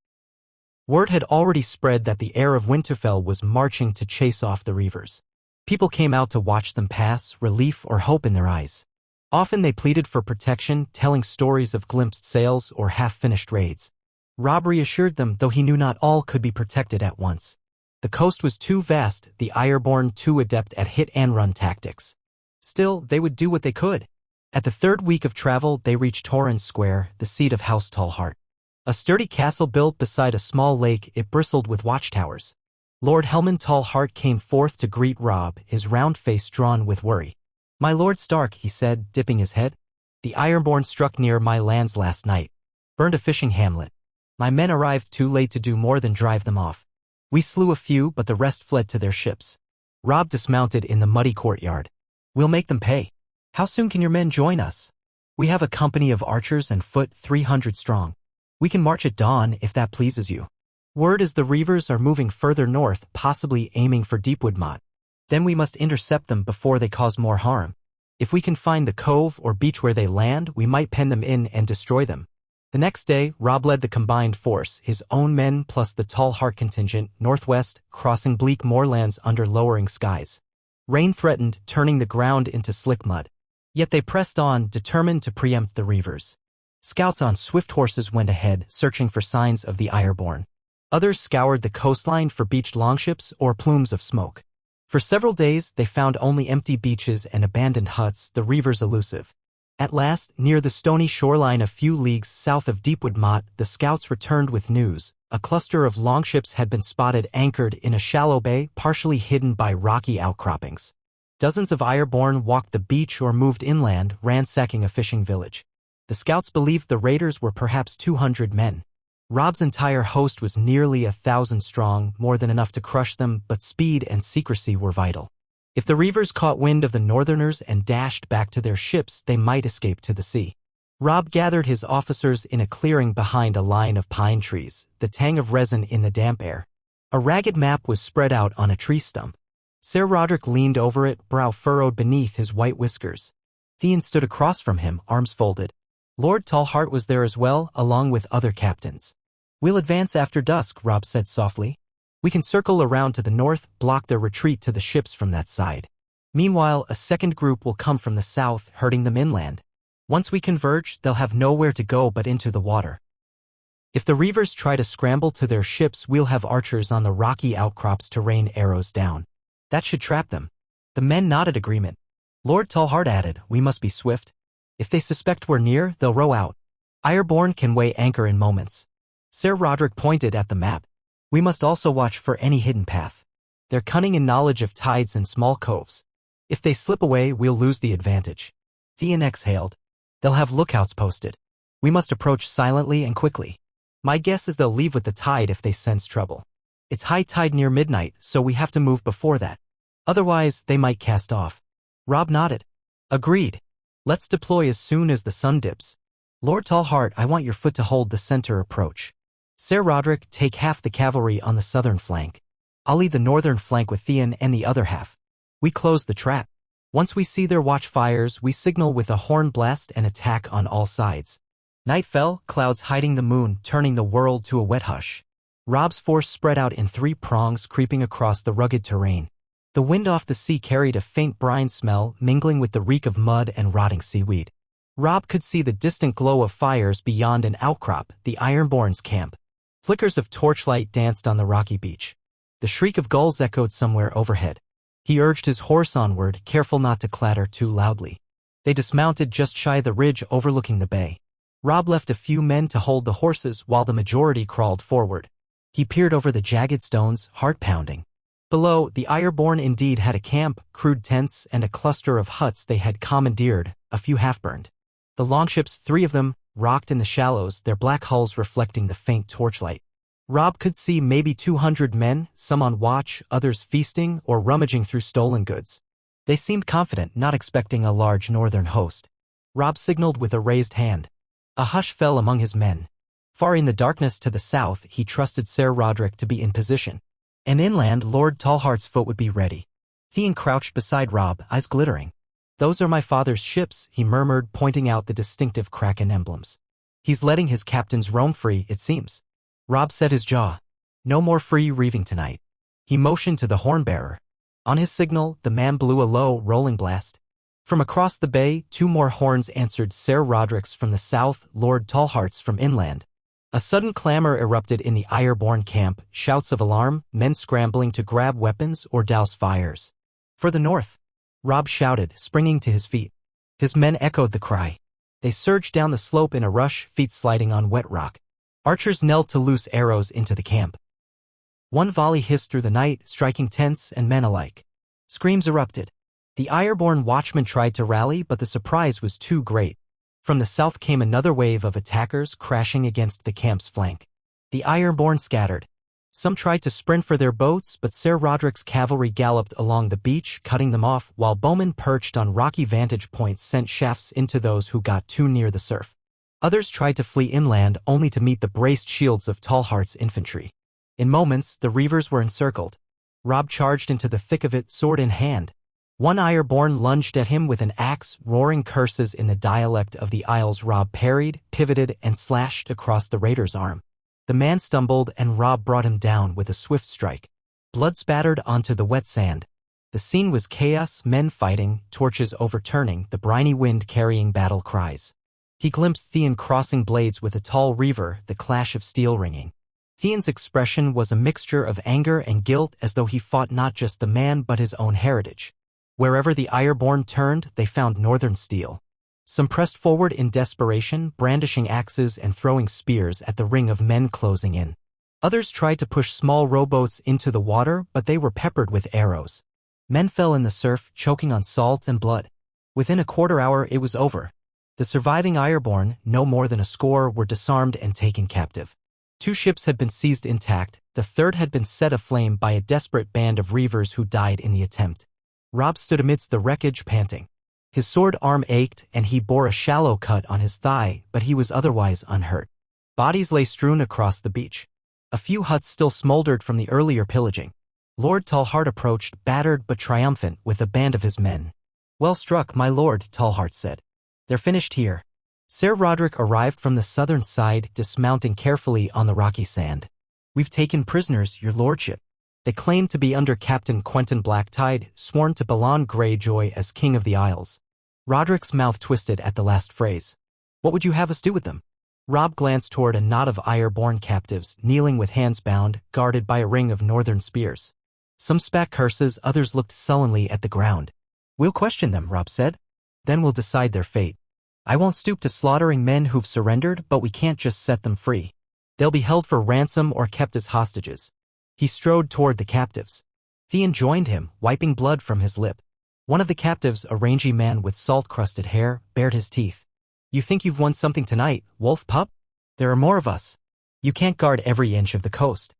Word had already spread that the heir of Winterfell was marching to chase off the Reavers. People came out to watch them pass, relief or hope in their eyes. Often they pleaded for protection, telling stories of glimpsed sails or half-finished raids. Robb reassured them, though he knew not all could be protected at once. The coast was too vast, the Ironborn too adept at hit-and-run tactics. Still, they would do what they could. At the third week of travel, they reached Torrhen's Square, the seat of House Tallhart. A sturdy castle built beside a small lake, it bristled with watchtowers. Lord Helman Tallhart came forth to greet Robb, his round face drawn with worry. "My Lord Stark," he said, dipping his head. "The Ironborn struck near my lands last night. Burned a fishing hamlet. My men arrived too late to do more than drive them off. We slew a few, but the rest fled to their ships." Robb dismounted in the muddy courtyard. "We'll make them pay. How soon can your men join us?" "We have a company of archers and foot, 300 strong. We can march at dawn if that pleases you. Word is the Reavers are moving further north, possibly aiming for Deepwood Motte. Then we must intercept them before they cause more harm. If we can find the cove or beach where they land, we might pen them in and destroy them." The next day, Robb led the combined force, his own men plus the Tallhart contingent, northwest, crossing bleak moorlands under lowering skies. Rain threatened, turning the ground into slick mud. Yet they pressed on, determined to preempt the Reavers. Scouts on swift horses went ahead, searching for signs of the Ironborn. Others scoured the coastline for beached longships or plumes of smoke. For several days, they found only empty beaches and abandoned huts, the Reavers elusive. At last, near the stony shoreline a few leagues south of Deepwood Motte, the scouts returned with news. A cluster of longships had been spotted anchored in a shallow bay, partially hidden by rocky outcroppings. Dozens of Ironborn walked the beach or moved inland, ransacking a fishing village. The scouts believed the raiders were perhaps 200 men. Robb's entire host was nearly 1,000 strong, more than enough to crush them, but speed and secrecy were vital. If the Reavers caught wind of the Northerners and dashed back to their ships, they might escape to the sea. Robb gathered his officers in a clearing behind a line of pine trees, the tang of resin in the damp air. A ragged map was spread out on a tree stump. Ser Roderick leaned over it, brow furrowed beneath his white whiskers. Theon stood across from him, arms folded. Lord Tallhart was there as well, along with other captains. "We'll advance after dusk," Robb said softly. "We can circle around to the north, block their retreat to the ships from that side. Meanwhile, a second group will come from the south, herding them inland. Once we converge, they'll have nowhere to go but into the water. If the Reavers try to scramble to their ships, we'll have archers on the rocky outcrops to rain arrows down. That should trap them." The men nodded agreement. Lord Tallhart added, "We must be swift. If they suspect we're near, they'll row out. Ironborn can weigh anchor in moments." Ser Roderick pointed at the map. "We must also watch for any hidden path. They're cunning in knowledge of tides and small coves. If they slip away, we'll lose the advantage." Theon exhaled. "They'll have lookouts posted. We must approach silently and quickly. My guess is they'll leave with the tide if they sense trouble. It's high tide near midnight, so we have to move before that. Otherwise, they might cast off." Robb nodded. "Agreed. Let's deploy as soon as the sun dips. Lord Tallhart, I want your foot to hold the center approach. Ser Roderick, take half the cavalry on the southern flank. I'll lead the northern flank with Theon and the other half. We close the trap. Once we see their watchfires, we signal with a horn blast and attack on all sides." Night fell, clouds hiding the moon, turning the world to a wet hush. Robb's force spread out in 3 prongs, creeping across the rugged terrain. The wind off the sea carried a faint brine smell, mingling with the reek of mud and rotting seaweed. Robb could see the distant glow of fires beyond an outcrop, the Ironborn's camp. Flickers of torchlight danced on the rocky beach. The shriek of gulls echoed somewhere overhead. He urged his horse onward, careful not to clatter too loudly. They dismounted just shy of the ridge overlooking the bay. Robb left a few men to hold the horses while the majority crawled forward. He peered over the jagged stones, heart-pounding. Below, the Ironborn indeed had a camp, crude tents, and a cluster of huts they had commandeered, a few half-burned. The longships, 3 of them, rocked in the shallows, their black hulls reflecting the faint torchlight. Robb could see maybe 200 men, some on watch, others feasting or rummaging through stolen goods. They seemed confident, not expecting a large northern host. Robb signaled with a raised hand. A hush fell among his men. Far in the darkness to the south, he trusted Ser Rodrik to be in position. And inland, Lord Tallheart's foot would be ready. Theon crouched beside Robb, eyes glittering. "Those are my father's ships," he murmured, pointing out the distinctive Kraken emblems. "He's letting his captains roam free, it seems." Robb set his jaw. "No more free reaving tonight." He motioned to the horn-bearer. On his signal, the man blew a low, rolling blast. From across the bay, 2 more horns answered, Ser Rodrik's from the south, Lord Tallheart's from inland. A sudden clamor erupted in the Ironborn camp, shouts of alarm, men scrambling to grab weapons or douse fires. "For the north!" Robb shouted, springing to his feet. His men echoed the cry. They surged down the slope in a rush, feet sliding on wet rock. Archers knelt to loose arrows into the camp. One volley hissed through the night, striking tents and men alike. Screams erupted. The Ironborn watchmen tried to rally, but the surprise was too great. From the south came another wave of attackers crashing against the camp's flank. The Ironborn scattered. Some tried to sprint for their boats, but Ser Rodrik's cavalry galloped along the beach, cutting them off, while bowmen perched on rocky vantage points sent shafts into those who got too near the surf. Others tried to flee inland, only to meet the braced shields of Tallheart's infantry. In moments, the reavers were encircled. Robb charged into the thick of it, sword in hand. One Ironborn lunged at him with an axe, roaring curses in the dialect of the Isles. Robb parried, pivoted, and slashed across the raider's arm. The man stumbled, and Robb brought him down with a swift strike. Blood spattered onto the wet sand. The scene was chaos, men fighting, torches overturning, the briny wind carrying battle cries. He glimpsed Theon crossing blades with a tall reaver, the clash of steel ringing. Theon's expression was a mixture of anger and guilt, as though he fought not just the man but his own heritage. Wherever the Ironborn turned, they found northern steel. Some pressed forward in desperation, brandishing axes and throwing spears at the ring of men closing in. Others tried to push small rowboats into the water, but they were peppered with arrows. Men fell in the surf, choking on salt and blood. Within a quarter hour, it was over. The surviving Ironborn, no more than a score, were disarmed and taken captive. 2 ships had been seized intact, the 3rd had been set aflame by a desperate band of reavers who died in the attempt. Robb stood amidst the wreckage, panting. His sword arm ached, and he bore a shallow cut on his thigh, but he was otherwise unhurt. Bodies lay strewn across the beach. A few huts still smoldered from the earlier pillaging. Lord Tallheart approached, battered but triumphant, with a band of his men. "Well struck, my lord," Tallheart said. "They're finished here." Ser Rodrik arrived from the southern side, dismounting carefully on the rocky sand. "We've taken prisoners, your lordship." They claimed to be under Captain Quentin Blacktide, sworn to Balon Greyjoy as King of the Isles. Rodrik's mouth twisted at the last phrase. "What would you have us do with them?" Robb glanced toward a knot of Ironborn captives, kneeling with hands bound, guarded by a ring of northern spears. Some spat curses, others looked sullenly at the ground. "We'll question them," Robb said. "Then we'll decide their fate. I won't stoop to slaughtering men who've surrendered, but we can't just set them free. They'll be held for ransom or kept as hostages." He strode toward the captives. Theon joined him, wiping blood from his lip. One of the captives, a rangy man with salt-crusted hair, bared his teeth. "You think you've won something tonight, wolf pup? There are more of us. You can't guard every inch of the coast."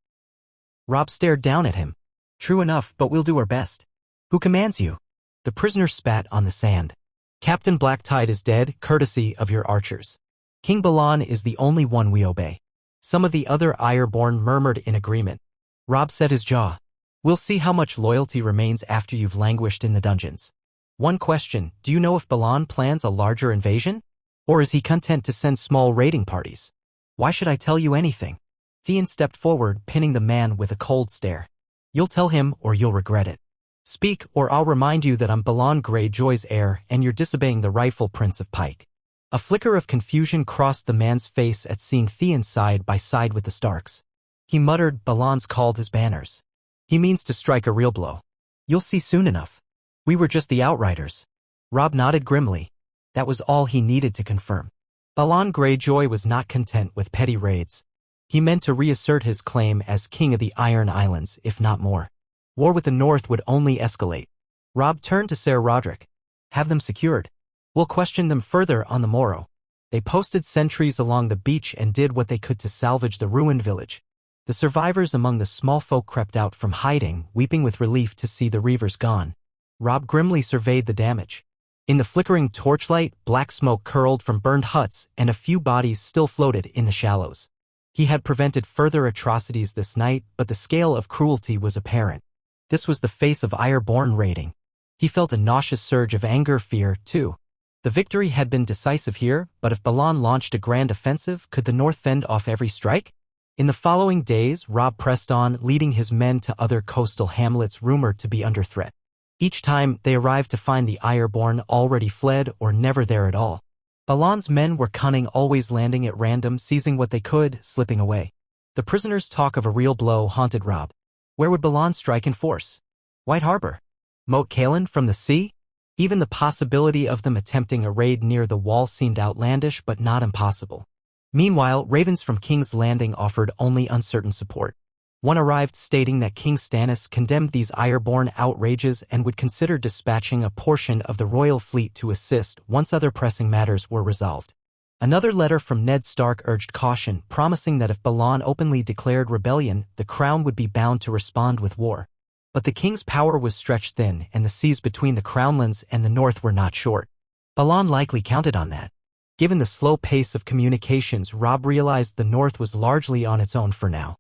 Robb stared down at him. "True enough, but we'll do our best." "Who commands you?" The prisoner spat on the sand. "Captain Blacktide is dead, courtesy of your archers. King Balon is the only one we obey." Some of the other Ironborn murmured in agreement. Robb set his jaw. "We'll see how much loyalty remains after you've languished in the dungeons. One question, do you know if Balon plans a larger invasion? Or is he content to send small raiding parties?" "Why should I tell you anything?" Theon stepped forward, pinning the man with a cold stare. "You'll tell him or you'll regret it. Speak, or I'll remind you that I'm Balon Greyjoy's heir and you're disobeying the rightful Prince of Pike." A flicker of confusion crossed the man's face at seeing Theon side by side with the Starks. He muttered, "Balon's called his banners. He means to strike a real blow. You'll see soon enough. We were just the outriders." Robb nodded grimly. That was all he needed to confirm. Balon Greyjoy was not content with petty raids. He meant to reassert his claim as king of the Iron Islands, if not more. War with the North would only escalate. Robb turned to Ser Rodrik. Have them secured. We'll question them further on the morrow. They posted sentries along the beach and did what they could to salvage the ruined village. The survivors among the small folk crept out from hiding, weeping with relief to see the reavers gone. Robb grimly surveyed the damage. In the flickering torchlight, black smoke curled from burned huts, and a few bodies still floated in the shallows. He had prevented further atrocities this night, but the scale of cruelty was apparent. This was the face of Ironborn raiding. He felt a nauseous surge of anger, fear, too. The victory had been decisive here, but if Balon launched a grand offensive, could the North fend off every strike? In the following days, Robb pressed on, leading his men to other coastal hamlets rumored to be under threat. Each time, they arrived to find the Ironborn already fled or never there at all. Balon's men were cunning, always landing at random, seizing what they could, slipping away. The prisoners' talk of a real blow haunted Robb. Where would Balon strike in force? White Harbor? Moat Cailin from the sea? Even the possibility of them attempting a raid near the wall seemed outlandish but not impossible. Meanwhile, ravens from King's Landing offered only uncertain support. One arrived stating that King Stannis condemned these Ironborn outrages and would consider dispatching a portion of the royal fleet to assist once other pressing matters were resolved. Another letter from Ned Stark urged caution, promising that if Balon openly declared rebellion, the crown would be bound to respond with war. But the king's power was stretched thin, and the seas between the Crownlands and the north were not short. Balon likely counted on that. Given the slow pace of communications, Robb realized the north was largely on its own for now.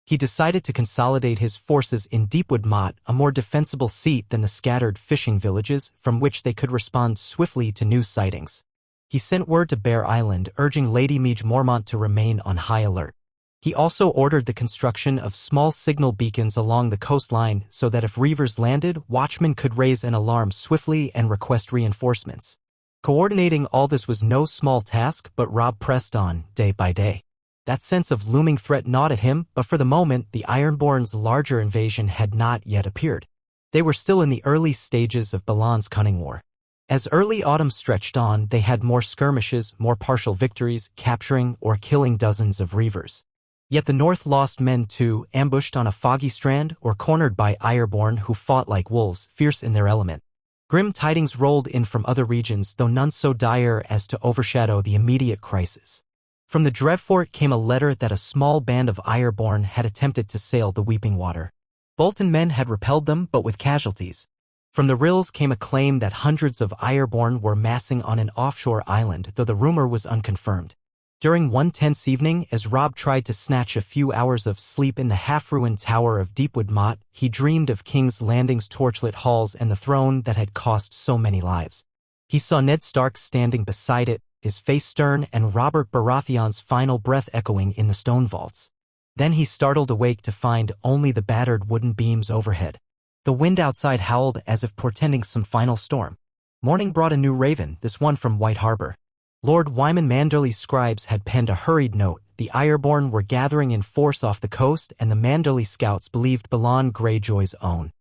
He decided to consolidate his forces in Deepwood Motte, a more defensible seat than the scattered fishing villages from which they could respond swiftly to new sightings. He sent word to Bear Island, urging Lady Midge Mormont to remain on high alert. He also ordered the construction of small signal beacons along the coastline so that if reavers landed, watchmen could raise an alarm swiftly and request reinforcements. Coordinating all this was no small task, but Robb pressed on, day by day. That sense of looming threat gnawed at him, but for the moment, the Ironborn's larger invasion had not yet appeared. They were still in the early stages of Balon's cunning war. As early autumn stretched on, they had more skirmishes, more partial victories, capturing or killing dozens of reavers. Yet the North lost men too, ambushed on a foggy strand or cornered by Ironborn who fought like wolves, fierce in their element. Grim tidings rolled in from other regions, though none so dire as to overshadow the immediate crisis. From the Dreadfort came a letter that a small band of Ironborn had attempted to sail the Weeping Water. Bolton men had repelled them, but with casualties. From the Rills came a claim that hundreds of Ironborn were massing on an offshore island, though the rumor was unconfirmed. During one tense evening, as Robb tried to snatch a few hours of sleep in the half-ruined tower of Deepwood Motte, he dreamed of King's Landing's torchlit halls and the throne that had cost so many lives. He saw Ned Stark standing beside it, his face stern, and Robert Baratheon's final breath echoing in the stone vaults. Then he startled awake to find only the battered wooden beams overhead. The wind outside howled as if portending some final storm. Morning brought a new raven, this one from White Harbor. Lord Wyman Manderly's scribes had penned a hurried note. The Ironborn were gathering in force off the coast, and the Manderly scouts believed Balon Greyjoy's own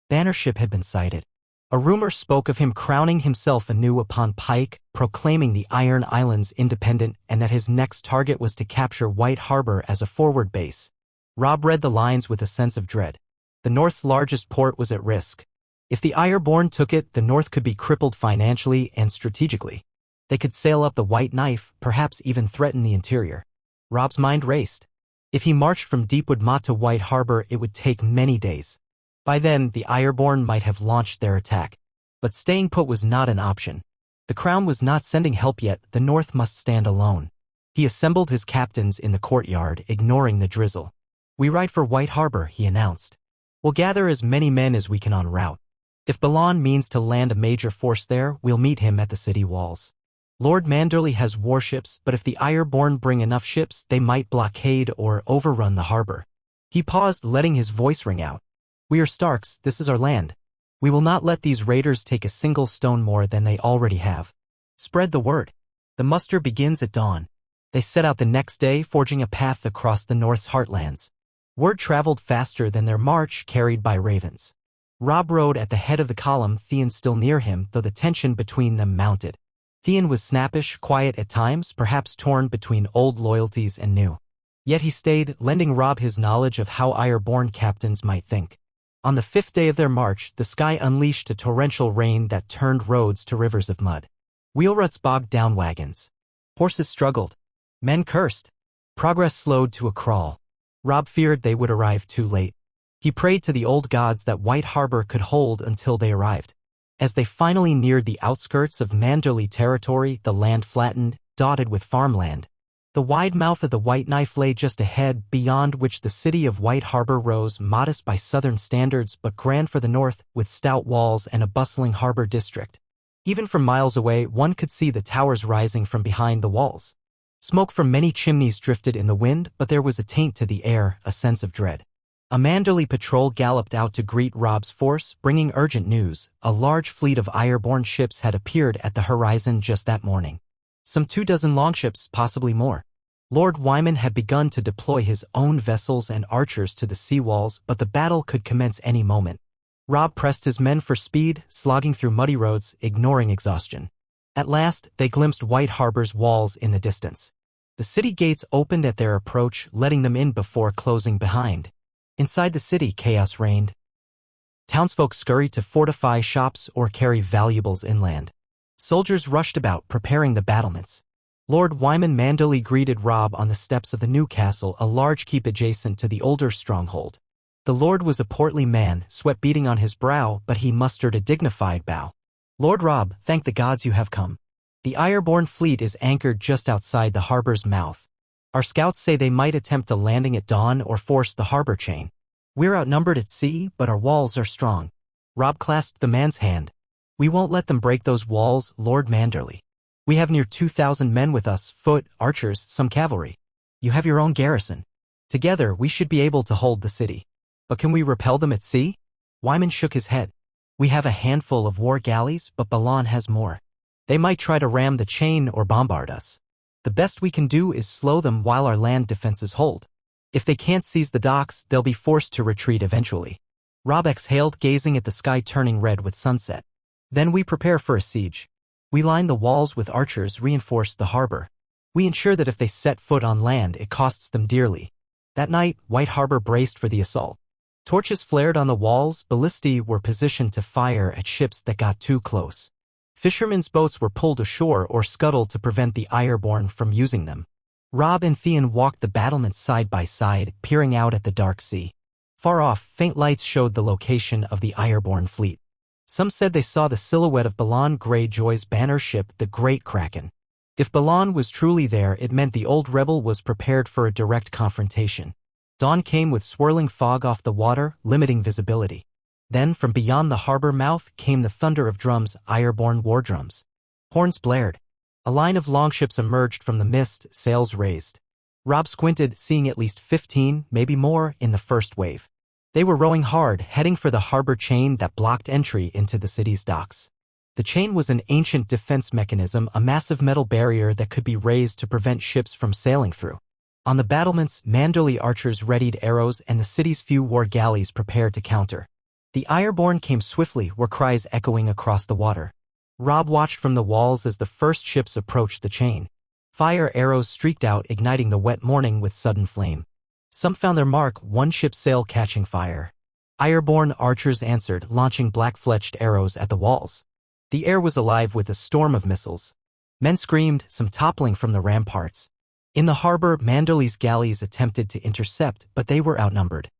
banner ship had been sighted. A rumor spoke of him crowning himself anew upon Pike, proclaiming the Iron Islands independent, and that his next target was to capture White Harbor as a forward base. Robb read the lines with a sense of dread. The North's largest port was at risk. If the Ironborn took it, the North could be crippled financially and strategically. They could sail up the White Knife, perhaps even threaten the interior. Robb's mind raced. If he marched from Deepwood Motte to White Harbor, it would take many days. By then, the Ironborn might have launched their attack. But staying put was not an option. The Crown was not sending help yet, the North must stand alone. He assembled his captains in the courtyard, ignoring the drizzle. "We ride for White Harbor," he announced. "We'll gather as many men as we can en route. If Balon means to land a major force there, we'll meet him at the city walls. Lord Manderly has warships, but if the Ironborn bring enough ships, they might blockade or overrun the harbor." He paused, letting his voice ring out. "We are Starks, this is our land. We will not let these raiders take a single stone more than they already have. Spread the word. The muster begins at dawn." They set out the next day, forging a path across the North's heartlands. Word traveled faster than their march, carried by ravens. Robb rode at the head of the column, Theon still near him, though the tension between them mounted. Theon was snappish, quiet at times, perhaps torn between old loyalties and new. Yet he stayed, lending Robb his knowledge of how Ironborn captains might think. On the 5th day of their march, the sky unleashed a torrential rain that turned roads to rivers of mud. Wheel ruts bogged down wagons. Horses struggled. Men cursed. Progress slowed to a crawl. Robb feared they would arrive too late. He prayed to the old gods that White Harbor could hold until they arrived. As they finally neared the outskirts of Manderley territory, the land flattened, dotted with farmland. The wide mouth of the White Knife lay just ahead, beyond which the city of White Harbor rose, modest by southern standards but grand for the north, with stout walls and a bustling harbor district. Even from miles away, one could see the towers rising from behind the walls. Smoke from many chimneys drifted in the wind, but there was a taint to the air, a sense of dread. A Manderley patrol galloped out to greet Robb's force, bringing urgent news. A large fleet of Ironborn ships had appeared at the horizon just that morning. Some 24 longships, possibly more. Lord Wyman had begun to deploy his own vessels and archers to the seawalls, but the battle could commence any moment. Robb pressed his men for speed, slogging through muddy roads, ignoring exhaustion. At last, they glimpsed White Harbor's walls in the distance. The city gates opened at their approach, letting them in before closing behind. Inside the city, chaos reigned. Townsfolk scurried to fortify shops or carry valuables inland. Soldiers rushed about, preparing the battlements. Lord Wyman Manderley greeted Robb on the steps of the new castle, a large keep adjacent to the older stronghold. The lord was a portly man, sweat beading on his brow, but he mustered a dignified bow. "Lord Robb, thank the gods you have come. The Ironborn fleet is anchored just outside the harbor's mouth. Our scouts say they might attempt a landing at dawn or force the harbor chain. We're outnumbered at sea, but our walls are strong." Robb clasped the man's hand. "We won't let them break those walls, Lord Manderley. We have near 2,000 men with us, foot, archers, some cavalry. You have your own garrison. Together, we should be able to hold the city. But can we repel them at sea?" Wyman shook his head. "We have a handful of war galleys, but Balan has more. They might try to ram the chain or bombard us. The best we can do is slow them while our land defenses hold. If they can't seize the docks, they'll be forced to retreat eventually." Robb exhaled, gazing at the sky turning red with sunset. "Then we prepare for a siege. We line the walls with archers, reinforce the harbor. We ensure that if they set foot on land, it costs them dearly." That night, White Harbor braced for the assault. Torches flared on the walls, ballistae were positioned to fire at ships that got too close. Fishermen's boats were pulled ashore or scuttled to prevent the Ironborn from using them. Robb and Theon walked the battlements side by side, peering out at the dark sea. Far off, faint lights showed the location of the Ironborn fleet. Some said they saw the silhouette of Balon Greyjoy's banner ship, the Great Kraken. If Balon was truly there, it meant the old rebel was prepared for a direct confrontation. Dawn came with swirling fog off the water, limiting visibility. Then, from beyond the harbor mouth, came the thunder of drums, Ironborn war drums. Horns blared. A line of longships emerged from the mist, sails raised. Robb squinted, seeing at least 15, maybe more, in the first wave. They were rowing hard, heading for the harbor chain that blocked entry into the city's docks. The chain was an ancient defense mechanism, a massive metal barrier that could be raised to prevent ships from sailing through. On the battlements, Manderley archers readied arrows and the city's few war galleys prepared to counter. The Ironborn came swiftly, war cries echoing across the water. Robb watched from the walls as the first ships approached the chain. Fire arrows streaked out, igniting the wet morning with sudden flame. Some found their mark, one ship's sail catching fire. Ironborn archers answered, launching black-fletched arrows at the walls. The air was alive with a storm of missiles. Men screamed, some toppling from the ramparts. In the harbor, Manderley's galleys attempted to intercept, but they were outnumbered.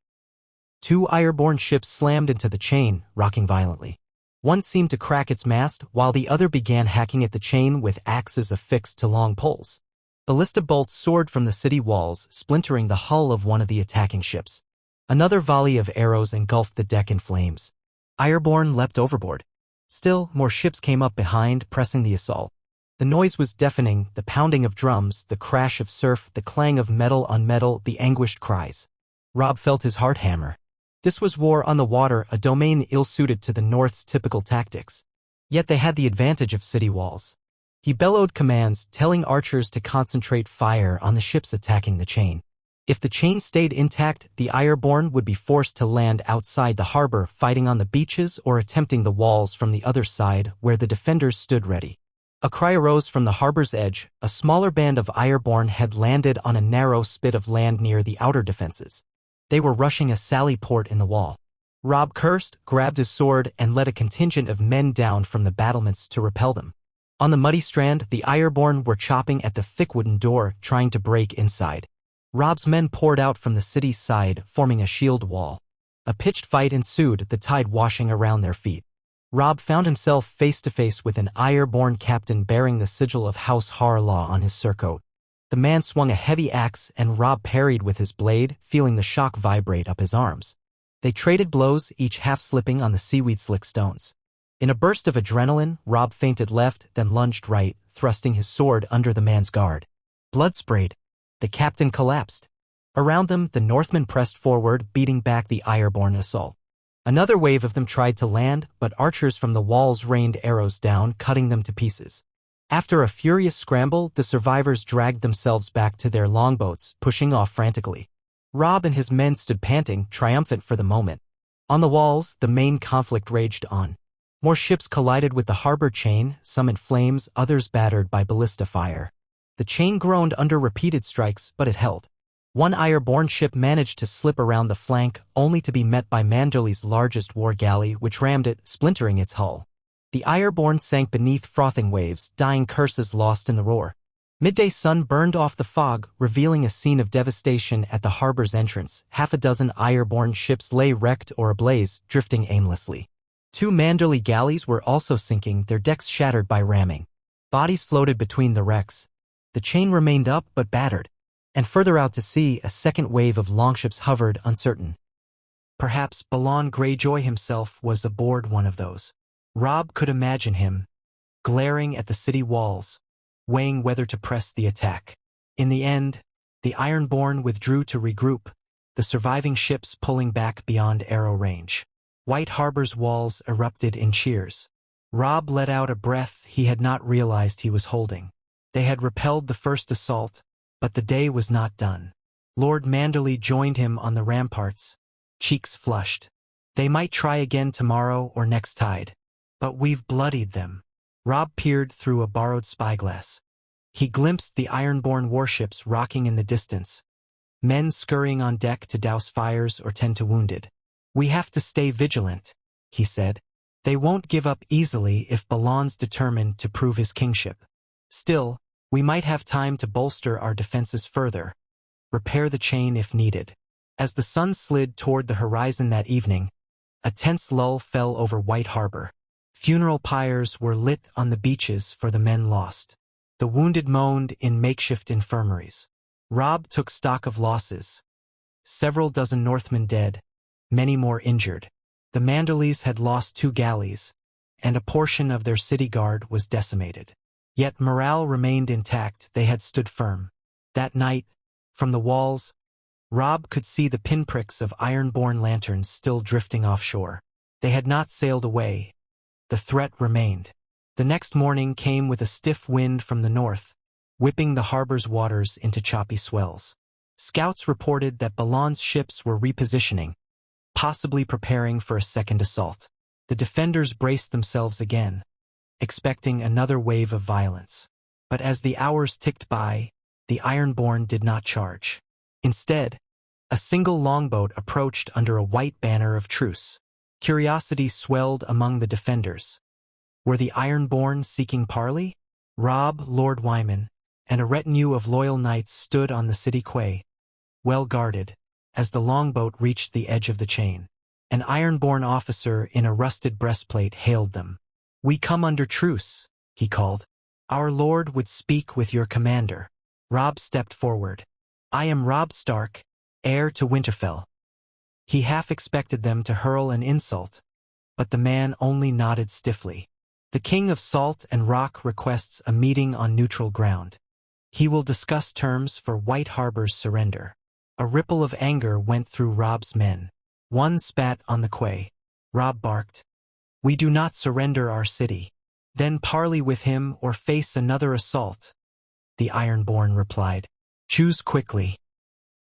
2 Ironborn ships slammed into the chain, rocking violently. One seemed to crack its mast, while the other began hacking at the chain with axes affixed to long poles. Ballista bolts soared from the city walls, splintering the hull of one of the attacking ships. Another volley of arrows engulfed the deck in flames. Ironborn leapt overboard. Still, more ships came up behind, pressing the assault. The noise was deafening, the pounding of drums, the crash of surf, the clang of metal on metal, the anguished cries. Robb felt his heart hammer. This was war on the water, a domain ill-suited to the North's typical tactics. Yet they had the advantage of city walls. He bellowed commands, telling archers to concentrate fire on the ships attacking the chain. If the chain stayed intact, the Ironborn would be forced to land outside the harbor, fighting on the beaches or attempting the walls from the other side where the defenders stood ready. A cry arose from the harbor's edge. A smaller band of Ironborn had landed on a narrow spit of land near the outer defenses. They were rushing a sally port in the wall. Robb cursed, grabbed his sword, and led a contingent of men down from the battlements to repel them. On the muddy strand, the Ironborn were chopping at the thick wooden door, trying to break inside. Robb's men poured out from the city's side, forming a shield wall. A pitched fight ensued, the tide washing around their feet. Robb found himself face-to-face with an Ironborn captain bearing the sigil of House Harlaw on his surcoat. The man swung a heavy axe, and Robb parried with his blade, feeling the shock vibrate up his arms. They traded blows, each half-slipping on the seaweed-slick stones. In a burst of adrenaline, Robb feinted left, then lunged right, thrusting his sword under the man's guard. Blood sprayed. The captain collapsed. Around them, the Northmen pressed forward, beating back the Ironborn assault. Another wave of them tried to land, but archers from the walls rained arrows down, cutting them to pieces. After a furious scramble, the survivors dragged themselves back to their longboats, pushing off frantically. Robb and his men stood panting, triumphant for the moment. On the walls, the main conflict raged on. More ships collided with the harbor chain, some in flames, others battered by ballista fire. The chain groaned under repeated strikes, but it held. One Ironborn ship managed to slip around the flank, only to be met by Manderley's largest war galley, which rammed it, splintering its hull. The Ironborn sank beneath frothing waves, dying curses lost in the roar. Midday sun burned off the fog, revealing a scene of devastation at the harbor's entrance. Half a dozen Ironborn ships lay wrecked or ablaze, drifting aimlessly. 2 Manderley galleys were also sinking, their decks shattered by ramming. Bodies floated between the wrecks. The chain remained up but battered. And further out to sea, a second wave of longships hovered, uncertain. Perhaps Balon Greyjoy himself was aboard one of those. Robb could imagine him, glaring at the city walls, weighing whether to press the attack. In the end, the Ironborn withdrew to regroup, the surviving ships pulling back beyond arrow range. White Harbor's walls erupted in cheers. Robb let out a breath he had not realized he was holding. They had repelled the first assault, but the day was not done. Lord Manderley joined him on the ramparts, cheeks flushed. They might try again tomorrow or next tide. But we've bloodied them. Robb peered through a borrowed spyglass. He glimpsed the Ironborn warships rocking in the distance, men scurrying on deck to douse fires or tend to wounded. We have to stay vigilant, he said. They won't give up easily if Balon's determined to prove his kingship. Still, we might have time to bolster our defenses further, repair the chain if needed. As the sun slid toward the horizon that evening, a tense lull fell over White Harbor. Funeral pyres were lit on the beaches for the men lost. The wounded moaned in makeshift infirmaries. Robb took stock of losses. Several dozen Northmen dead, many more injured. The Manderleys had lost 2 galleys, and a portion of their city guard was decimated. Yet morale remained intact, they had stood firm. That night, from the walls, Robb could see the pinpricks of Ironborn lanterns still drifting offshore. They had not sailed away. The threat remained. The next morning came with a stiff wind from the north, whipping the harbor's waters into choppy swells. Scouts reported that Balon's ships were repositioning, possibly preparing for a second assault. The defenders braced themselves again, expecting another wave of violence. But as the hours ticked by, the Ironborn did not charge. Instead, a single longboat approached under a white banner of truce. Curiosity swelled among the defenders. Were the Ironborn seeking parley? Robb, Lord Wyman, and a retinue of loyal knights stood on the city quay, well guarded, as the longboat reached the edge of the chain. An Ironborn officer in a rusted breastplate hailed them. "We come under truce," he called. "Our lord would speak with your commander." Robb stepped forward. "I am Robb Stark, heir to Winterfell." He half expected them to hurl an insult, but the man only nodded stiffly. "The King of Salt and Rock requests a meeting on neutral ground. He will discuss terms for White Harbor's surrender." A ripple of anger went through Robb's men. One spat on the quay. Robb barked, "We do not surrender our city. Then parley with him or face another assault." The Ironborn replied, "Choose quickly.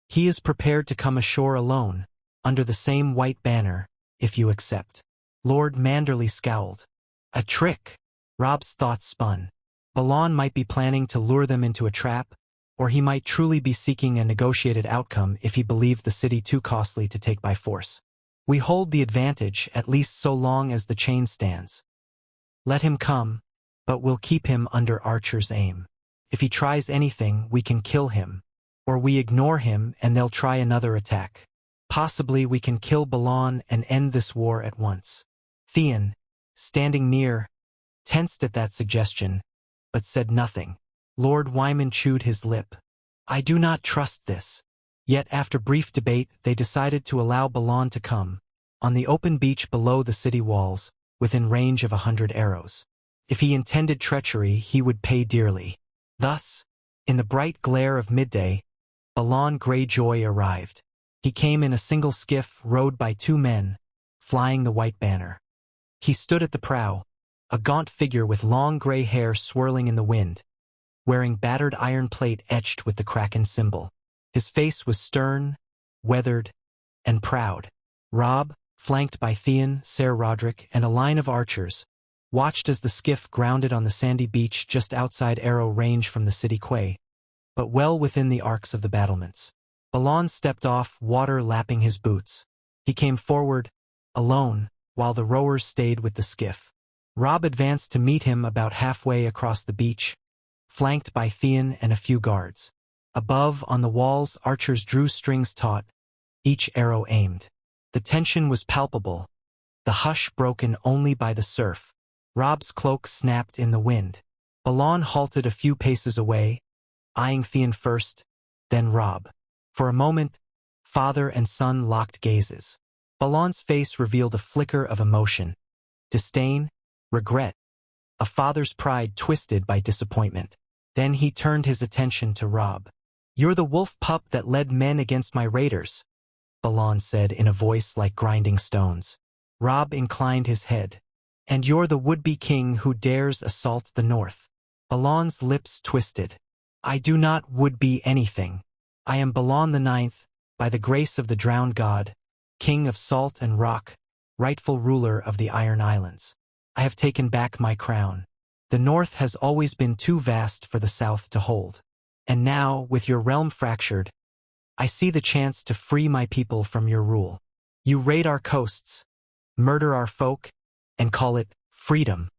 He is prepared to come ashore alone, under the same white banner, if you accept." Lord Manderley scowled. A trick. Robb's thoughts spun. Balan might be planning to lure them into a trap, or he might truly be seeking a negotiated outcome if he believed the city too costly to take by force. We hold the advantage, at least so long as the chain stands. Let him come, but we'll keep him under Archer's aim. If he tries anything, we can kill him, or we ignore him and they'll try another attack. Possibly we can kill Balan and end this war at once. Theon, standing near, tensed at that suggestion, but said nothing. Lord Wyman chewed his lip. I do not trust this. Yet after brief debate, they decided to allow Balan to come, on the open beach below the city walls, within range of 100 arrows. If he intended treachery, he would pay dearly. Thus, in the bright glare of midday, Balan Greyjoy arrived. He came in a single skiff rowed by 2 men, flying the white banner. He stood at the prow, a gaunt figure with long gray hair swirling in the wind, wearing battered iron plate etched with the Kraken symbol. His face was stern, weathered, and proud. Robb, flanked by Theon, Ser Roderick, and a line of archers, watched as the skiff grounded on the sandy beach just outside arrow range from the city quay, but well within the arcs of the battlements. Balan stepped off, water lapping his boots. He came forward, alone, while the rowers stayed with the skiff. Robb advanced to meet him about halfway across the beach, flanked by Theon and a few guards. Above, on the walls, archers drew strings taut, each arrow aimed. The tension was palpable, the hush broken only by the surf. Robb's cloak snapped in the wind. Balan halted a few paces away, eyeing Theon first, then Robb. For a moment, father and son locked gazes. Balan's face revealed a flicker of emotion, disdain, regret, a father's pride twisted by disappointment. Then he turned his attention to Robb. You're the wolf pup that led men against my raiders, Balan said in a voice like grinding stones. Robb inclined his head. And you're the would-be king who dares assault the north. Balan's lips twisted. I do not would-be anything. I am Balan the Ninth, by the grace of the drowned god, king of salt and rock, rightful ruler of the Iron Islands. I have taken back my crown. The north has always been too vast for the south to hold. And now, with your realm fractured, I see the chance to free my people from your rule. You raid our coasts, murder our folk, and call it freedom.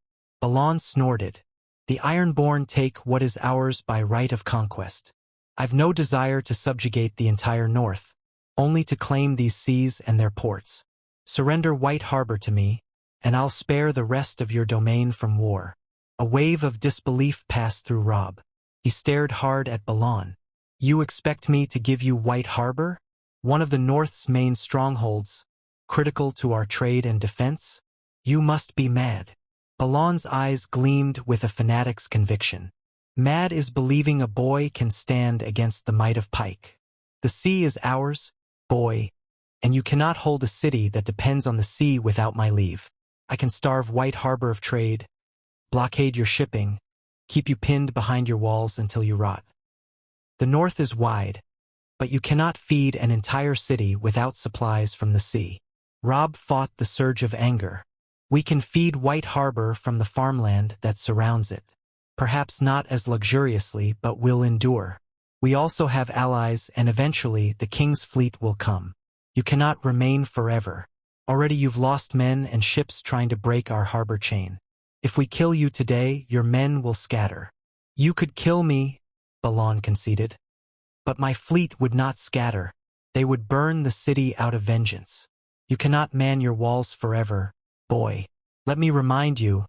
Balan snorted. The Ironborn take what is ours by right of conquest. I've no desire to subjugate the entire north, only to claim these seas and their ports. Surrender White Harbor to me, and I'll spare the rest of your domain from war. A wave of disbelief passed through Robb. He stared hard at Balan. You expect me to give you White Harbor? One of the North's main strongholds, critical to our trade and defense? You must be mad. Balan's eyes gleamed with a fanatic's conviction. Mad is believing a boy can stand against the might of Pike. The sea is ours, boy, and you cannot hold a city that depends on the sea without my leave. I can starve White Harbor of trade, blockade your shipping, keep you pinned behind your walls until you rot. The north is wide, but you cannot feed an entire city without supplies from the sea. Robb fought the surge of anger. We can feed White Harbor from the farmland that surrounds it. Perhaps not as luxuriously, but will endure. We also have allies, and eventually the king's fleet will come. You cannot remain forever. Already you've lost men and ships trying to break our harbor chain. If we kill you today, your men will scatter. You could kill me, Balan conceded. But my fleet would not scatter. They would burn the city out of vengeance. You cannot man your walls forever, boy. Let me remind you,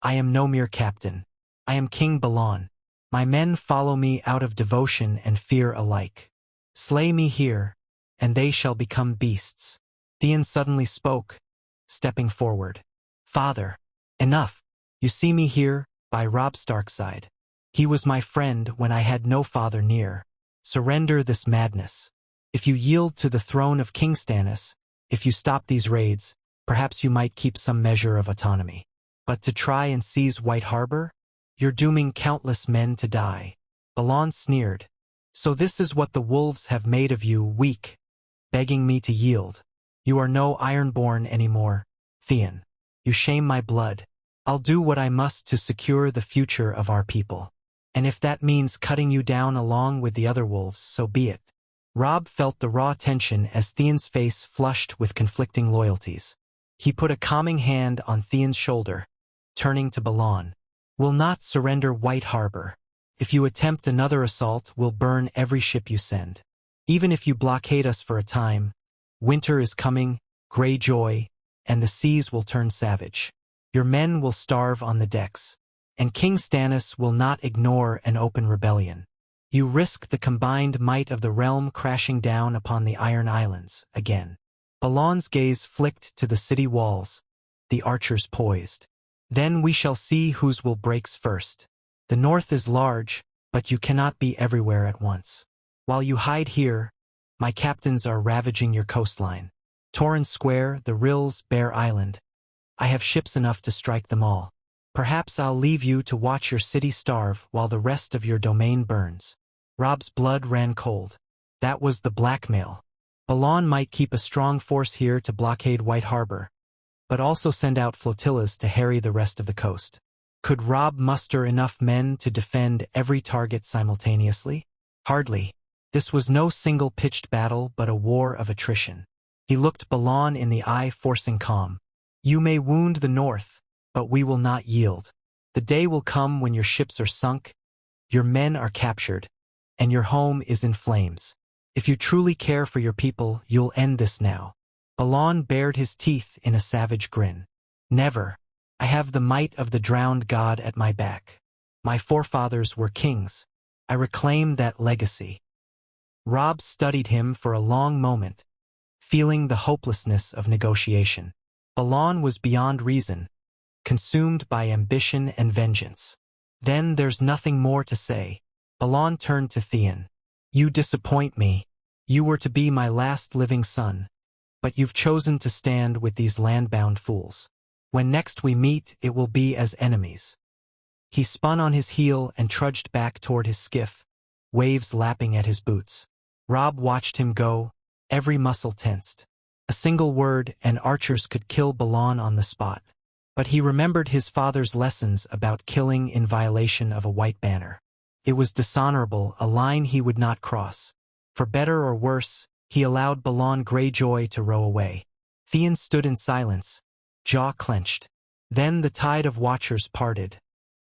I am no mere captain. I am King Balan. My men follow me out of devotion and fear alike. Slay me here, and they shall become beasts. Theon suddenly spoke, stepping forward. Father, enough. You see me here, by Robb Stark's side. He was my friend when I had no father near. Surrender this madness. If you yield to the throne of King Stannis, if you stop these raids, perhaps you might keep some measure of autonomy. But to try and seize White Harbor? You're dooming countless men to die. Balan sneered. So this is what the wolves have made of you, weak, begging me to yield. You are no Ironborn anymore, Theon. You shame my blood. I'll do what I must to secure the future of our people. And if that means cutting you down along with the other wolves, so be it. Robb felt the raw tension as Theon's face flushed with conflicting loyalties. He put a calming hand on Theon's shoulder, turning to Balon. We'll not surrender White Harbor. If you attempt another assault, we'll burn every ship you send. Even if you blockade us for a time, winter is coming, Greyjoy, and the seas will turn savage. Your men will starve on the decks, and King Stannis will not ignore an open rebellion. You risk the combined might of the realm crashing down upon the Iron Islands again. Balon's gaze flicked to the city walls, the archers poised. Then we shall see whose will breaks first. The north is large, but you cannot be everywhere at once. While you hide here, my captains are ravaging your coastline. Torrens Square, the Rills, Bear Island. I have ships enough to strike them all. Perhaps I'll leave you to watch your city starve while the rest of your domain burns. Robb's blood ran cold. That was the blackmail. Balon might keep a strong force here to blockade White Harbor, but also send out flotillas to harry the rest of the coast. Could Robb muster enough men to defend every target simultaneously? Hardly. This was no single-pitched battle but a war of attrition. He looked Balon in the eye, forcing calm. You may wound the north, but we will not yield. The day will come when your ships are sunk, your men are captured, and your home is in flames. If you truly care for your people, you'll end this now. Balon bared his teeth in a savage grin. Never. I have the might of the drowned god at my back. My forefathers were kings. I reclaim that legacy. Robb studied him for a long moment, feeling the hopelessness of negotiation. Balon was beyond reason, consumed by ambition and vengeance. Then there's nothing more to say. Balon turned to Theon. You disappoint me. You were to be my last living son, but you've chosen to stand with these land-bound fools. When next we meet, it will be as enemies. He spun on his heel and trudged back toward his skiff, waves lapping at his boots. Robb watched him go, every muscle tensed. A single word and archers could kill Balon on the spot. But he remembered his father's lessons about killing in violation of a white banner. It was dishonorable, a line he would not cross. For better or worse, he allowed Balon Greyjoy to row away. Theon stood in silence, jaw clenched. Then the tide of watchers parted,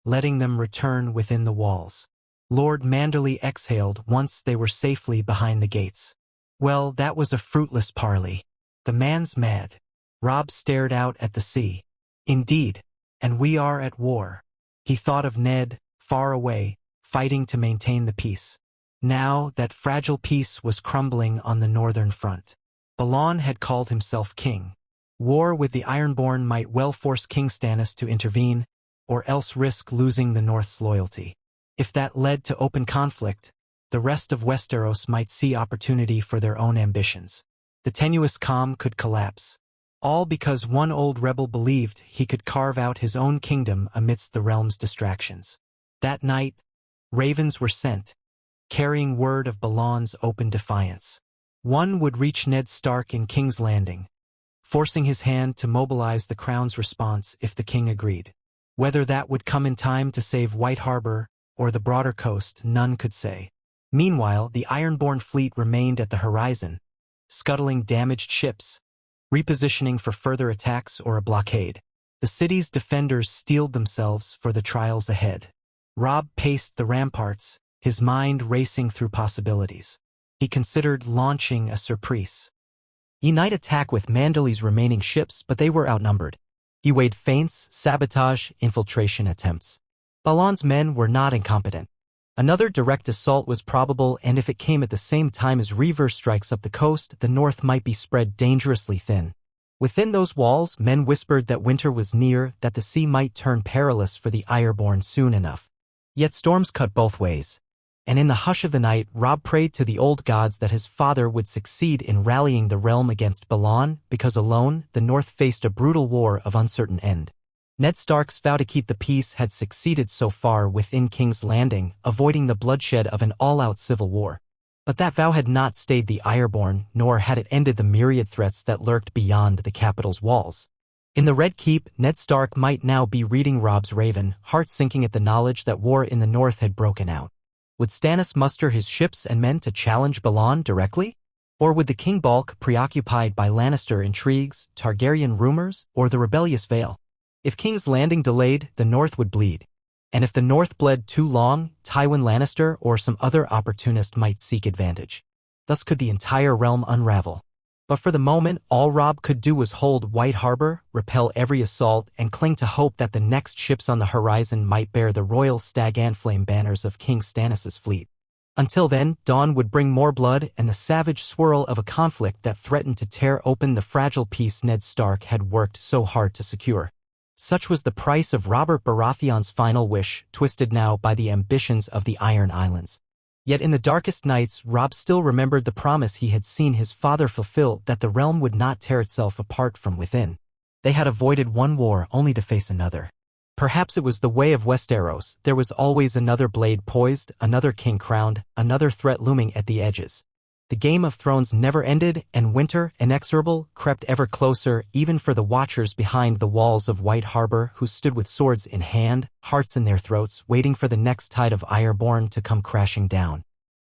letting them return within the walls. Lord Manderly exhaled once they were safely behind the gates. Well, that was a fruitless parley. The man's mad. Robb stared out at the sea. Indeed, and we are at war. He thought of Ned, far away, fighting to maintain the peace. Now that fragile peace was crumbling on the northern front. Balon had called himself king. War with the Ironborn might well force King Stannis to intervene, or else risk losing the North's loyalty. If that led to open conflict, the rest of Westeros might see opportunity for their own ambitions. The tenuous calm could collapse, all because one old rebel believed he could carve out his own kingdom amidst the realm's distractions. That night, ravens were sent, carrying word of Balon's open defiance. One would reach Ned Stark in King's Landing, forcing his hand to mobilize the crown's response if the king agreed. Whether that would come in time to save White Harbor or the broader coast, none could say. Meanwhile, the Ironborn fleet remained at the horizon, scuttling damaged ships, repositioning for further attacks or a blockade. The city's defenders steeled themselves for the trials ahead. Robb paced the ramparts, his mind racing through possibilities. He considered launching a surprise. He might attack with Manderly's remaining ships, but they were outnumbered. He weighed feints, sabotage, infiltration attempts. Balon's men were not incompetent. Another direct assault was probable, and if it came at the same time as reverse strikes up the coast, the north might be spread dangerously thin. Within those walls, men whispered that winter was near, that the sea might turn perilous for the Ironborn soon enough. Yet storms cut both ways. And in the hush of the night, Robb prayed to the old gods that his father would succeed in rallying the realm against Balon, because alone, the north faced a brutal war of uncertain end. Ned Stark's vow to keep the peace had succeeded so far within King's Landing, avoiding the bloodshed of an all-out civil war. But that vow had not stayed the Ironborn, nor had it ended the myriad threats that lurked beyond the capital's walls. In the Red Keep, Ned Stark might now be reading Robb's Raven, heart sinking at the knowledge that war in the north had broken out. Would Stannis muster his ships and men to challenge Balon directly? Or would the King balk, preoccupied by Lannister intrigues, Targaryen rumors, or the rebellious Vale? If King's Landing delayed, the north would bleed. And if the north bled too long, Tywin Lannister or some other opportunist might seek advantage. Thus could the entire realm unravel. But for the moment, all Robb could do was hold White Harbor, repel every assault, and cling to hope that the next ships on the horizon might bear the royal stag and flame banners of King Stannis' fleet. Until then, dawn would bring more blood and the savage swirl of a conflict that threatened to tear open the fragile peace Ned Stark had worked so hard to secure. Such was the price of Robert Baratheon's final wish, twisted now by the ambitions of the Iron Islands. Yet in the darkest nights, Robb still remembered the promise he had seen his father fulfill, that the realm would not tear itself apart from within. They had avoided one war only to face another. Perhaps it was the way of Westeros. There was always another blade poised, another king crowned, another threat looming at the edges. The Game of Thrones never ended, and winter, inexorable, crept ever closer, even for the watchers behind the walls of White Harbor, who stood with swords in hand, hearts in their throats, waiting for the next tide of Ironborn to come crashing down.